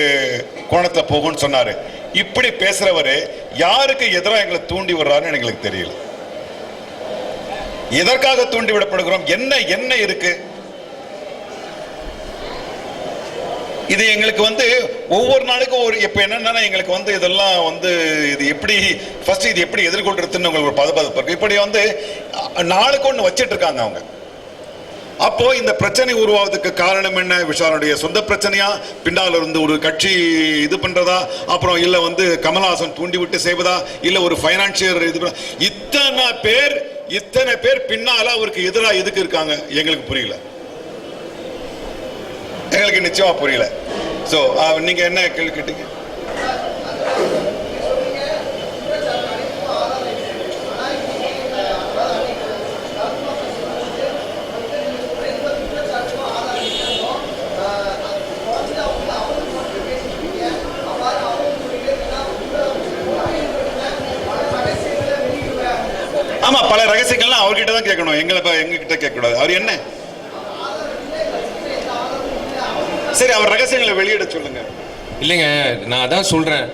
கோணத்துல போகும்னு சொன்னாரு. இப்படி பேசுறவரு யாருக்கு எதிராக எங்களை தூண்டி விடுறாருன்னு எங்களுக்கு தெரியல. எதற்காக தூண்டி விடப்படுகிறோம், என்ன என்ன இருக்கு? இது எங்களுக்கு ஒவ்வொரு நாளுக்கும் ஒரு இப்ப என்னன்னா எங்களுக்கு இதெல்லாம் இது எப்படி ஃபர்ஸ்ட் இது எப்படி எதிர்கொள்றதுன்னு உங்களுக்கு ஒரு பதப்பதப்பு இருக்கு. இப்படி நாளுக்கு ஒன்று வச்சிட்டு இருக்காங்க அவங்க. அப்போ இந்த பிரச்சனை உருவாவதுக்கு காரணம் என்ன? விஷாலுடைய சொந்த பிரச்சனையா, பின்னால் இருந்து ஒரு கட்சி இது பண்றதா, அப்புறம் இல்ல கமல்ஹாசன் தூண்டி விட்டு செய்வதா, இல்ல ஒரு பைனான்சியர் இது, இத்தனை பேர் பின்னால அவருக்கு எதிராக எதுக்கு இருக்காங்க எங்களுக்கு புரியல. எங்களுக்கு நிச்சயமா புரியல. சோ நீங்க என்ன கேள்வி கேட்டீங்க? ஆமா, பல ரகசியங்கள்லாம் அவர்கிட்ட தான் கேட்கணும், எங்ககிட்ட கேட்க கூடாது. அவர் என்ன சரி அவர் ரகசியங்களை வெளியிட சொல்லுங்க. இல்லைங்க, நான் அதான் சொல்றேன்,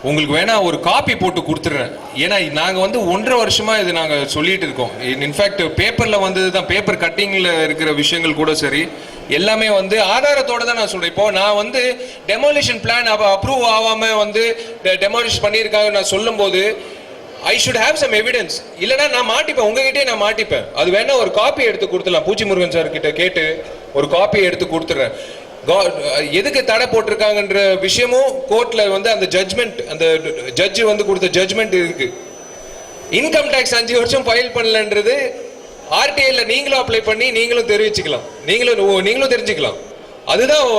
உங்களுக்கு வேணா ஒரு காப்பி போட்டு கொடுத்துட்றேன். ஏன்னா நாங்கள் 1.5 வருஷமா இது நாங்கள் சொல்லிட்டு இருக்கோம். இன்ஃபேக்ட் பேப்பர்ல தான், பேப்பர் கட்டிங்ல இருக்கிற விஷயங்கள் கூட சரி, எல்லாமே ஆதாரத்தோட தான் நான் சொல்றேன். இப்போ நான் டெமோலிஷன் பிளான் அப்ரூவ் ஆகாம டெமோலிஷ் பண்ணியிருக்காங்க நான் சொல்லும் போது I should have some evidence. இல்லைன்னா நான் மாட்டிப்பேன், உங்ககிட்டே நான் மாட்டிப்பேன். அது வேணா ஒரு காப்பி எடுத்து கொடுத்துடலாம், பூச்சி முருகன் சார் கிட்ட கேட்டு ஒரு காப்பி எடுத்து கொடுத்துட்றேன். எதுக்கு தடை போட்டிருக்காங்கன்ற விஷயமும் கோர்ட்ல அந்த ஜட்ஜ்மெண்ட், அந்த ஜட்ஜ் கொடுத்த ஜட்ஜ்மெண்ட் இருக்கு. இன்கம் டாக்ஸ் 5 வருஷம் ஃபைல் பண்ணலன்றது RTIல நீங்களும் அப்ளை பண்ணி நீங்களும் தெரிவிச்சுக்கலாம், நீங்களும் தெரிஞ்சுக்கலாம். அதுதான்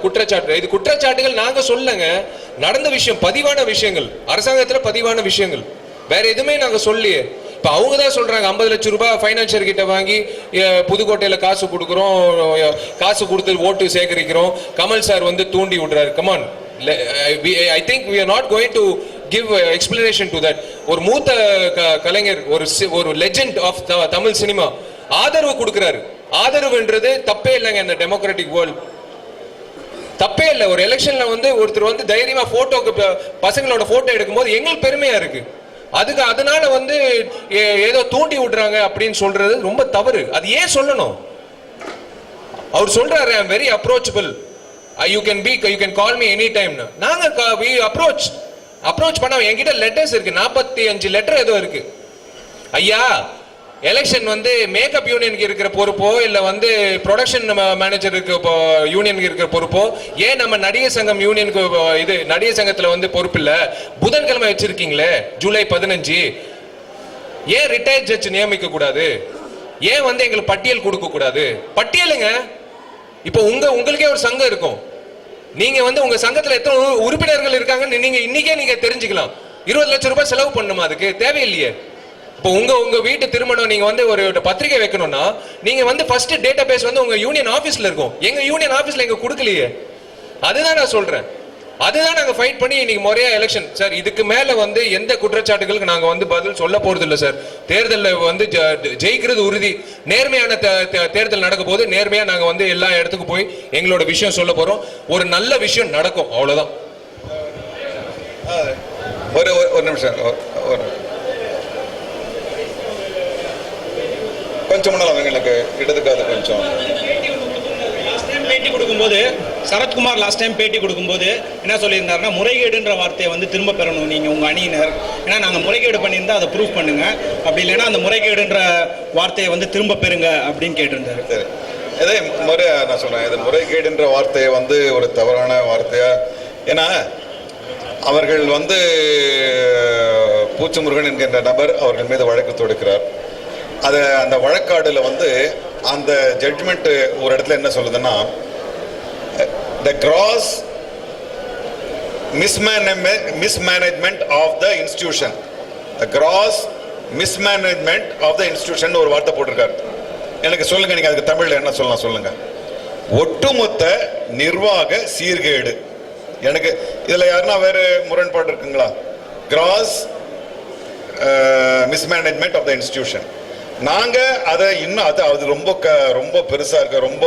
குற்றச்சாட்டு. இது குற்றச்சாட்டுகள் நாங்க சொல்லங்க, நடந்த விஷயம், பதிவான விஷயங்கள், அரசாங்கத்துல பதிவான விஷயங்கள், வேற எதுவுமே நாங்க சொல்லியே. இப்ப அவங்க தான் சொல்றாங்க 50 லட்சம் ரூபாய் ஃபைனான்சியர் கிட்ட வாங்கி புதுக்கோட்டையில காசு கொடுக்குறோம், காசு கொடுத்து ஓட்டு சேகரிக்கிறோம், கமல் சார் தூண்டி விடுறாரு. Come on, I think we are not going to give explanation to that. ஒரு மூத்த கலைஞர், ஒரு லெஜெண்ட் ஆஃப் தமிழ் சினிமா ஆதரவு கொடுக்கிறாரு. ஆதரவுன்றது தப்பே இல்லைங்க இந்த டெமோக்ராட்டிக் வேர்ல்ட், தப்பே இல்லை. ஒரு எலெக்ஷன்ல ஒருத்தர் தைரியமா போட்டோக்கு பசங்களோட போட்டோ எடுக்கும்போது எங்களுக்கு பெருமையா இருக்கு. அதனால ஏதோ தூண்டி விடுறாங்க அப்படின்னு சொல்றது ரொம்ப தவறு. அது ஏன் சொல்லணும்? அவர் சொல்றாரு I am very approachable, you can call me any time. நாங்க we அப்ரோச் பண்ண என்கிட்ட லெட்டர்ஸ் இருக்கு, 45 லெட்டர் ஏதோ இருக்கு. ஐயா, எலெக்ஷன் மேக்கப் யூனியனுக்கு இருக்கிற பொறுப்போ இல்ல ப்ரொடக்ஷன் மேனேஜருக்கு யூனியனுக்கு இருக்கிற பொறுப்போ, ஏன் நம்ம நடிகர் சங்கம் யூனியனுக்கு இது நடிகர் சங்கத்துல பொறுப்பு இல்ல? புதன்கிழமை வச்சிருக்கீங்களே ஜூலை 15, ஏன் ரிட்டையர்ட் ஜட்ஜ் நியமிக்க கூடாது? ஏன் எங்களுக்கு பட்டியல் கொடுக்க கூடாது? பட்டியலுங்க. இப்போ உங்களுக்கே ஒரு சங்கம் இருக்கும், நீங்க உங்க சங்கத்துல எத்தனை உறுப்பினர்கள் இருக்காங்கன்னு நீங்க இன்னைக்கே தெரிஞ்சுக்கலாம். 20 லட்சம் ரூபாய் செலவு பண்ணுமா? அதுக்கு தேவையில்லையே. இப்போ உங்க வீட்டு திருமணம் நீங்க வந்து ஒரு பத்திரிகை வைக்கணும்னா நீங்க வந்து ஃபர்ஸ்ட் டேட்டா பேஸ் வந்து உங்க யூனியன் ஆபீஸ்ல இருக்கும். எங்க யூனியன் ஆபீஸ்ல எங்க கொடுக்கலையே. அதுதான் நான் சொல்றேன். அதுதான் நாங்க ஃபைட் பண்ணி இன்னைக்கு முறையா எலெக்ஷன் சார். இதுக்கு மேல வந்து எந்த குற்றச்சாட்டுகளுக்கு நாங்க வந்து பதில் சொல்ல போறது இல்லை சார். தேர்தலில் வந்து ஜெயிக்கிறது உறுதி. நேர்மையான தேர்தல் நடக்க போது நேர்மையா நாங்க வந்து எல்லா இடத்துக்கும் போய் எங்களோட விஷயம் சொல்ல போறோம். ஒரு நல்ல விஷயம் நடக்கும், அவ்வளவுதான். ஒரு நிமிஷம், கொஞ்சம் முன்னால் அவங்களுக்கு இடதுக்காது கொஞ்சம் பேட்டி கொடுக்கும்போது சரத்குமார் லாஸ்ட் டைம் பேட்டி கொடுக்கும்போது என்ன சொல்லியிருந்தாருன்னா, முறைகேடுன்ற வார்த்தையை வந்து திரும்ப பெறணும் நீங்கள் உங்கள் அணியினர். ஏன்னா நாங்கள் முறைகேடு பண்ணியிருந்தால் அதை ப்ரூவ் பண்ணுங்க, அப்படி இல்லைன்னா அந்த முறைகேடுன்ற வார்த்தையை வந்து திரும்ப பெறுங்க அப்படின்னு கேட்டிருந்தாரு. சரி, இதே முறை நான் சொல்கிறேன், இது முறைகேடுன்ற வார்த்தையை வந்து ஒரு தவறான வார்த்தையா. ஏன்னா அவர்கள் வந்து பூச்சமுருகன் என்கின்ற நபர் அவர்கள் மீது வழக்கு தொடுக்கிறார். அந்த வழக்காடில் வந்து அந்த ஜட்ஜ்மெண்ட் ஒரு இடத்துல என்ன சொல்லுதுன்னா, the gross mismanagement of the institution, the gross mismanagement of the institution ஒரு வார்த்தை போட்டிருக்காரு. எனக்கு சொல்லுங்க, நீங்க அதுக்கு தமிழ்ல என்ன சொல்லலாம் சொல்லுங்க. ஒட்டுமொத்த நிர்வாக சீர்கேடு. எனக்கு இதுல யாருன்னா வேற முரண்பாடு இருக்குங்களா? gross mismanagement of the institution. நாங்க அதை இன்னும் அது ரொம்ப பெருசா இருக்க, ரொம்ப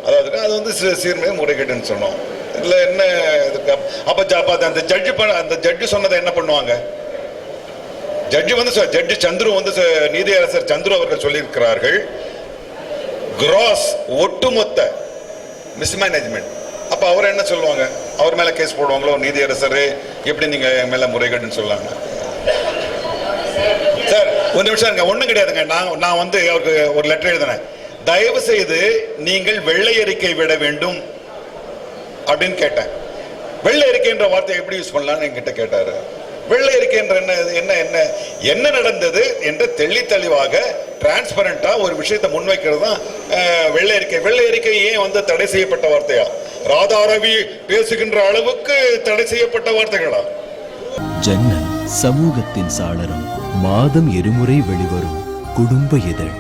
அதாவது அது வந்து சீர்மையை முறைகேடுன்னு சொன்னோம். இதுல என்ன இதுக்கு அப்ப அந்த ஜட்ஜு சொன்னதை என்ன பண்ணுவாங்க? ஜட்ஜு சந்துரு வந்து நீதியரசர் சந்துரு அவர்கள் சொல்லியிருக்கிறார்கள், கிராஸ் ஒட்டுமொத்த மிஸ்மேனேஜ்மெண்ட். அப்ப அவர் என்ன சொல்லுவாங்க? அவர் மேல கேஸ் போடுவாங்களோ? நீதியரசர் எப்படி நீங்க மேல முறைகேடுன்னு சொல்லாங்க? சார் ஒரு நிமிஷம் இருங்க, ஒண்ணும் கிடையாதுங்க. நான் வந்து அவருக்கு ஒரு லெட்டர் எழுதினேன், தயவு செய்து நீங்கள் வெள்ளை அறிக்கை விட வேண்டும் அப்படின்னு கேட்டேன். வெள்ளை அறிக்கைன்ற வார்த்தையை எப்படி யூஸ் பண்ணலாம்னு என்கிட்ட கேட்டாரு. வெள்ளை அறிக்கை என்ற என்ன நடந்தது என்று தெளிவாக டிரான்ஸ்பரண்டா ஒரு விஷயத்தை முன்வைக்கிறது தான் வெள்ளை அறிக்கை. வெள்ளை அறிக்கை ஏன் வந்து தடை செய்யப்பட்ட வார்த்தையா? ராதாரவி பேசுகின்ற அளவுக்கு தடை செய்யப்பட்ட வார்த்தைகளா? ஜன்னல் சமூகத்தின் சாளரம். மாதம் இருமுறை வெளிவரும் குடும்ப இதழ்.